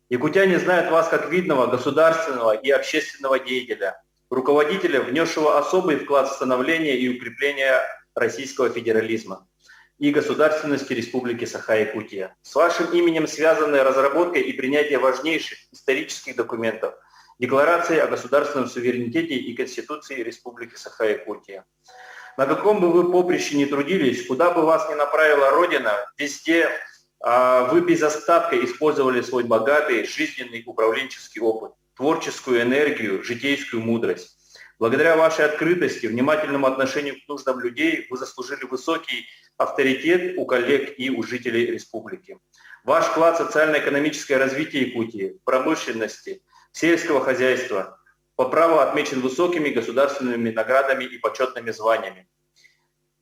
Якутяне знают вас как видного государственного и общественного деятеля, руководителя, внесшего особый вклад в становление и укрепление российского федерализма и государственности Республики Саха-Якутия. С вашим именем связаны разработка и принятие важнейших исторических документов, Декларации о государственном суверенитете и Конституции Республики Саха-Якутия. На каком бы вы поприще ни трудились, куда бы вас ни направила Родина, везде вы без остатка использовали свой богатый жизненный управленческий опыт, творческую энергию, житейскую мудрость. Благодаря вашей открытости, внимательному отношению к нуждам людей вы заслужили высокий авторитет у коллег и у жителей республики. Ваш вклад в социально-экономическое развитие Якутии, промышленности, сельского хозяйства по праву отмечен высокими государственными наградами и почетными званиями.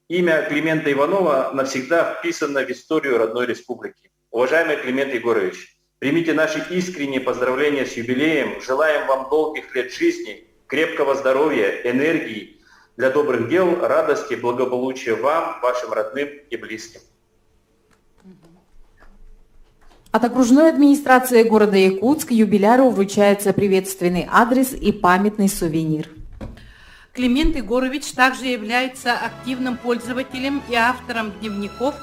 Имя Климента Иванова навсегда вписано в историю родной республики. Уважаемый Климент Егорович, примите наши искренние поздравления с юбилеем, желаем вам долгих лет жизни, крепкого здоровья, энергии для добрых дел, радости, благополучия вам, вашим родным и близким.
От окружной администрации города Якутск юбиляру вручается приветственный адрес и памятный сувенир.
Климент Егорович также является активным пользователем и автором дневников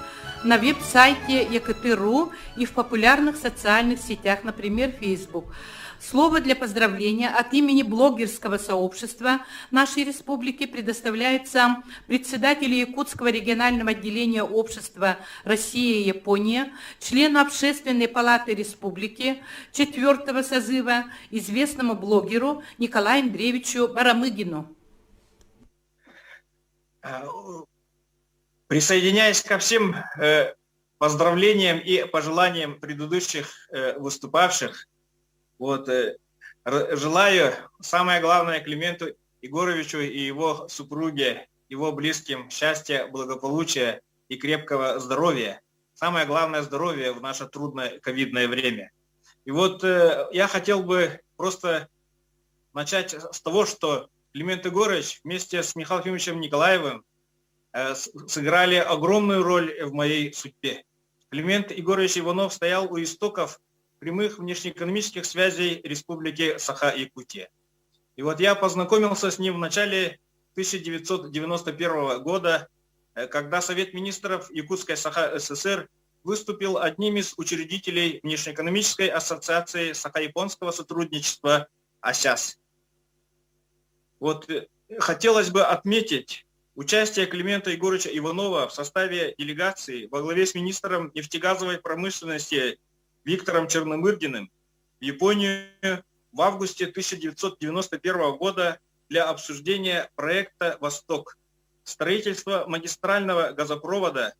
на веб-сайте ЕКТ.ру и в популярных социальных сетях, например, Facebook. Слово для поздравления от имени блогерского сообщества нашей республики предоставляется председателю Якутского регионального отделения общества Россия и Япония, члену Общественной палаты республики 4-го созыва, известному блогеру Николаю Андреевичу Барамыгину.
Присоединяясь ко всем поздравлениям и пожеланиям предыдущих выступавших, желаю, самое главное, Клименту Егоровичу и его супруге, его близким счастья, благополучия и крепкого здоровья. Самое главное здоровье в наше трудное ковидное время. И я хотел бы просто начать с того, что Климент Егорович вместе с Михаилом Ефимовичем Николаевым сыграли огромную роль в моей судьбе. Климент Егорович Иванов стоял у истоков прямых внешнеэкономических связей Республики Саха-Якутия. И я познакомился с ним в начале 1991 года, когда Совет министров Якутской Саха-ССР выступил одним из учредителей Внешнеэкономической ассоциации Саха-Японского сотрудничества АСЯС. Хотелось бы отметить участие Климента Егоровича Иванова в составе делегации во главе с министром нефтегазовой промышленности Виктором Черномырдиным в Японию в августе 1991 года для обсуждения проекта «Восток» – строительство магистрального газопровода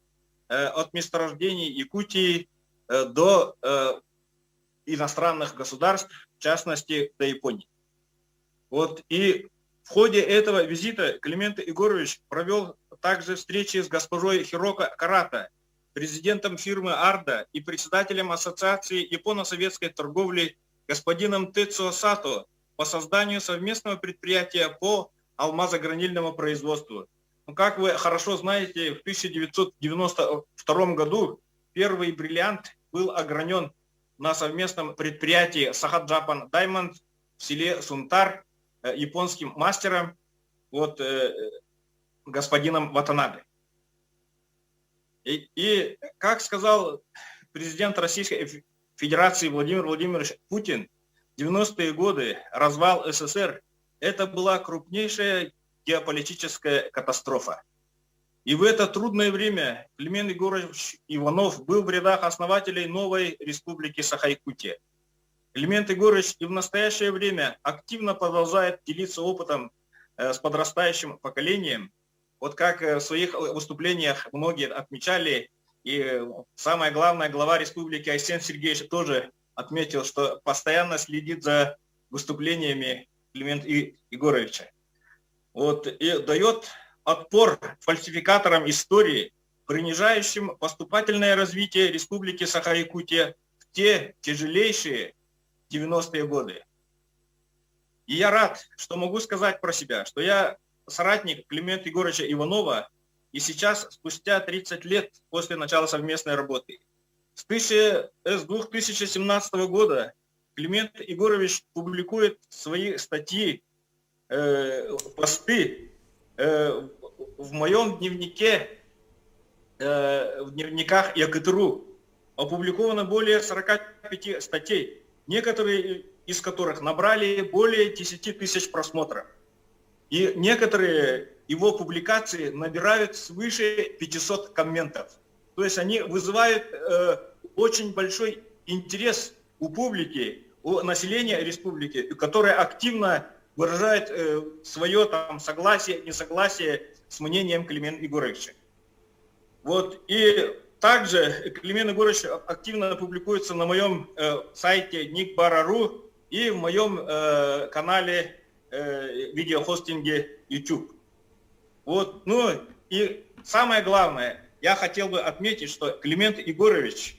от месторождений Якутии до иностранных государств, в частности, до Японии. И в ходе этого визита Климент Егорович провел также встречи с госпожой Хироко Карата, президентом фирмы «Арда» и председателем Ассоциации японо-советской торговли господином Тецуо Сато по созданию совместного предприятия по алмазогранильному производству. Как вы хорошо знаете, в 1992 году первый бриллиант был огранен на совместном предприятии Saha Japan Diamond в селе Сунтар японским мастером господином Ватанабе. И как сказал президент Российской Федерации Владимир Владимирович Путин, 90-е годы развал СССР – это была крупнейшая геополитическая катастрофа. И в это трудное время Климент Егорович Иванов был в рядах основателей новой республики Саха-Якутия. Климент Егорович и в настоящее время активно продолжает делиться опытом с подрастающим поколением. Как в своих выступлениях многие отмечали, и самое главное, глава республики Айсен Сергеевич тоже отметил, что постоянно следит за выступлениями Климента Егоровича. И дает отпор фальсификаторам истории, принижающим поступательное развитие республики Саха-Якутия в те тяжелейшие 90-е годы. И я рад, что могу сказать про себя, что я соратник Климента Егоровича Иванова, и сейчас, спустя 30 лет после начала совместной работы. С 2017 года Климент Егорович публикует свои статьи, посты в моем дневнике, в дневниках ЕКТ.ру. Опубликовано более 45 статей, некоторые из которых набрали более 10 тысяч просмотров. И некоторые его публикации набирают свыше 500 комментов. То есть они вызывают очень большой интерес у публики, у населения республики, которое активно выражает свое согласие, несогласие с мнением Климента Егоровича. И также Климент Егорович активно публикуется на моем сайте nikbara.ru и в моем канале видеохостинге YouTube. И самое главное, я хотел бы отметить, что Климент Егорович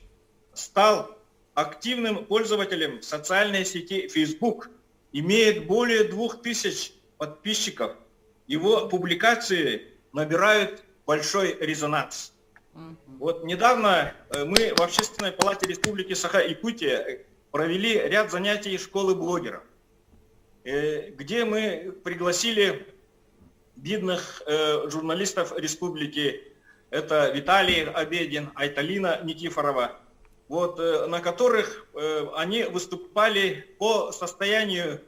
стал активным пользователем социальной сети Facebook, имеет более 2000 подписчиков. Его публикации набирают большой резонанс. Недавно мы в Общественной палате Республики Саха-Якутия провели ряд занятий школы блогеров, где мы пригласили видных журналистов республики, это Виталий Обедин, Айталина Никифорова, вот, на которых они выступали по состоянию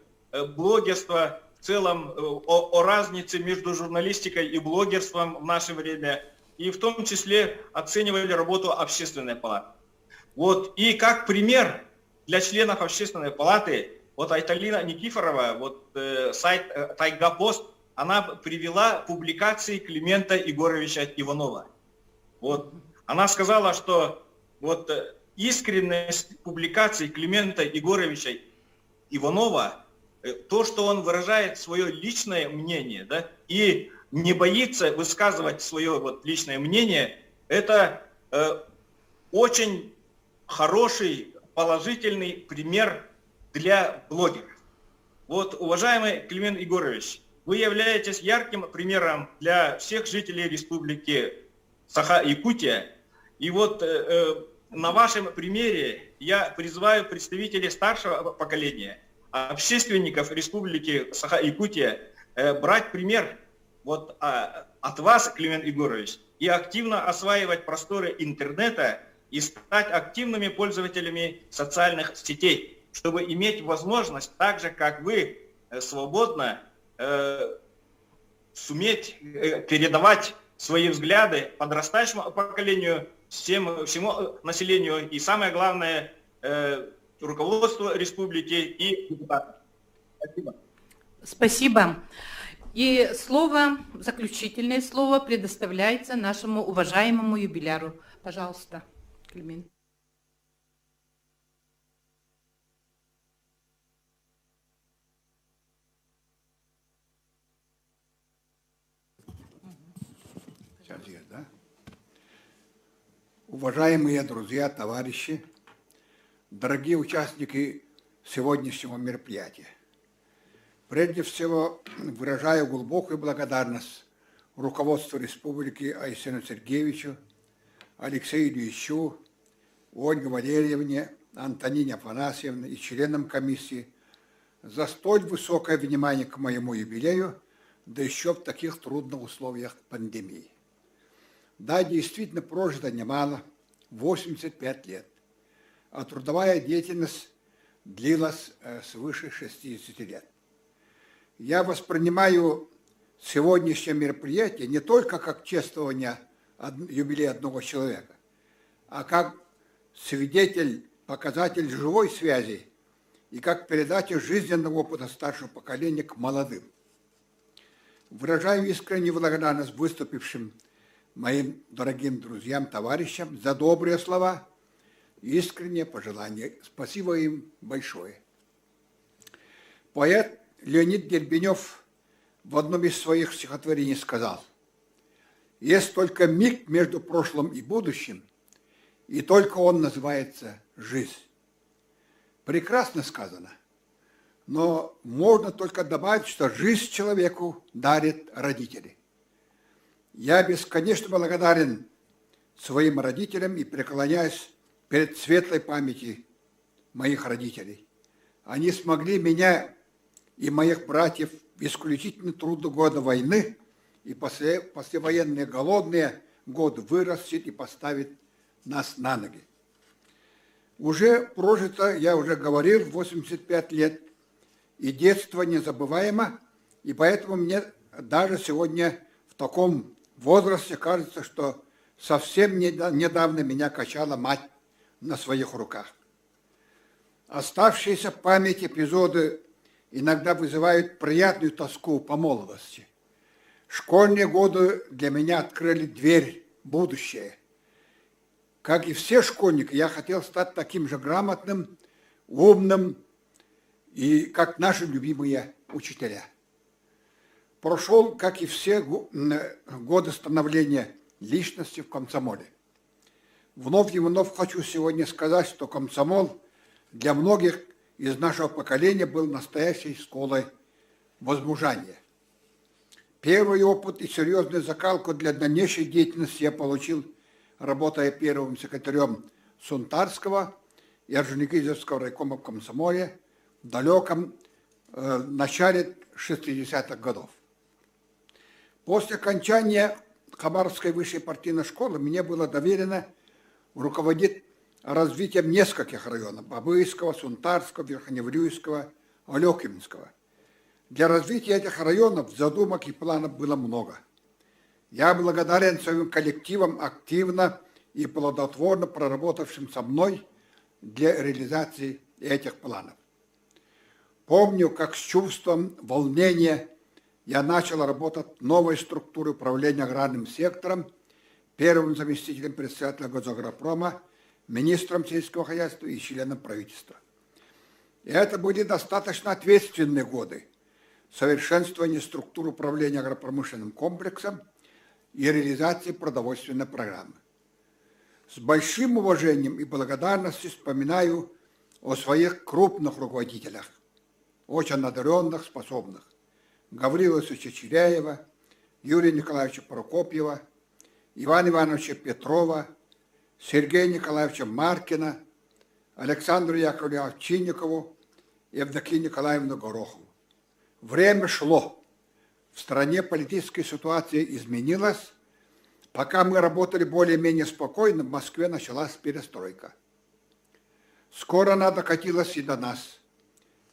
блогерства в целом, о разнице между журналистикой и блогерством в наше время, и в том числе оценивали работу Общественной палаты. Вот, и как пример для членов Общественной палаты, вот Айталина Никифорова, вот сайт Тайга-Пост, она привела публикации Климента Егоровича Иванова. Вот, она сказала, что вот искренность публикаций Климента Егоровича Иванова, то, что он выражает свое личное мнение, да, и не боится высказывать свое вот личное мнение, это очень хороший, положительный пример для блогеров. Вот, уважаемый Климент Егорович, вы являетесь ярким примером для всех жителей Республики Саха-Якутия. И вот на вашем примере я призываю представителей старшего поколения, общественников Республики Саха-Якутия, брать пример вот от вас, Климент Егорович, и активно осваивать просторы интернета и стать активными пользователями социальных сетей, чтобы иметь возможность, так же как вы, свободно суметь передавать свои взгляды подрастающему поколению, всему населению и, самое главное, руководству республики и депутатам. Спасибо.
Спасибо. И слово, заключительное слово предоставляется нашему уважаемому юбиляру. Пожалуйста, Климент.
Уважаемые друзья, товарищи, дорогие участники сегодняшнего мероприятия, прежде всего выражаю глубокую благодарность руководству Республики Айсену Сергеевичу, Алексею Ильичу, Ольге Валерьевне, Антонине Афанасьевне и членам комиссии за столь высокое внимание к моему юбилею, да еще в таких трудных условиях пандемии. Да, действительно прожито немало, 85 лет, а трудовая деятельность длилась свыше 60 лет. Я воспринимаю сегодняшнее мероприятие не только как чествование юбилея одного человека, а как свидетель, показатель живой связи и как передача жизненного опыта старшего поколения к молодым. Выражаю искреннюю благодарность выступившим моим дорогим друзьям, товарищам за добрые слова и искренние пожелания. Спасибо им большое. Поэт Леонид Дербенев в одном из своих стихотворений сказал: «Есть только миг между прошлым и будущим, и только он называется жизнь». Прекрасно сказано, но можно только добавить, что жизнь человеку дарит родители. Я бесконечно благодарен своим родителям и преклоняюсь перед светлой памятью моих родителей. Они смогли меня и моих братьев в исключительно трудные годы войны и послевоенные голодные годы вырастить и поставить нас на ноги. Уже прожито, я уже говорил, 85 лет, и детство незабываемо, и поэтому мне даже сегодня в таком возрасте кажется, что совсем недавно меня качала мать на своих руках. Оставшиеся в памяти эпизоды иногда вызывают приятную тоску по молодости. Школьные годы для меня открыли дверь в будущее. Как и все школьники, я хотел стать таким же грамотным, умным, и как наши любимые учителя. Прошел, как и все, годы становления личности в комсомоле. Вновь и вновь хочу сегодня сказать, что комсомол для многих из нашего поколения был настоящей школой возмужания. Первый опыт и серьезную закалку для дальнейшей деятельности я получил, работая первым секретарем Сунтарского и Орджоникидзевского райкома в комсомоле в далеком начале 60-х годов. После окончания Хабаровской высшей партийной школы мне было доверено руководить развитием нескольких районов – Бабыйского, Сунтарского, Верхоневрюйского, Алекинского. Для развития этих районов задумок и планов было много. Я благодарен своим коллективам, активно и плодотворно проработавшим со мной для реализации этих планов. Помню, как с чувством волнения я начал работать в новой структуре управления аграрным сектором, первым заместителем председателя Госагропрома, министром сельского хозяйства и членом правительства. И это были достаточно ответственные годы совершенствования структуры управления агропромышленным комплексом и реализации продовольственной программы. С большим уважением и благодарностью вспоминаю о своих крупных руководителях, очень одаренных, способных. Гаврила Ильича Чиряева, Юрия Николаевича Прокопьева, Ивана Ивановича Петрова, Сергея Николаевича Маркина, Александру Яковлевича Овчинникову, Евдокию Николаевну Горохову. Время шло. В стране политическая ситуация изменилась. Пока мы работали более-менее спокойно, в Москве началась перестройка. Скоро она докатилась и до нас.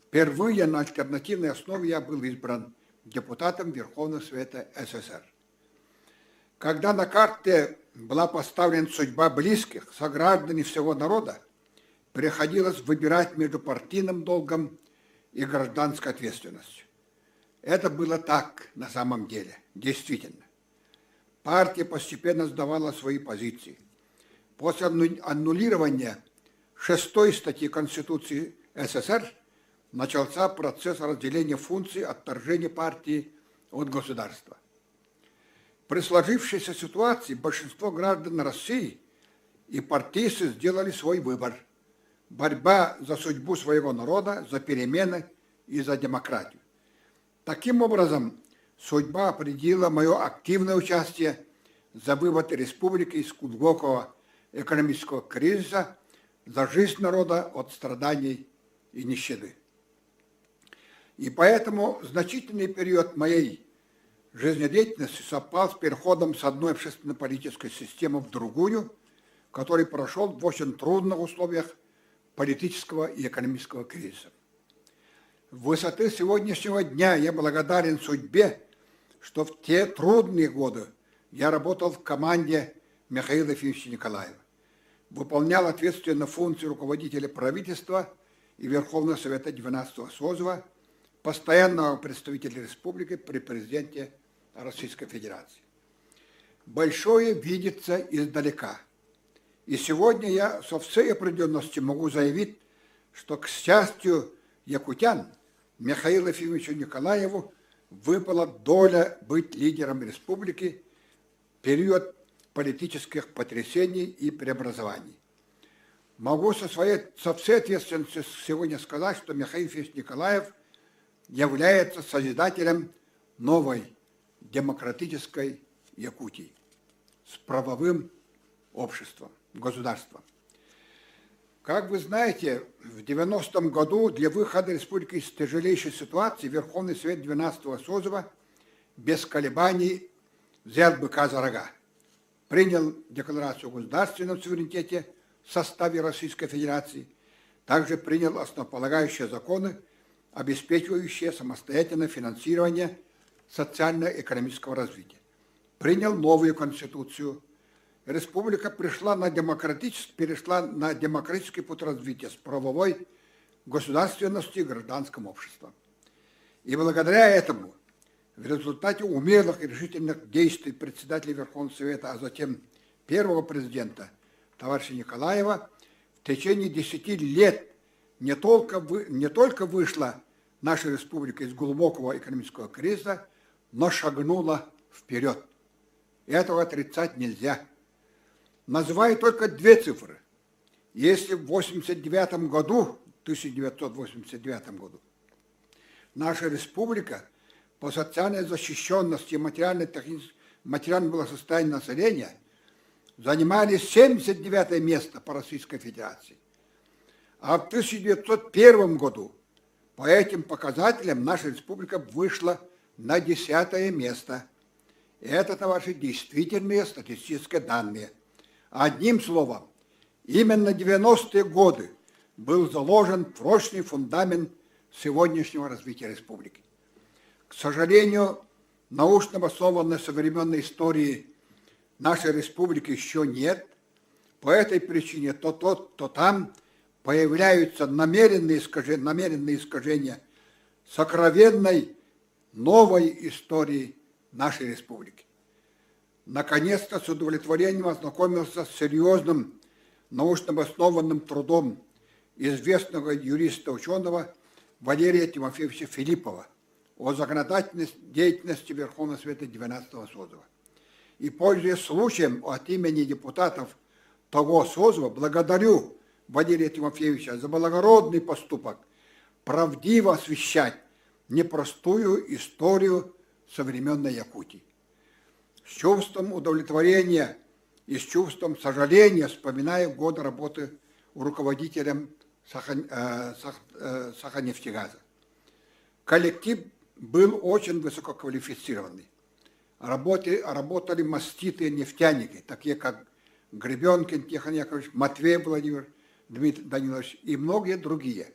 Впервые на альтернативной основе я был избран депутатом Верховного Совета СССР. Когда на карте была поставлена судьба близких, сограждан всего народа, приходилось выбирать между партийным долгом и гражданской ответственностью. Это было так на самом деле, действительно. Партия постепенно сдавала свои позиции. После аннулирования 6-й статьи Конституции СССР начался процесс разделения функций отторжения партии от государства. При сложившейся ситуации большинство граждан России и партийцы сделали свой выбор. Борьба за судьбу своего народа, за перемены и за демократию. Таким образом, судьба определила мое активное участие за вывод республики из глубокого экономического кризиса, за жизнь народа от страданий и нищеты. И поэтому значительный период моей жизнедеятельности совпал с переходом с одной общественно-политической системы в другую, который прошел в очень трудных условиях политического и экономического кризиса. В высоты сегодняшнего дня я благодарен судьбе, что в те трудные годы я работал в команде Михаила Ефимовича Николаева, выполнял ответственные функции руководителя правительства и Верховного Совета 12-го созыва, постоянного представителя республики при президенте Российской Федерации. Большое видится издалека. И сегодня я со всей определенностью могу заявить, что, к счастью якутян, Михаилу Ефимовичу Николаеву выпала доля быть лидером республики в период политических потрясений и преобразований. Могу со всей ответственностью сегодня сказать, что Михаил Ефимович Николаев является созидателем новой демократической Якутии с правовым обществом, государством. Как вы знаете, в 90-м году для выхода республики из тяжелейшей ситуации Верховный Совет 12-го созыва без колебаний взял быка за рога, принял Декларацию о государственном суверенитете в составе Российской Федерации, также принял основополагающие законы, обеспечивающие самостоятельное финансирование социально-экономического развития. Принял новую конституцию. Республика перешла на демократический путь развития с правовой государственностью и гражданским обществом. И благодаря этому, в результате умелых и решительных действий председателя Верховного Совета, а затем первого президента, товарища Николаева, в течение 10 лет не только вышла наша республика из глубокого экономического кризиса, но шагнула вперед. И этого отрицать нельзя. Называю только две цифры. Если в 1989 году наша республика по социальной защищенности и материальному благосостоянию населения занимали 79 место по Российской Федерации, а в 1901 году по этим показателям наша республика вышла на 10 место. Это ваши действительные статистические данные. Одним словом, именно 90-е годы был заложен прочный фундамент сегодняшнего развития республики. К сожалению, научно обоснованной современной истории нашей республики еще нет. По этой причине то тут, то там появляются намеренные искажения сокровенной новой истории нашей республики. Наконец-то с удовлетворением ознакомился с серьезным научно обоснованным трудом известного юриста-ученого Валерия Тимофеевича Филиппова о законодательной деятельности Верховного Совета 12-го созыва. И, пользуясь случаем, от имени депутатов того созыва благодарю Валерия Тимофеевича за благородный поступок правдиво освещать непростую историю современной Якутии. С чувством удовлетворения и с чувством сожаления вспоминаю годы работы руководителем Саханефтегаза. Коллектив был очень высококвалифицированный. Работали маститые нефтяники, такие как Гребенкин Тихон Яковлевич, Матвей Владимир Дмитрий Данилович и многие другие.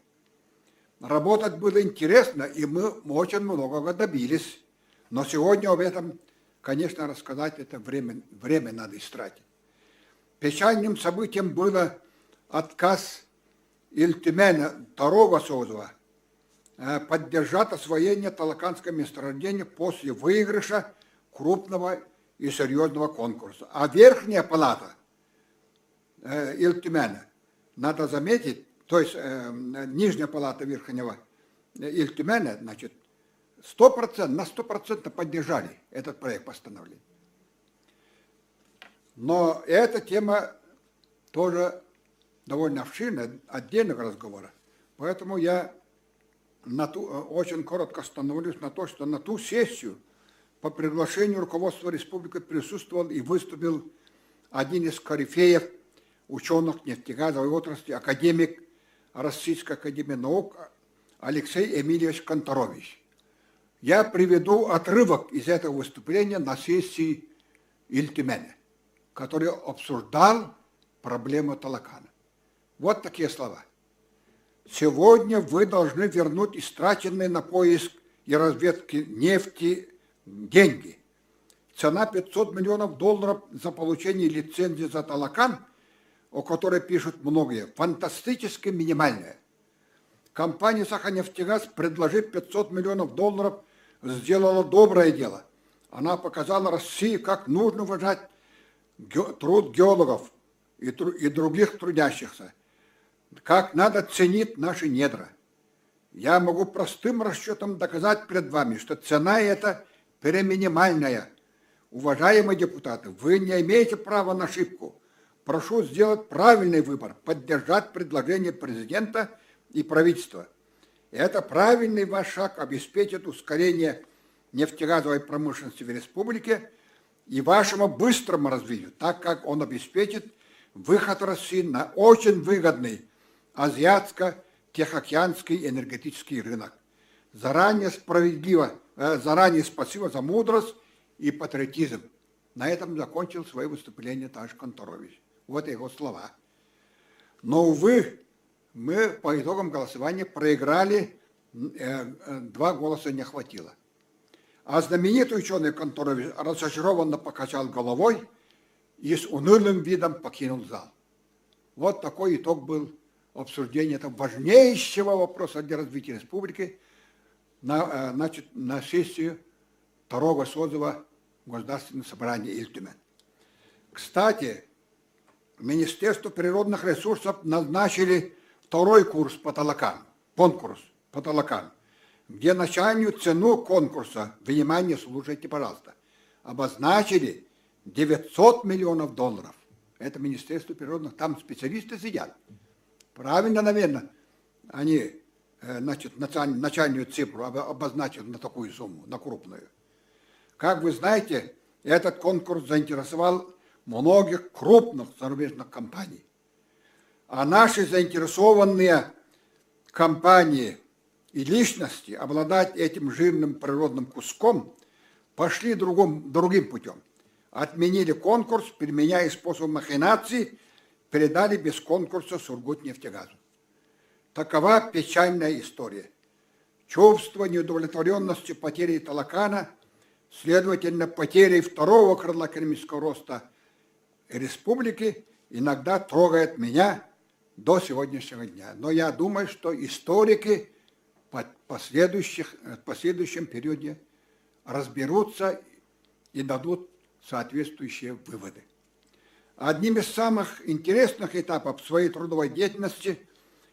Работать было интересно, и мы очень многого добились. Но сегодня об этом, конечно, рассказать это время надо истратить. Печальным событием было отказ Ильтимена второго созыва поддержать освоение Талаканского месторождения после выигрыша крупного и серьезного конкурса. А верхняя палата Ильтимена, надо заметить, то есть нижняя палата верхнего Ильтимена, значит, на 100% поддержали этот проект постановления. Но эта тема тоже довольно обширная, отдельного разговора. Поэтому я очень коротко остановлюсь на то, что на ту сессию по приглашению руководства республики присутствовал и выступил один из корифеев ученых нефтегазовой отрасли, академик Российской академии наук Алексей Эмильевич Конторович. Я приведу отрывок из этого выступления на сессии Ильтимена, который обсуждал проблему Талакана. Вот такие слова. Сегодня вы должны вернуть истраченные на поиск и разведки нефти деньги. Цена $500 миллионов за получение лицензии за Талакан, о которой пишут многие, фантастически минимальная. Компания «Саханефтегаз», предложив $500 миллионов, сделала доброе дело. Она показала России, как нужно уважать труд геологов и других трудящихся, как надо ценить наши недра. Я могу простым расчетом доказать перед вами, что цена эта переминимальная. Уважаемые депутаты, вы не имеете права на ошибку. Прошу сделать правильный выбор, поддержать предложение президента и правительства. Это правильный ваш шаг обеспечит ускорение нефтегазовой промышленности в республике и вашему быстрому развитию, так как он обеспечит выход России на очень выгодный азиатско-тихоокеанский энергетический рынок. Заранее спасибо за мудрость и патриотизм. На этом закончил свое выступление товарищ Конторович. Вот его слова. Но, увы, мы по итогам голосования проиграли, 2 голоса не хватило. А знаменитый ученый Конторович разочарованно покачал головой и с унылым видом покинул зал. Вот такой итог был обсуждения этого важнейшего вопроса для развития республики на сессию 2-го созыва Государственного собрания Ильтимен. Кстати, Министерство природных ресурсов назначили 2-й конкурс по Талакан, где начальную цену конкурса, внимание, слушайте, пожалуйста, обозначили $900 миллионов. Это Министерство природных, там специалисты сидят. Правильно, наверное, они начальную цифру обозначили на такую сумму, на крупную. Как вы знаете, этот конкурс заинтересовал многих крупных зарубежных компаний. А наши заинтересованные компании и личности обладать этим жирным природным куском пошли другим путем. Отменили конкурс, применяя способ махинации, передали без конкурса Сургутнефтегазу. Такова печальная история. Чувство неудовлетворенности потерей Талакана, следовательно, потерей второго крыла экономического роста республики, иногда трогает меня до сегодняшнего дня. Но я думаю, что историки в последующем периоде разберутся и дадут соответствующие выводы. Одним из самых интересных этапов своей трудовой деятельности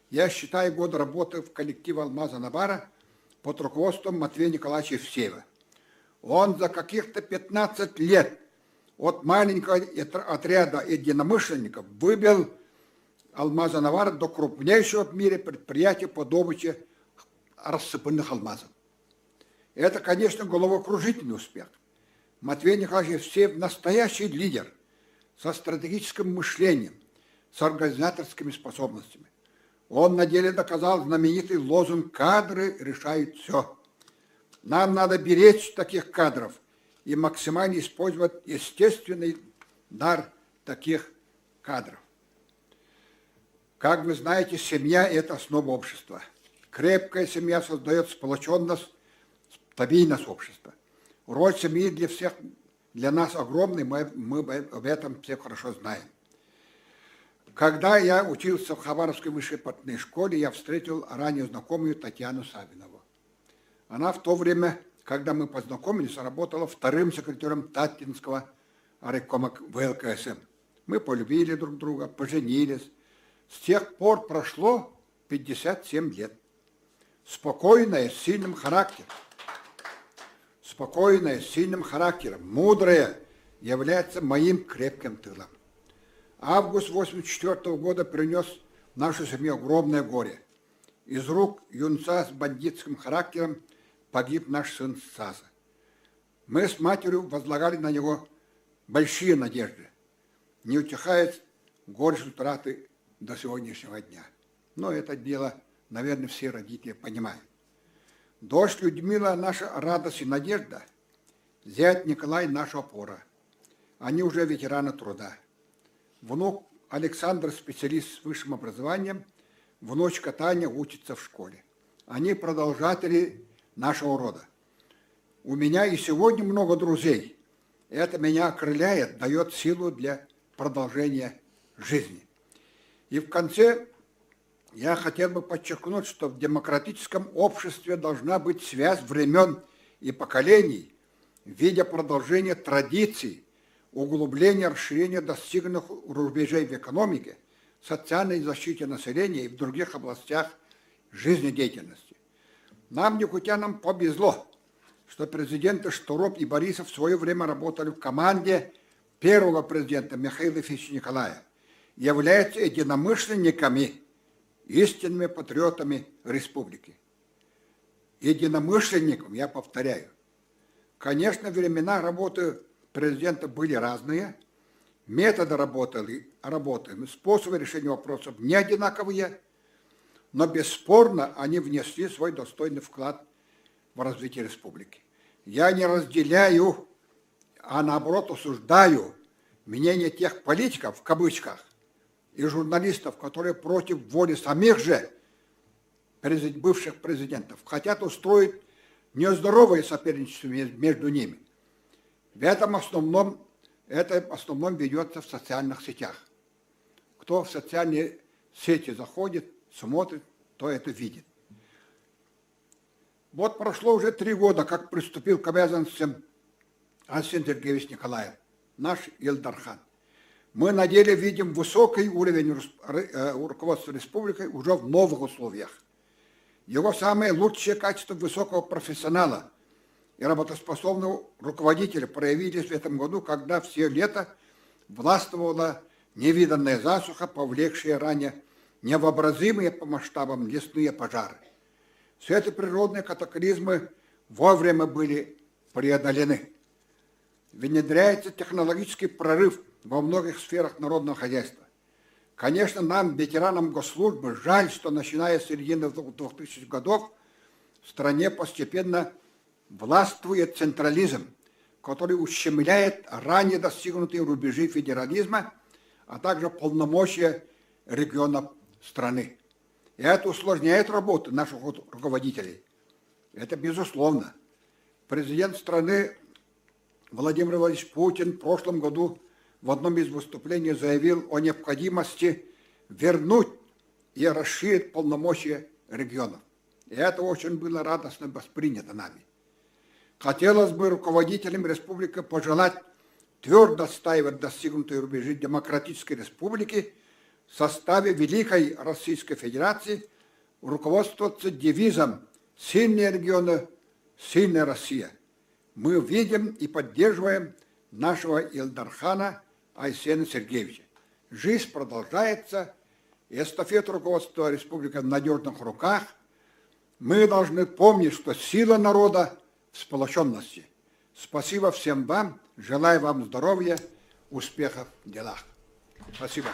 я считаю год работы в коллективе «Алмаза Навара» под руководством Матвея Николаевича Евсеева. Он за каких-то 15 лет от маленького отряда единомышленников выбил «Алмаза Навара» до крупнейшего в мире предприятия по добыче рассыпанных алмазов. Это, конечно, головокружительный успех. Матвей Николаевич Евсеев – настоящий лидер со стратегическим мышлением, с организаторскими способностями. Он на деле доказал знаменитый лозунг «Кадры решают все». Нам надо беречь таких кадров и максимально использовать естественный дар таких кадров. Как вы знаете, семья – это основа общества. Крепкая семья создает сплоченность, стабильность общества. Роль семьи для нас огромная, мы об этом все хорошо знаем. Когда я учился в Хабаровской высшей партийной школе, я встретил ранее знакомую Татьяну Савинову. Она в то время, когда мы познакомились, работала вторым секретарем Татинского райкома ВЛКСМ. Мы полюбили друг друга, поженились. С тех пор прошло 57 лет. Спокойная, с сильным характером. Спокойная, с сильным характером, мудрая, является моим крепким тылом. Август 1984 года принес в нашу семью огромное горе. Из рук юнца с бандитским характером погиб наш сын Саза. Мы с матерью возлагали на него большие надежды. Не утихает горечь утраты до сегодняшнего дня. Но это дело, наверное, все родители понимают. Дочь Людмила – наша радость и надежда. Зять Николай – наша опора. Они уже ветераны труда. Внук Александр – специалист с высшим образованием. Внучка Таня учится в школе. Они продолжатели нашего рода. У меня и сегодня много друзей. Это меня окрыляет, дает силу для продолжения жизни. И в конце я хотел бы подчеркнуть, что в демократическом обществе должна быть связь времен и поколений в виде продолжения традиций, углубления, расширения достигнутых рубежей в экономике, социальной защите населения и в других областях жизнедеятельности. Нам, якутянам, повезло, что президенты Штуроп и Борисов в свое время работали в команде первого президента Михаила Ефимовича Николаева, являются единомышленниками, истинными патриотами республики. Единомышленникам, я повторяю. Конечно, времена работы президента были разные, методы работы, способы решения вопросов не одинаковые, но бесспорно они внесли свой достойный вклад в развитие республики. Я не разделяю, а наоборот осуждаю мнение тех политиков, в кавычках, и журналистов, которые против воли самих же бывших президентов хотят устроить нездоровое соперничество между ними. Это в основном ведется в социальных сетях. Кто в социальные сети заходит, смотрит, то это видит. Вот прошло уже 3 года, как приступил к обязанностям Арсений Сергеевич Николаев, наш Илдархан. Мы на деле видим высокий уровень руководства республикой уже в новых условиях. Его самые лучшие качества высокого профессионала и работоспособного руководителя проявились в этом году, когда все лето властвовала невиданная засуха, повлекшая ранее невообразимые по масштабам лесные пожары. Все эти природные катаклизмы вовремя были преодолены. Внедряется технологический прорыв во многих сферах народного хозяйства. Конечно, нам, ветеранам госслужбы, жаль, что начиная с середины 2000-х годов в стране постепенно властвует централизм, который ущемляет ранее достигнутые рубежи федерализма, а также полномочия регионов страны. И это усложняет работу наших руководителей. Это безусловно. Президент страны Владимир Владимирович Путин в прошлом году в одном из выступлений заявил о необходимости вернуть и расширить полномочия регионов. И это очень было радостно воспринято нами. Хотелось бы руководителям республики пожелать твердо отстаивать достигнутые рубежи демократической республики в составе Великой Российской Федерации, руководствоваться девизом «Сильные регионы, сильная Россия». Мы видим и поддерживаем нашего Илдархана Айсена Сергеевича. Жизнь продолжается, и эстафету руководства республики в надежных руках. Мы должны помнить, что сила народа в сплоченности. Спасибо всем вам, желаю вам здоровья, успехов в делах. Спасибо.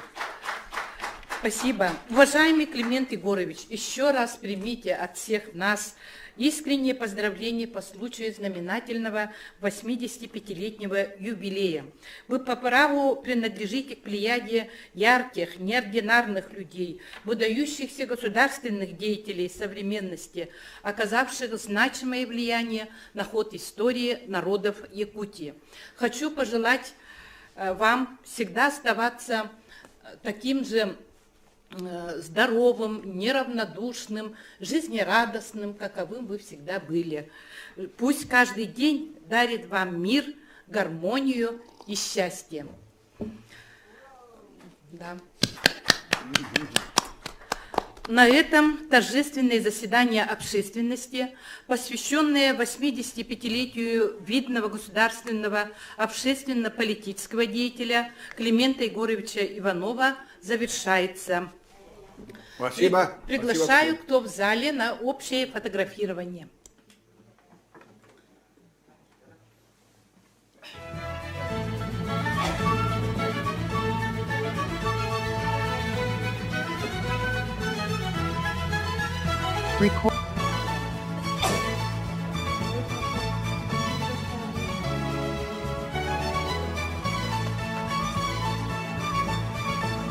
Спасибо. Уважаемый Климент Егорович, еще раз примите от всех нас искренние поздравления по случаю знаменательного 85-летнего юбилея. Вы по праву принадлежите к плеяде ярких, неординарных людей, выдающихся государственных деятелей современности, оказавших значимое влияние на ход истории народов Якутии. Хочу пожелать вам всегда оставаться таким же здоровым, неравнодушным, жизнерадостным, каковым вы всегда были. Пусть каждый день дарит вам мир, гармонию и счастье. Да. На этом торжественное заседание общественности, посвященное 85-летию видного государственного общественно-политического деятеля Климента Егоровича Иванова, завершается.
Спасибо.
Приглашаю, кто в зале, на общее фотографирование.
Record.